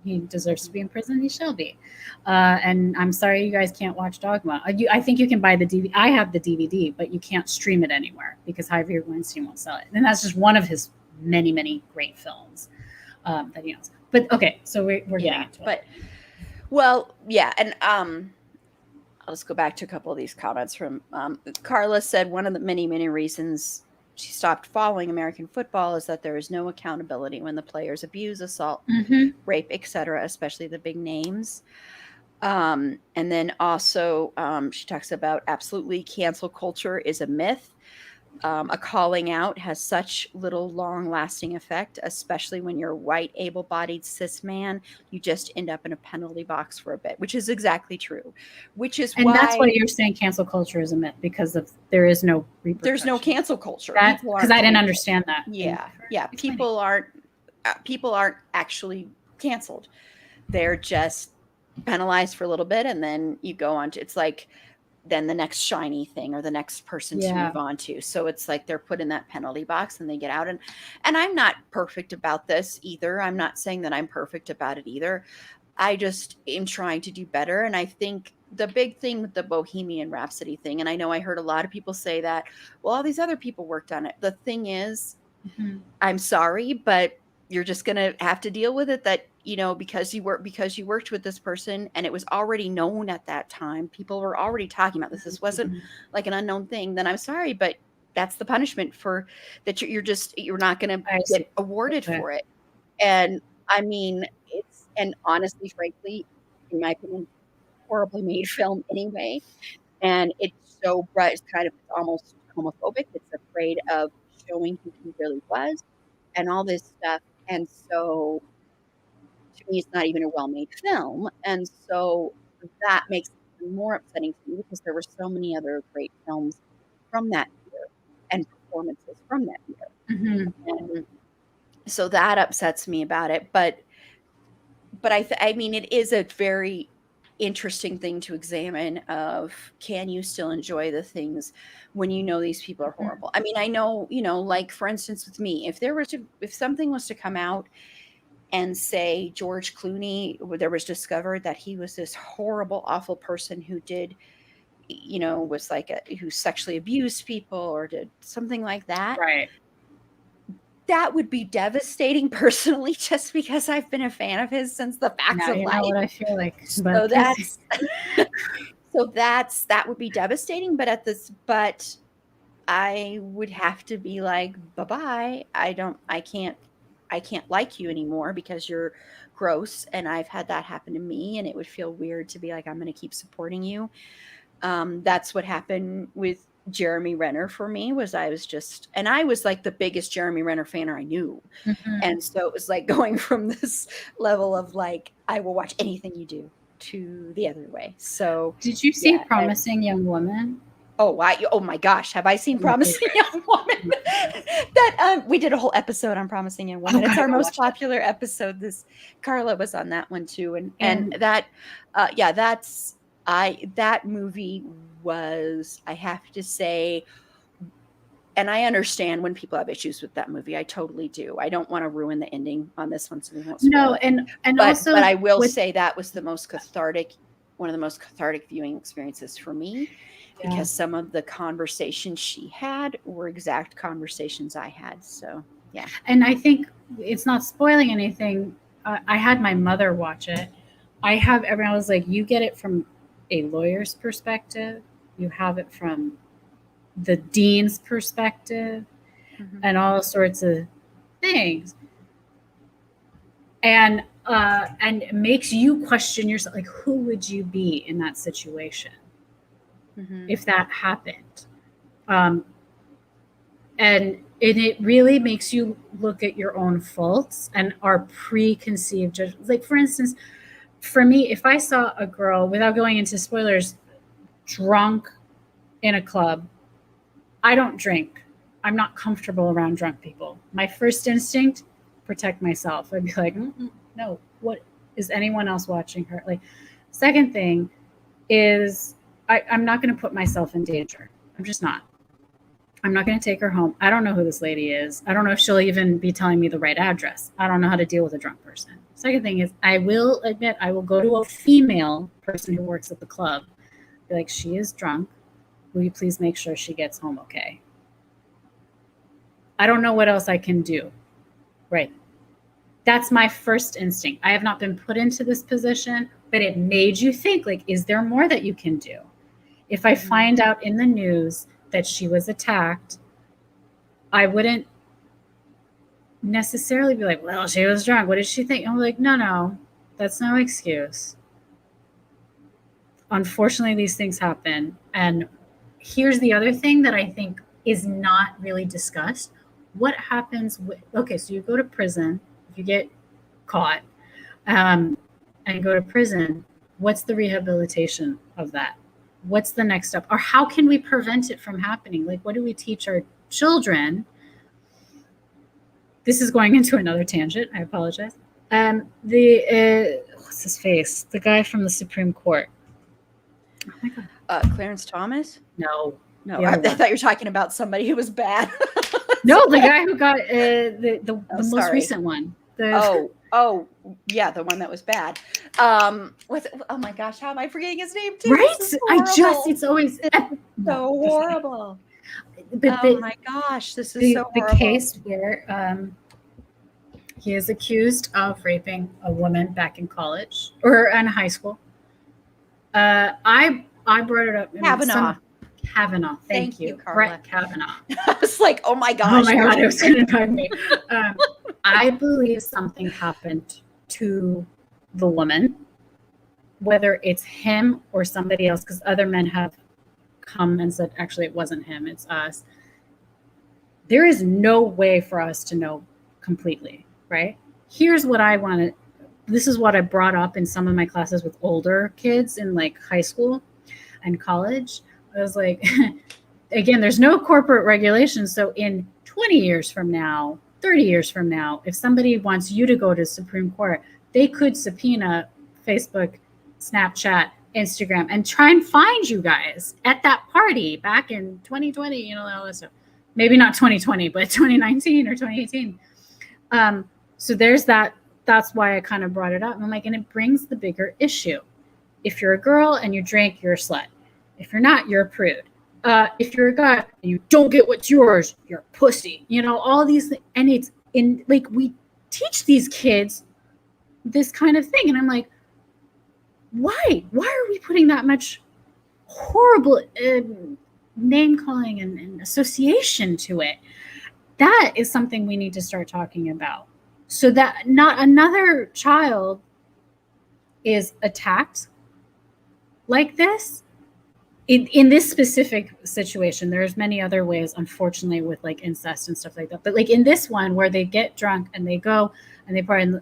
He deserves to be in prison. He shall be. And I'm sorry you guys can't watch Dogma. I think you can buy the DVD. I have the DVD, but you can't stream it anywhere, because Harvey Weinstein won't sell it. And that's just one of his many, many great films that he owns. But okay, so we're getting into it. Well, yeah, and I'll just go back to a couple of these comments from Carla said one of the many, many reasons she stopped following American football is that there is no accountability when the players abuse, assault, rape, etc., especially the big names. And then also she talks about absolutely cancel culture is a myth. A calling out has such little long-lasting effect, especially when you're a white, able-bodied cis man. You just end up in a penalty box for a bit, which is exactly true. Which is And why that's why you're saying cancel culture is a myth, because of there is no repercussion. There's no cancel culture. Because I didn't understand that. Yeah, yeah. People aren't actually canceled. They're just penalized for a little bit, and then you go on to. It's like then the next shiny thing or the next person to move on to. So it's like they're put in that penalty box and they get out. And I'm not perfect about this either. I'm not saying that I'm perfect about it either. I just am trying to do better. And I think the big thing with the Bohemian Rhapsody thing, and I know I heard a lot of people say that, well, all these other people worked on it. The thing is, I'm sorry, but you're just going to have to deal with it that, you know, because you worked with this person and it was already known at that time. People were already talking about this. This wasn't like an unknown thing. Then I'm sorry, but that's the punishment for that. You're not going to get awarded for it. And I mean, and honestly, frankly, in my opinion, horribly made film anyway. And it's so bright, it's kind of almost homophobic. It's afraid of showing who he really was and all this stuff. And so to me, it's not even a well-made film. And so that makes it more upsetting to me because there were so many other great films from that year and performances from that year. And so that upsets me about it. But I mean, it is a very interesting thing to examine of can you still enjoy the things when you know these people are horrible. I mean, I know, you know, like for instance with me, if something was to come out and say George Clooney, there was discovered that he was this horrible, awful person who did, you know, was like who sexually abused people or did something like that. Right. That would be devastating personally, just because I've been a fan of his since the facts of life. Know what I feel like. So that would be devastating. But I would have to be like, bye-bye. I can't like you anymore because you're gross. And I've had that happen to me, and it would feel weird to be like, I'm going to keep supporting you. That's what happened with Jeremy Renner for me. I was like the biggest Jeremy Renner fan I knew. And so it was like going from this level of like, I will watch anything you do to the other way. So did you see Promising Young Woman? Oh my gosh, have I seen Promising Young Woman? That we did a whole episode on Promising Young Woman. It's our most popular episode. Carla was on that one too. And that that movie was, I have to say, and I understand when people have issues with that movie. I totally do. I don't want to ruin the ending on this one, so we won't spoil it. But I will say that was one of the most cathartic viewing experiences for me, because some of the conversations she had were exact conversations I had. So yeah. And I think it's not spoiling anything. I had my mother watch it. Everyone was like, you get it from a lawyer's perspective, you have it from the dean's perspective, and all sorts of things, and it makes you question yourself, like, who would you be in that situation if that happened? And it really makes you look at your own faults and our preconceived judgments. Like, for instance, for me, if I saw a girl, without going into spoilers, drunk in a club, I don't drink. I'm not comfortable around drunk people. My first instinct, protect myself. I'd be like, no, what is anyone else watching her? Like, second thing is I'm not going to put myself in danger. I'm just not. I'm not going to take her home. I don't know who this lady is. I don't know if she'll even be telling me the right address. I don't know how to deal with a drunk person. Second thing is, I will admit, I will go to a female person who works at the club, be like, she is drunk. Will you please make sure she gets home okay? I don't know what else I can do. Right. That's my first instinct. I have not been put into this position, but it made you think, like, is there more that you can do? If I find out in the news that she was attacked, I wouldn't necessarily be like, well, she was drunk. What did she think? I'm like, no, that's no excuse. Unfortunately, these things happen. And here's the other thing that I think is not really discussed. What happens with, okay, so you go to prison, if you get caught, and go to prison, what's the rehabilitation of that? What's the next step? Or how can we prevent it from happening? Like, what do we teach our children? This is going into another tangent. I apologize. What's his face? The guy from the Supreme Court. Oh my God. Clarence Thomas? No. I thought you were talking about somebody who was bad. No, the guy who got the most recent one. Yeah, the one that was bad. Oh my gosh, how am I forgetting his name too? Right? It's always so horrible. But oh my gosh, this is so horrible. The case where he is accused of raping a woman back in college or in high school. I brought it up. Kavanaugh. Thank you, Brett Kavanaugh. I was like, oh my gosh. Oh my God, it was going to bug me. I believe something happened to the woman, whether it's him or somebody else, because other men have come and said, actually, it wasn't him, it's us. There is no way for us to know completely, right? Here's what I wanted. This is what I brought up in some of my classes with older kids in like high school and college. I was like, again, there's no corporate regulation. So in 20 years from now, 30 years from now, if somebody wants you to go to Supreme Court, they could subpoena Facebook, Snapchat, Instagram, and try and find you guys at that party back in 2020, all this stuff. Maybe not 2020, but 2019 or 2018. So there's that. That's why I kind of brought it up. And I'm like, and it brings the bigger issue. If you're a girl and you drink, you're a slut. If you're not, you're a prude. If you're a guy and you don't get what's yours, you're a pussy. All these things. And it's in like, we teach these kids this kind of thing. And I'm like, why? Why are we putting that much horrible name calling and association to it? That is something we need to start talking about, so that not another child is attacked like this. In this specific situation, there's many other ways, unfortunately, with like incest and stuff like that. But like in this one, where they get drunk and they go and they party,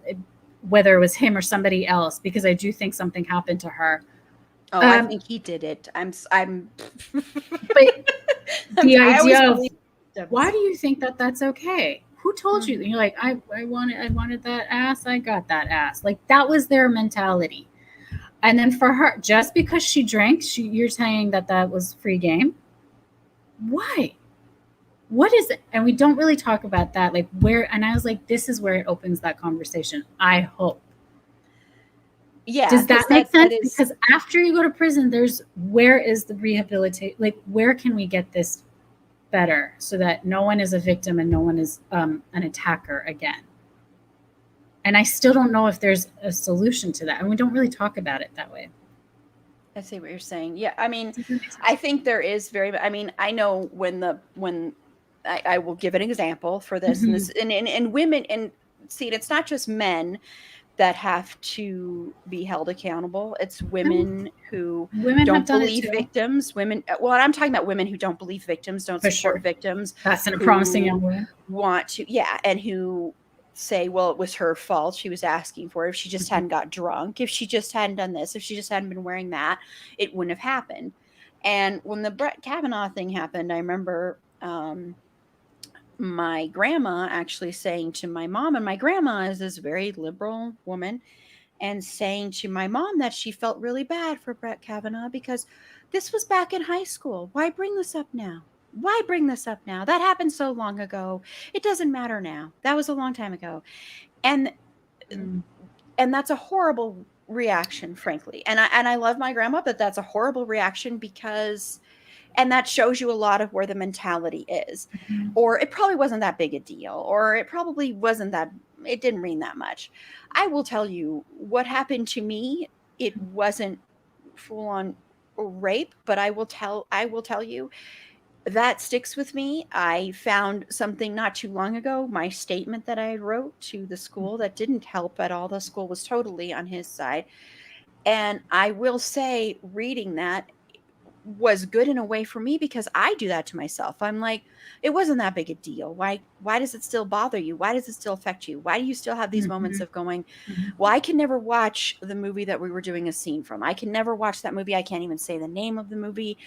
whether it was him or somebody else, because I do think something happened to her. Oh, I think he did it. I'm. But the idea of why do you think that that's okay? Who told you? You're like, I wanted that ass. I got that ass. Like that was their mentality. And then for her, just because she drank, you're saying that was free game. Why? What is it? And we don't really talk about that. Like where, and I was like, this is where it opens that conversation. I hope. Yeah. Does that make sense? Because after you go to prison, where is the rehabilitation? Like, where can we get this better so that no one is a victim and no one is an attacker again? And I still don't know if there's a solution to that. And we don't really talk about it that way. I see what you're saying. Yeah. I mean, I think there is I know when I will give an example for this, and women, and see, it's not just men that have to be held accountable. It's women who don't believe victims. Well, I'm talking about women who don't believe victims, don't support victims. That's a promising young woman. Want to, and who say, well, it was her fault. She was asking for it. If she just hadn't got drunk, if she just hadn't done this, if she just hadn't been wearing that, it wouldn't have happened. And when the Brett Kavanaugh thing happened, I remember my grandma actually saying to my mom, and my grandma is this very liberal woman, and saying to my mom that she felt really bad for Brett Kavanaugh because this was back in high school. Why bring this up now? Why bring this up now? That happened so long ago. It doesn't matter now. That was a long time ago. And that's a horrible reaction, frankly. And I love my grandma, but that's a horrible reaction because, and that shows you a lot of where the mentality is. Or it probably wasn't that big a deal, or it probably wasn't that, it didn't mean that much. I will tell you what happened to me. It wasn't full on rape, but I will tell you that sticks with me. I found something not too long ago, my statement that I wrote to the school that didn't help at all. The school was totally on his side. And I will say, reading that was good in a way for me because I do that to myself. I'm like, it wasn't that big a deal. Why does it still bother you? Why does it still affect you? Why do you still have these moments Mhm, of going, mhm. well, I can never watch the movie that we were doing a scene from. I can never watch that movie. I can't even say the name of the movie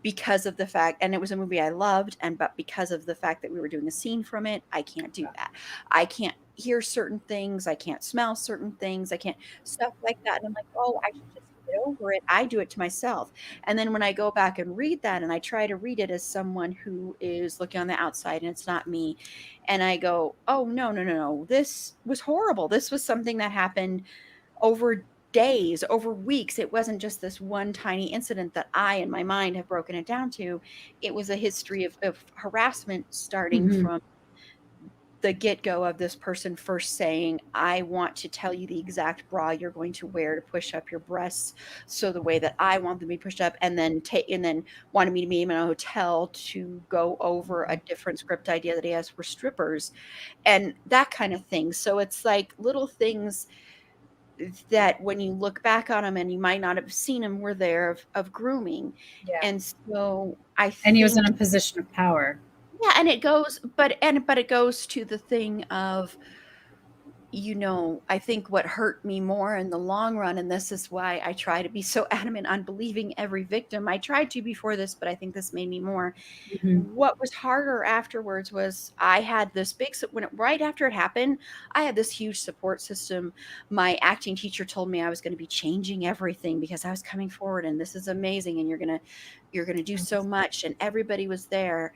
because of the fact, and it was a movie I loved, and but because of the fact that we were doing a scene from it, I can't do that. I can't hear certain things, I can't smell certain things, I can't stuff like that, and I'm like, "Oh, I should just get over it." I do it to myself, and then when I go back and read that, and I try to read it as someone who is looking on the outside and it's not me, and I go, "Oh, no, no, no, no, this was horrible. This was something that happened over days, over weeks. It wasn't just this one tiny incident that I, in my mind, have broken it down to. It was a history of harassment starting Mhm. from the get go of this person first saying, I want to tell you the exact bra you're going to wear to push up your breasts. So the way that I want them to be pushed up, and then wanted me to meet him in a hotel to go over a different script idea that he has for strippers and that kind of thing. So it's like little things that when you look back on them and you might not have seen them were there of grooming. Yeah. And so I And he was in think a position of power. yeah, and it goes but it goes to the thing of I think what hurt me more in the long run, and this is why I try to be so adamant on believing every victim. I tried to before this, but I think this made me more. Mhm. What was harder afterwards was I had this right after it happened, I had this huge support system. My acting teacher told me I was gonna be changing everything because I was coming forward and this is amazing and you're gonna do so much, and everybody was there.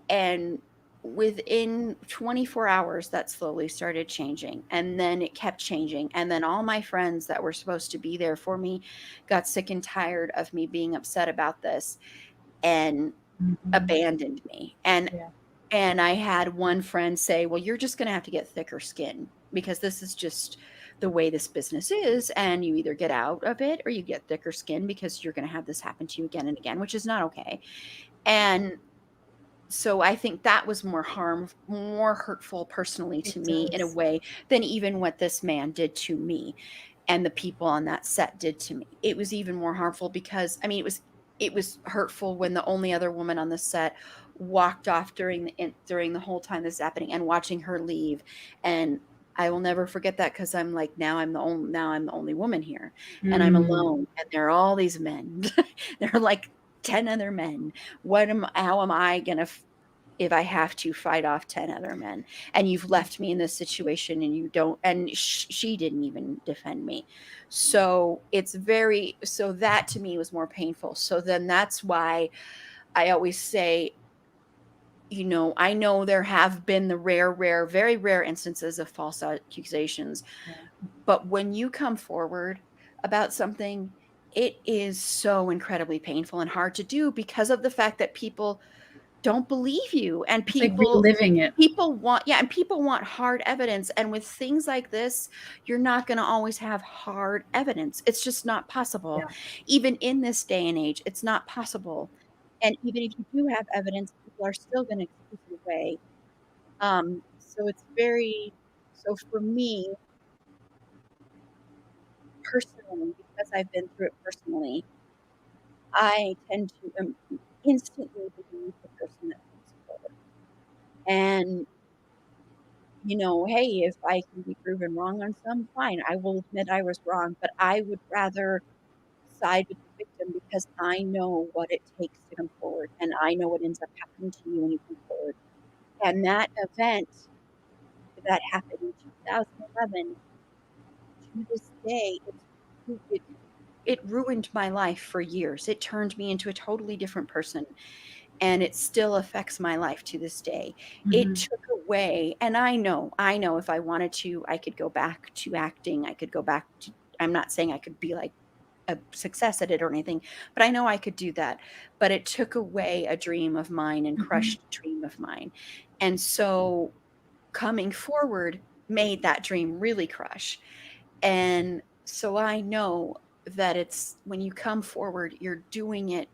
And within 24 hours, that slowly started changing, and then it kept changing, and then all my friends that were supposed to be there for me got sick and tired of me being upset about this and Mhm. abandoned me. And Yeah. and I had one friend say, "Well, you're just gonna have to get thicker skin because this is just the way this business is, and you either get out of it or you get thicker skin because you're gonna have this happen to you again and again, which is not okay." And so I think that was more hurtful personally to It me in a does. way than even what this man did to me and the people on that set did to me. It was even more harmful because I mean it was hurtful when the only other woman on the set walked off during the whole time this is happening and watching her leave, and I will never forget that because I'm like now I'm the only woman here and I'm Mm. alone and there are all these men. There are like 10 other men. How am I gonna if I have to fight off 10 other men, and you've left me in this situation and you don't, and she didn't even defend me. So that to me was more painful. So then that's why I always say, I know there have been the very rare instances of false accusations, Yeah. but when you come forward about something, it is so incredibly painful and hard to do because of the fact that people don't believe you, and It's like people reliving it. people want yeah, and people want hard evidence, and with things like this, you're not gonna always have hard evidence. It's just not possible. Yeah. Even in this day and age, it's not possible. And even if you do have evidence, people are still gonna excuse it away. So it's very so for me, personally, because I've been through it personally, I tend to, instantly believe the person that comes forward. And hey, if I can be proven wrong on some, fine, I will admit I was wrong, but I would rather side with the victim because I know what it takes to come forward, and I know what ends up happening to you when you come forward. And that event that happened in 2011, to this day, it ruined my life for years. It turned me into a totally different person, and it still affects my life to this day. It Mhm. took away, and I know if I wanted to, I could go back to acting. I could go back to I'm not saying I could be like a success at it or anything, but I know I could do that. But it took away a dream of mine and Mhm. crushed a dream of mine. And so coming forward made that dream really crush. And so I know that it's when you come forward, you're doing it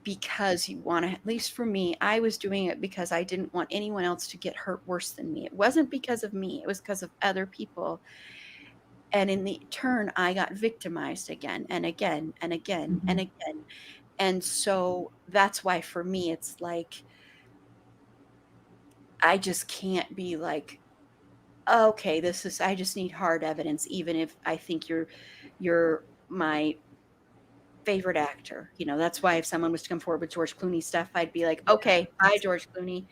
because you want to. At least for me, I was doing it because I didn't want anyone else to get hurt worse than me. It wasn't because of me, it was because of other people. And in the turn, I got victimized again and again and again and Mhm. again. And so that's why for me, it's like, I just can't be like, okay, this is, I just need hard evidence, even if I think you're my favorite actor. That's why if someone was to come forward with George Clooney stuff, I'd be like, Yeah, okay, bye, George Clooney.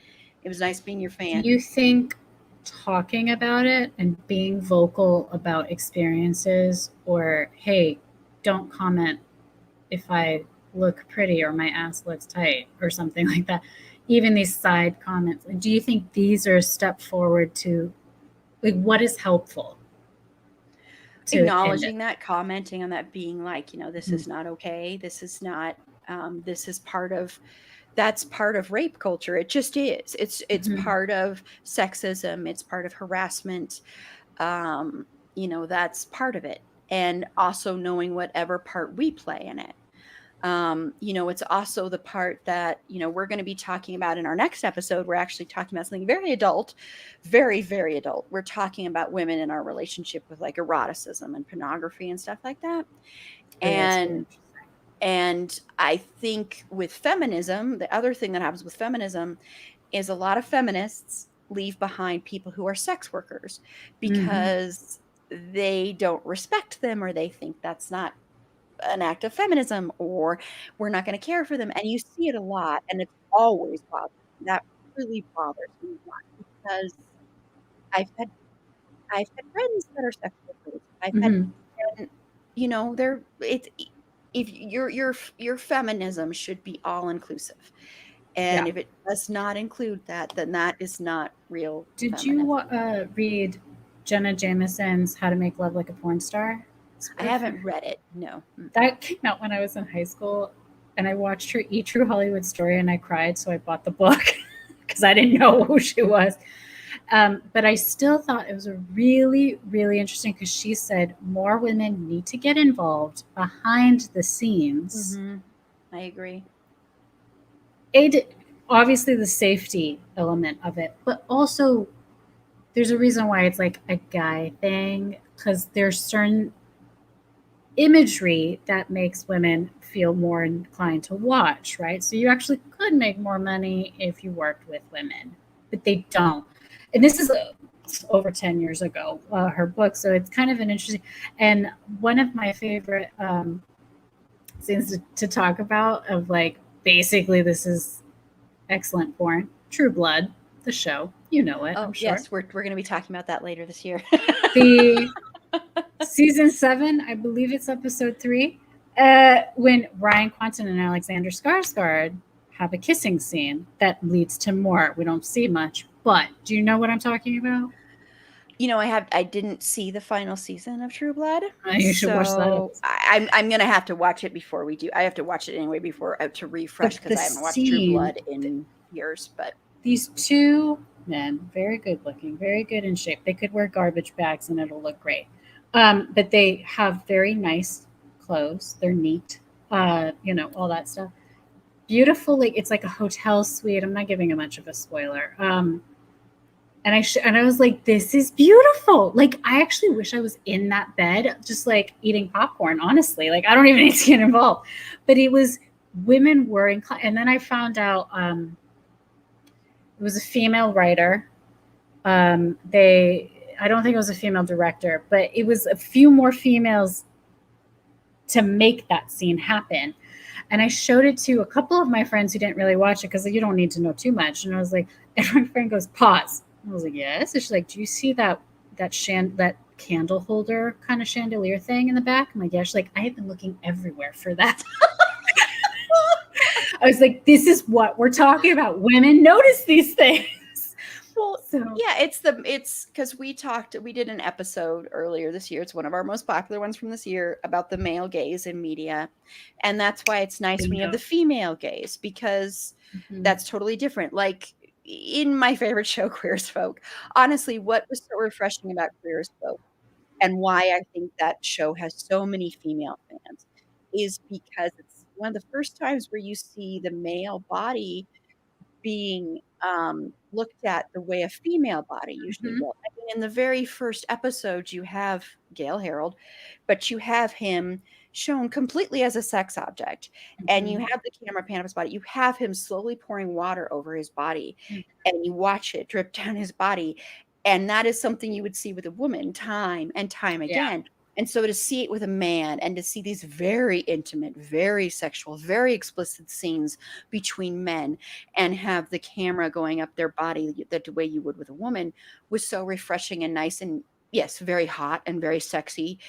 It was nice being your do fan. you think talking about it and being vocal about experiences, or hey, don't comment if I look pretty or my ass looks tight or something like that, even these side comments, do you think these are a step forward to, like, what is helpful to end it? Acknowledging that, commenting on that, being like, this Mhm. is not okay. This is not, this is part of, that's part of rape culture. It just is. It's Mhm. part of sexism. It's part of harassment. Um, that's part of it. And also knowing whatever part we play in it. It's also the part that, we're going to be talking about in our next episode. We're actually talking about something very adult, very, very adult. We're talking about women in our relationship with like eroticism and pornography and stuff like that. Oh, yeah, it's very And interesting. and I think with feminism, the other thing that happens with feminism is a lot of feminists leave behind people who are sex workers Mhm. because they don't respect them, or they think that's not an act of feminism, or we're not going to care for them. And you see it a lot, and it's always bothered me. That really bothers me a lot because I've had I've had friends that are sex workers. I've had, Mhm. and they're it's if your feminism should be all inclusive. And Yeah. if it does not include that, then that is not real Did you feminism. read Jenna Jameson's How to Make Love Like a Porn Star? I haven't read it. No. Mm-mm. That came out when I was in high school, and I watched her E True Hollywood Story, and I cried, so I bought the book because I didn't know who she was. But I still thought it was a really, really interesting, because she said more women need to get involved behind the scenes. Mhm. I agree. It obviously the safety element of it, but also there's a reason why it's like a guy thing, because there's certain imagery that makes women feel more inclined to watch, right? So you actually could make more money if you worked with women, but they don't. And this is over 10 years ago, her book. So it's kind of an interesting, and one of my favorite scenes to talk about, of like, basically, this is excellent porn, True Blood, the show. You know it, I'm Oh, sure. yes, we're gonna be talking about that later this year. The season 7, I believe it's episode 3, when Ryan Quanten and Alexander Skarsgård have a kissing scene that leads to more. We don't see much, but do you know what I'm talking about? I didn't see the final season of True Blood, You should watch that so episode. I'm gonna have to watch it before we do. I have to watch it anyway before to refresh, But because the I haven't watched True scene, Blood in years. But these two men, very good looking, very good in shape. They could wear garbage bags and it'll look great. But they have very nice clothes. They're neat, all that stuff. Beautiful, like it's like a hotel suite. I'm not giving you much of a spoiler. And I was like, this is beautiful. Like, I actually wish I was in that bed, just like eating popcorn. Honestly, like, I don't even need to get involved. But it was women wearing, and then I found out it was a female writer. I don't think it was a female director, but it was a few more females to make that scene happen. And I showed it to a couple of my friends who didn't really watch it, because you don't need to know too much. And I was like, and my friend goes, pause. I was like, yes. And she's like, do you see that candle holder kind of chandelier thing in the back? I'm like, yeah. She's like, I have been looking everywhere for that. I was like, this is what we're talking about. Women notice these things. well, So yeah, it's because we did an episode earlier this year. It's one of our most popular ones from this year, about the male gaze in media, and that's why it's nice when you have the bingo. female gaze, because Mhm. that's totally different. Like in my favorite show, Queer as Folk, honestly, what was so refreshing about Queer as Folk? and why I think that show has so many female fans is because it's one of the first times where you see the male body being looked at the way a female body usually Mhm. will. I mean, in the very first episode, you have Gail Harold, but you have him shown completely as a sex object, and you Mhm. have the camera pan of his body. You have him slowly pouring water over his body, Mm. and you watch it drip down his body, and that is something you would see with a woman time and time Yeah. again. And so to see it with a man and to see these very intimate, very sexual, very explicit scenes between men and have the camera going up their body the way you would with a woman was so refreshing and nice and yes, very hot and very sexy.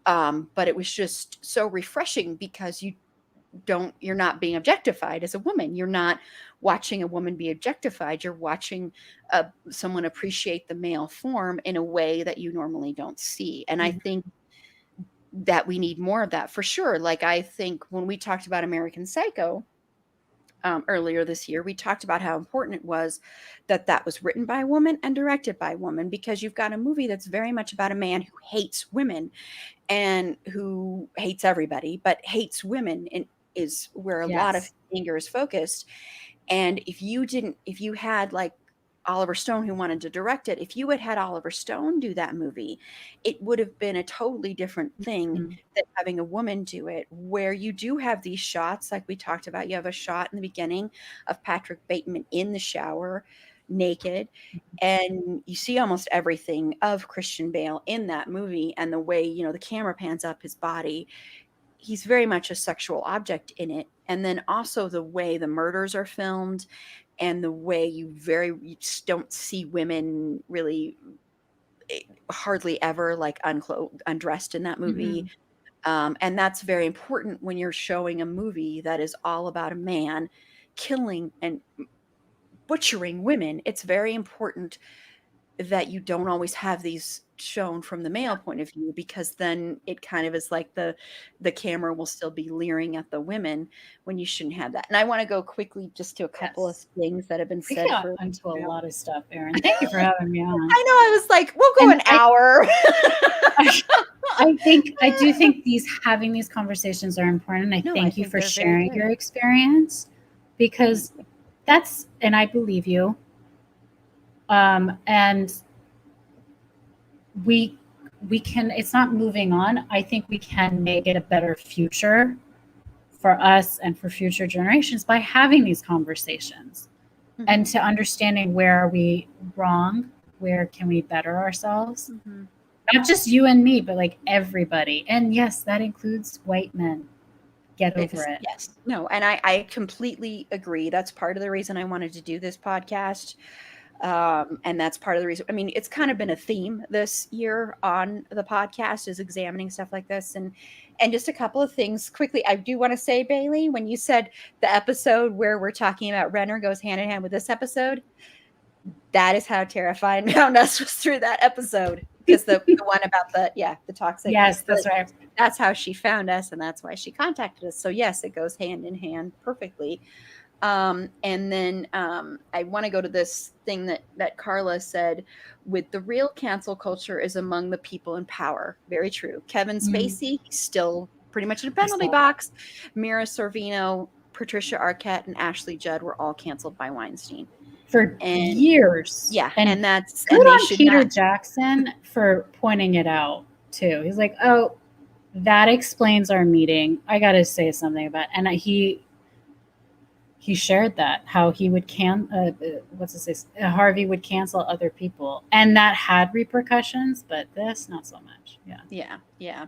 But it was just so refreshing because you're not being objectified as a woman. You're not watching a woman be objectified. You're watching someone appreciate the male form in a way that you normally don't see. And I think Mhm. that we need more of that for sure. Like I think when we talked about American Psycho, earlier this year, we talked about how important it was that that was written by a woman and directed by a woman because you've got a movie that's very much about a man who hates women and who hates everybody, but hates women and is where a lot of Yes. anger is focused. And if you had like Oliver Stone who wanted to direct it, if you had had Oliver Stone do that movie, it would have been a totally different thing Mhm. than having a woman do it, where you do have these shots, like we talked about. You have a shot in the beginning of Patrick Bateman in the shower, naked, and you see almost everything of Christian Bale in that movie, and the way, the camera pans up his body, he's very much a sexual object in it. And then also the way the murders are filmed and the way you just don't see women really hardly ever like undressed in that movie. Mhm. And that's very important when you're showing a movie that is all about a man killing and butchering women. It's very important that you don't always have these shown from the male point of view, because then it kind of is like the camera will still be leering at the women when you shouldn't have that. And I want to go quickly just to a couple of Yes. things that have been We said got for into a you know. lot of stuff, Erin. Thank you for having me on. I know, I was like, we'll go And an hour. I do think having these conversations are important. I No, I thank you think for they're very sharing good. your experience Thank because you. and I believe you. And we can, it's not moving on. I think we can make it a better future for us and for future generations by having these conversations and Mhm, to understanding where are we wrong, where can we better ourselves, mhm. not just you and me, but like everybody. And yes, that includes white men. Get over it. Yes. No, and I completely agree. That's part of the reason I wanted to do this podcast. And that's part of the reason. I mean, it's kind of been a theme this year on the podcast is examining stuff like this. And just a couple of things quickly. I do want to say, Bailey, when you said the episode where we're talking about Renner goes hand in hand with this episode, that is how Terrified found us, was through that episode. Because the one about the toxic, Yes, but that's right. that's how she found us, and that's why she contacted us. So yes, it goes hand in hand perfectly. And then I want to go to this thing that Carla said with the real cancel culture is among the people in power. Very true. Kevin Mm, Spacey, he's still pretty much in a I penalty saw that. box. Mira Sorvino, Patricia Arquette, and Ashley Judd were all canceled by Weinstein. For And years. yeah, And good and they on should Peter not. Jackson for pointing it out too. He's like, oh, that explains our meeting. I got to say something about, and he shared that how he would what's this Harvey would cancel other people, and that had repercussions, but this not so much. Yeah. Yeah, yeah.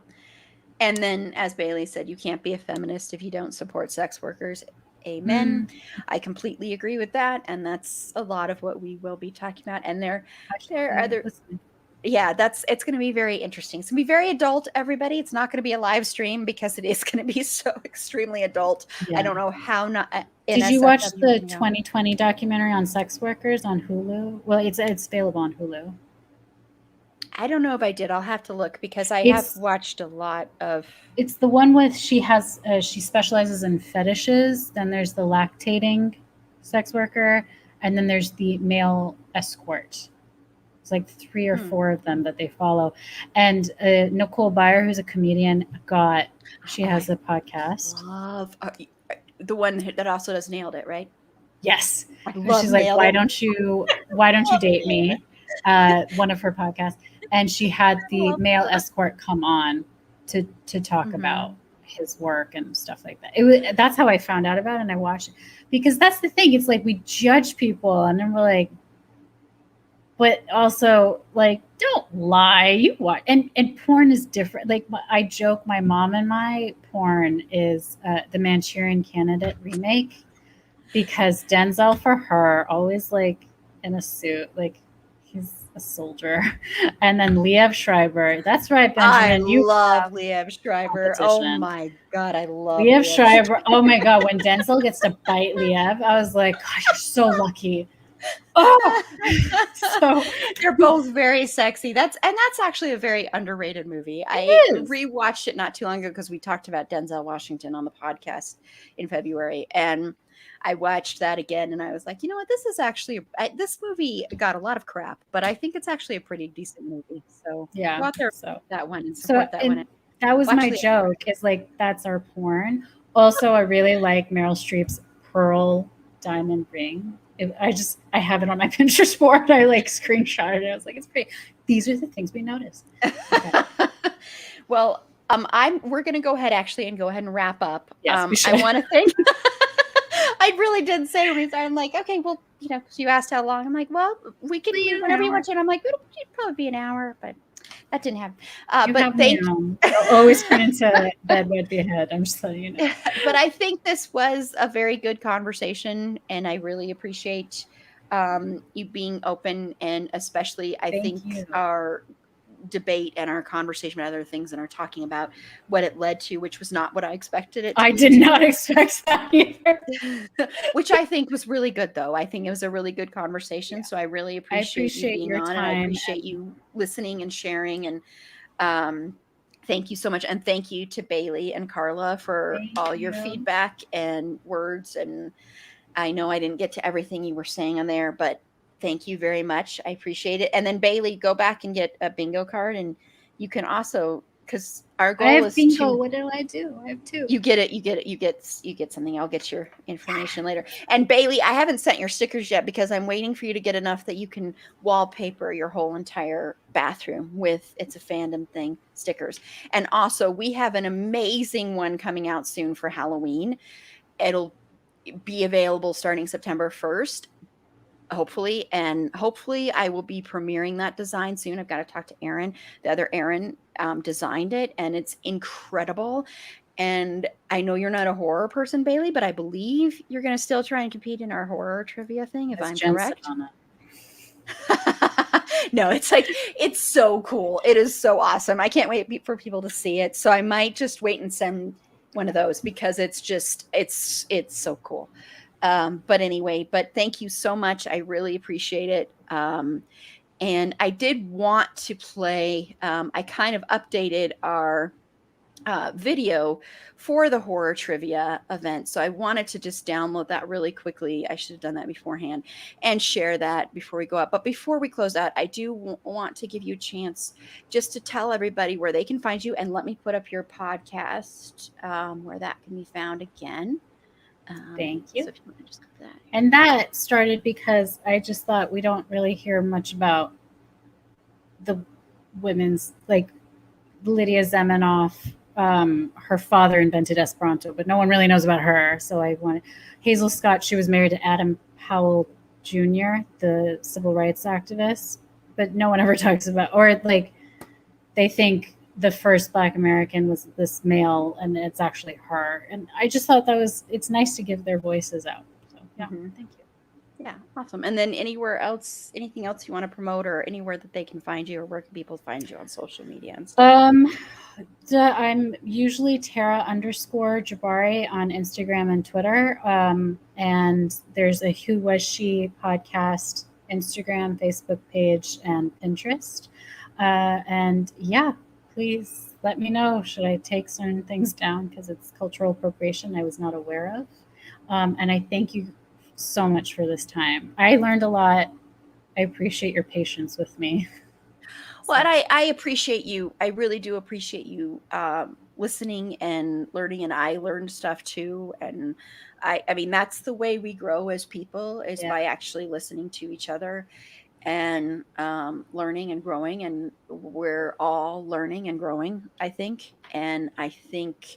And then, as Bailey said, you can't be a feminist if you don't support sex workers. Amen. Mm, I completely agree with that, and that's a lot of what we will be talking about. And I there are should be other, listening. yeah, it's going to be very interesting. It's going to be very adult, everybody. It's not going to be a live stream because it is going to be so extremely adult. I Yeah. don't know how not Did you watch NSFW is the going to go. 2020 documentary on sex workers on Hulu? Well, it's available on Hulu. I don't know if I did. I'll have to look because I have It's watched a lot of. it's the one with she specializes in fetishes. Then there's the lactating sex worker, and then there's the male escort. It's like 3 or 4 of them that they follow. And Nicole Byer, who's a comedian, she has a podcast. Love the one that also does Nailed It, right? Yes. I And love she's like, Nailed why It. don't you date me? One of her podcasts. And she had the male escort come on to talk about his work and stuff like that. That's how I found out about it, and I watched it. Because that's the thing. It's like we judge people, and then we're like, but also like, don't lie. You watch, and porn is different. Like I joke, my mom and my porn is the Manchurian Candidate remake, because Denzel, for her, always like in a suit, like he's a soldier, and then Liev Schreiber. That's right, Benjamin. I You love Liev Schreiber. Oh competition. my God, I love Liev Schreiber. Oh my God, when Denzel gets to bite Liev, I was like, gosh, you're so lucky. Oh, so they're both very sexy. That's actually a very underrated movie. I rewatched it not too long ago because we talked about Denzel Washington on the podcast in February, and I watched that again, and I was like, you know what, this is actually this movie got a lot of crap, but I think it's actually a pretty decent movie. So yeah, go out there, so that one, and support that one. That was my joke. Is like, that's our porn. Also, I really like Meryl Streep's pearl diamond ring. I have it on my Pinterest board. I like screenshotted it. I was like, it's great. These are the things we notice. Okay. Well, we're going to go ahead and wrap up. Yes, we should. I want to thank. I really did say, I'm like, okay, well, you asked how long. I'm like, well, we can do whenever you want to. And I'm like, it'll probably be an hour, but that didn't happen. But thank you. I'll always turn into bed with the head. I'm just letting you know. But I think this was a very good conversation, and I really appreciate you being open, and especially I think our debate and our conversation about other things and are talking about what it led to, which was not what I expected it to I did not expect that either. Which I think was really good, though. I think it was a really good conversation. Yeah. So I really appreciate you being on, and I appreciate you listening and sharing. And thank you so much. And thank you to Bailey and Carla for all your feedback and words. And I know I didn't get to everything you were saying on there, but thank you very much. I appreciate it. And then Bailey, go back and get a bingo card, and you can also, because our goal is bingo. What do I do? I have 2. You get it. You get something. I'll get your information later. And Bailey, I haven't sent your stickers yet because I'm waiting for you to get enough that you can wallpaper your whole entire bathroom with It's a Fandom Thing stickers. And also, we have an amazing one coming out soon for Halloween. It'll be available starting September 1st. Hopefully I will be premiering that design soon. I've got to talk to Aaron. The other Aaron designed it, and it's incredible. And I know you're not a horror person, Bailey, but I believe you're going to still try and compete in our horror trivia thing, if I'm correct. No, it's so cool. It is so awesome. I can't wait for people to see it. So I might just wait and send one of those because it's so cool. But anyway, thank you so much. I really appreciate it. And I did want to play, I kind of updated our video for the horror trivia event. So I wanted to just download that really quickly. I should have done that beforehand and share that before we go up. But before we close out, I do want to give you a chance just to tell everybody where they can find you, and let me put up your podcast where that can be found again. Thank you. So if you want to just go to that. And that started because I just thought we don't really hear much about the women's, like Lydia Zamenhof. Her father invented Esperanto, but no one really knows about her. So I wanted Hazel Scott. She was married to Adam Powell Jr., the civil rights activist, but no one ever talks about, or like they think the first Black American was this male, and it's actually her. And I just thought it's nice to give their voices out. So yeah, Thank you. Yeah, awesome. And then anything else you want to promote, or anywhere that they can find you, or where can people find you on social media and stuff? I'm usually Tara_Jabbari on Instagram and Twitter. And there's a Who Was She podcast, Instagram, Facebook page, and Pinterest. And yeah, please let me know. Should I take certain things down? Because it's cultural appropriation I was not aware of. And I thank you so much for this time. I learned a lot I appreciate your patience with me. Well, So, and I appreciate you. I really do appreciate you listening and learning, and I learned stuff too. And I mean, that's the way we grow as people, is yeah. by actually listening to each other and learning and growing. And we're all learning and growing, I think. And I think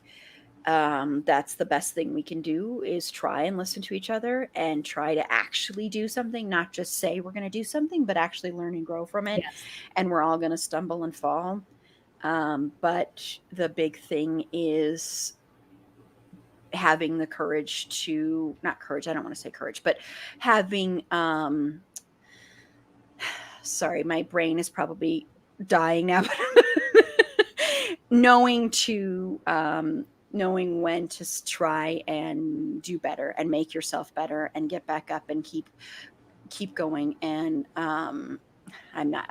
that's the best thing we can do, is try and listen to each other and try to actually do something, not just say we're going to do something, but actually learn and grow from it. Yes. And we're all going to stumble and fall. But the big thing is having the courage to, not courage, I don't want to say courage, but having, sorry, my brain is probably dying now. knowing to knowing when to try and do better and make yourself better and get back up and keep going. And I'm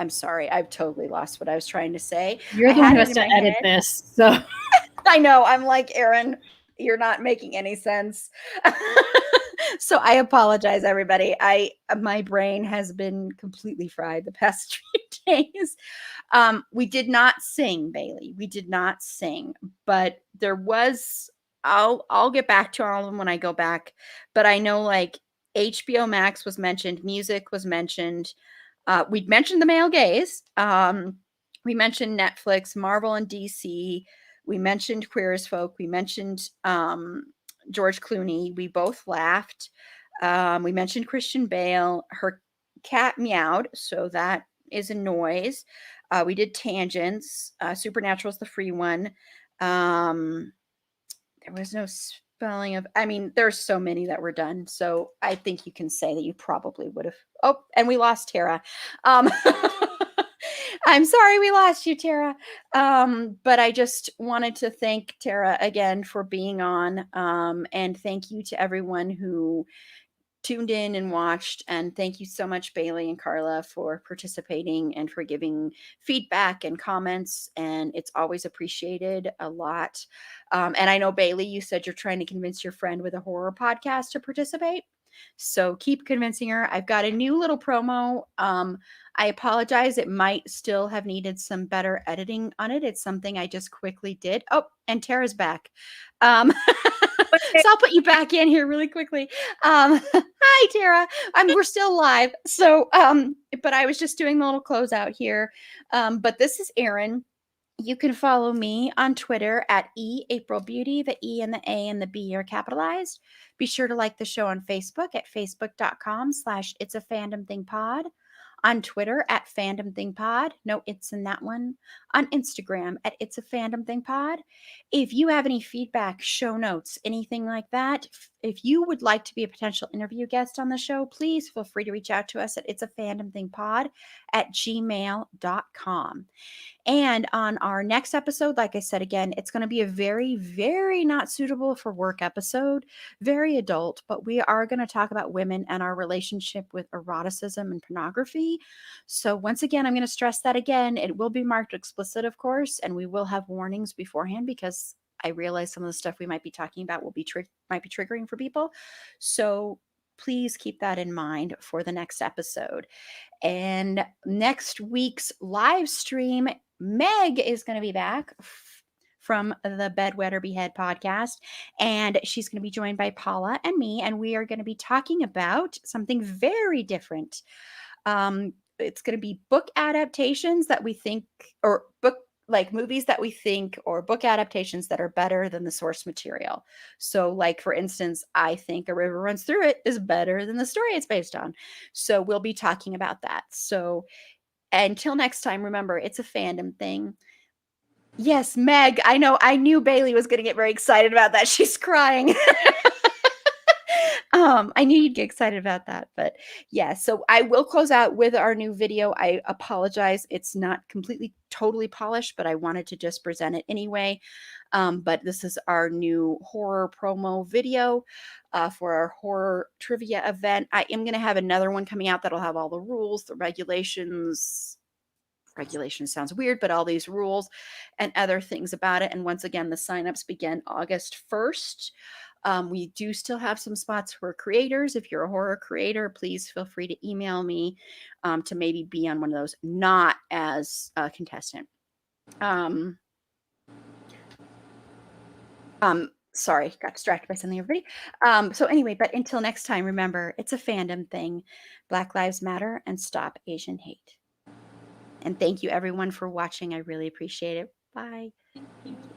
sorry, I've totally lost what I was trying to say. You're I the one had who it has in to my edit head. this. So, I know, I'm like, Erin, you're not making any sense. So I apologize, everybody. My brain has been completely fried the past few days. We did not sing, Bailey. We did not sing, but there was. I'll get back to all of them when I go back. But I know, like, HBO Max was mentioned, music was mentioned. We mentioned the male gaze. We mentioned Netflix, Marvel, and DC. We mentioned Queer as Folk. We mentioned George Clooney. We both laughed. We mentioned Christian Bale. Her cat meowed, so that is a noise. We did tangents. Supernatural is the free one. There was no spelling of. I mean, there's so many that were done. So I think you can say that you probably would have. Oh, and we lost Tara. Um, I'm sorry we lost you, Tara. But I just wanted to thank Tara again for being on. And thank you to everyone who tuned in and watched. And thank you so much, Bailey and Carla, for participating and for giving feedback and comments. And it's always appreciated a lot. And I know, Bailey, you said you're trying to convince your friend with a horror podcast to participate. So keep convincing her. I've got a new little promo. I apologize. It might still have needed some better editing on it. It's something I just quickly did. Oh, and Tara's back. So I'll put you back in here really quickly. Hi, Tara. We're still live. So, but I was just doing the little closeout here. But this is Erin. You can follow me on Twitter at @AprilBeauty. The E and the A and the B are capitalized. Be sure to like the show on Facebook at facebook.com/itsafandom_thing_pod. On Twitter at Fandom Thing Pod. No, it's in that one. On Instagram at It's a Fandom Thing Pod. If you have any feedback, show notes, anything like that, if you would like to be a potential interview guest on the show, please feel free to reach out to us at It's a Fandom Thing Pod at gmail.com. And on our next episode, like I said again, it's going to be a very, very not suitable for work episode, very adult, but we are going to talk about women and our relationship with eroticism and pornography. So, once again, I'm going to stress that again. It will be marked explicit, of course, and we will have warnings beforehand because I realize some of the stuff we might be talking about might be triggering for people. So, please keep that in mind for the next episode. And next week's live stream, Meg is going to be back from the Bedwetter Behead podcast, and she's going to be joined by Paula and me, and we are going to be talking about something very different. It's going to be book adaptations that we think, or book like movies that we think, or book adaptations that are better than the source material. So, like, for instance, I think A River Runs Through It is better than the story it's based on. So we'll be talking about that. So until next time, remember, it's a fandom thing. Yes, Meg, I know. I knew Bailey was going to get very excited about that. She's crying. I knew you'd get excited about that, but yeah, so I will close out with our new video. I apologize. It's not completely, totally polished, but I wanted to just present it anyway. But this is our new horror promo video for our horror trivia event. I am going to have another one coming out that'll have all the rules, the regulations. Regulation sounds weird, but all these rules and other things about it. And once again, the signups begin August 1st. We do still have some spots for creators. If you're a horror creator, please feel free to email me to maybe be on one of those, not as a contestant. Sorry, got distracted by something, everybody. So anyway, but until next time, remember, it's a fandom thing. Black Lives Matter and stop Asian hate. And thank you everyone for watching. I really appreciate it. Bye. Thank you.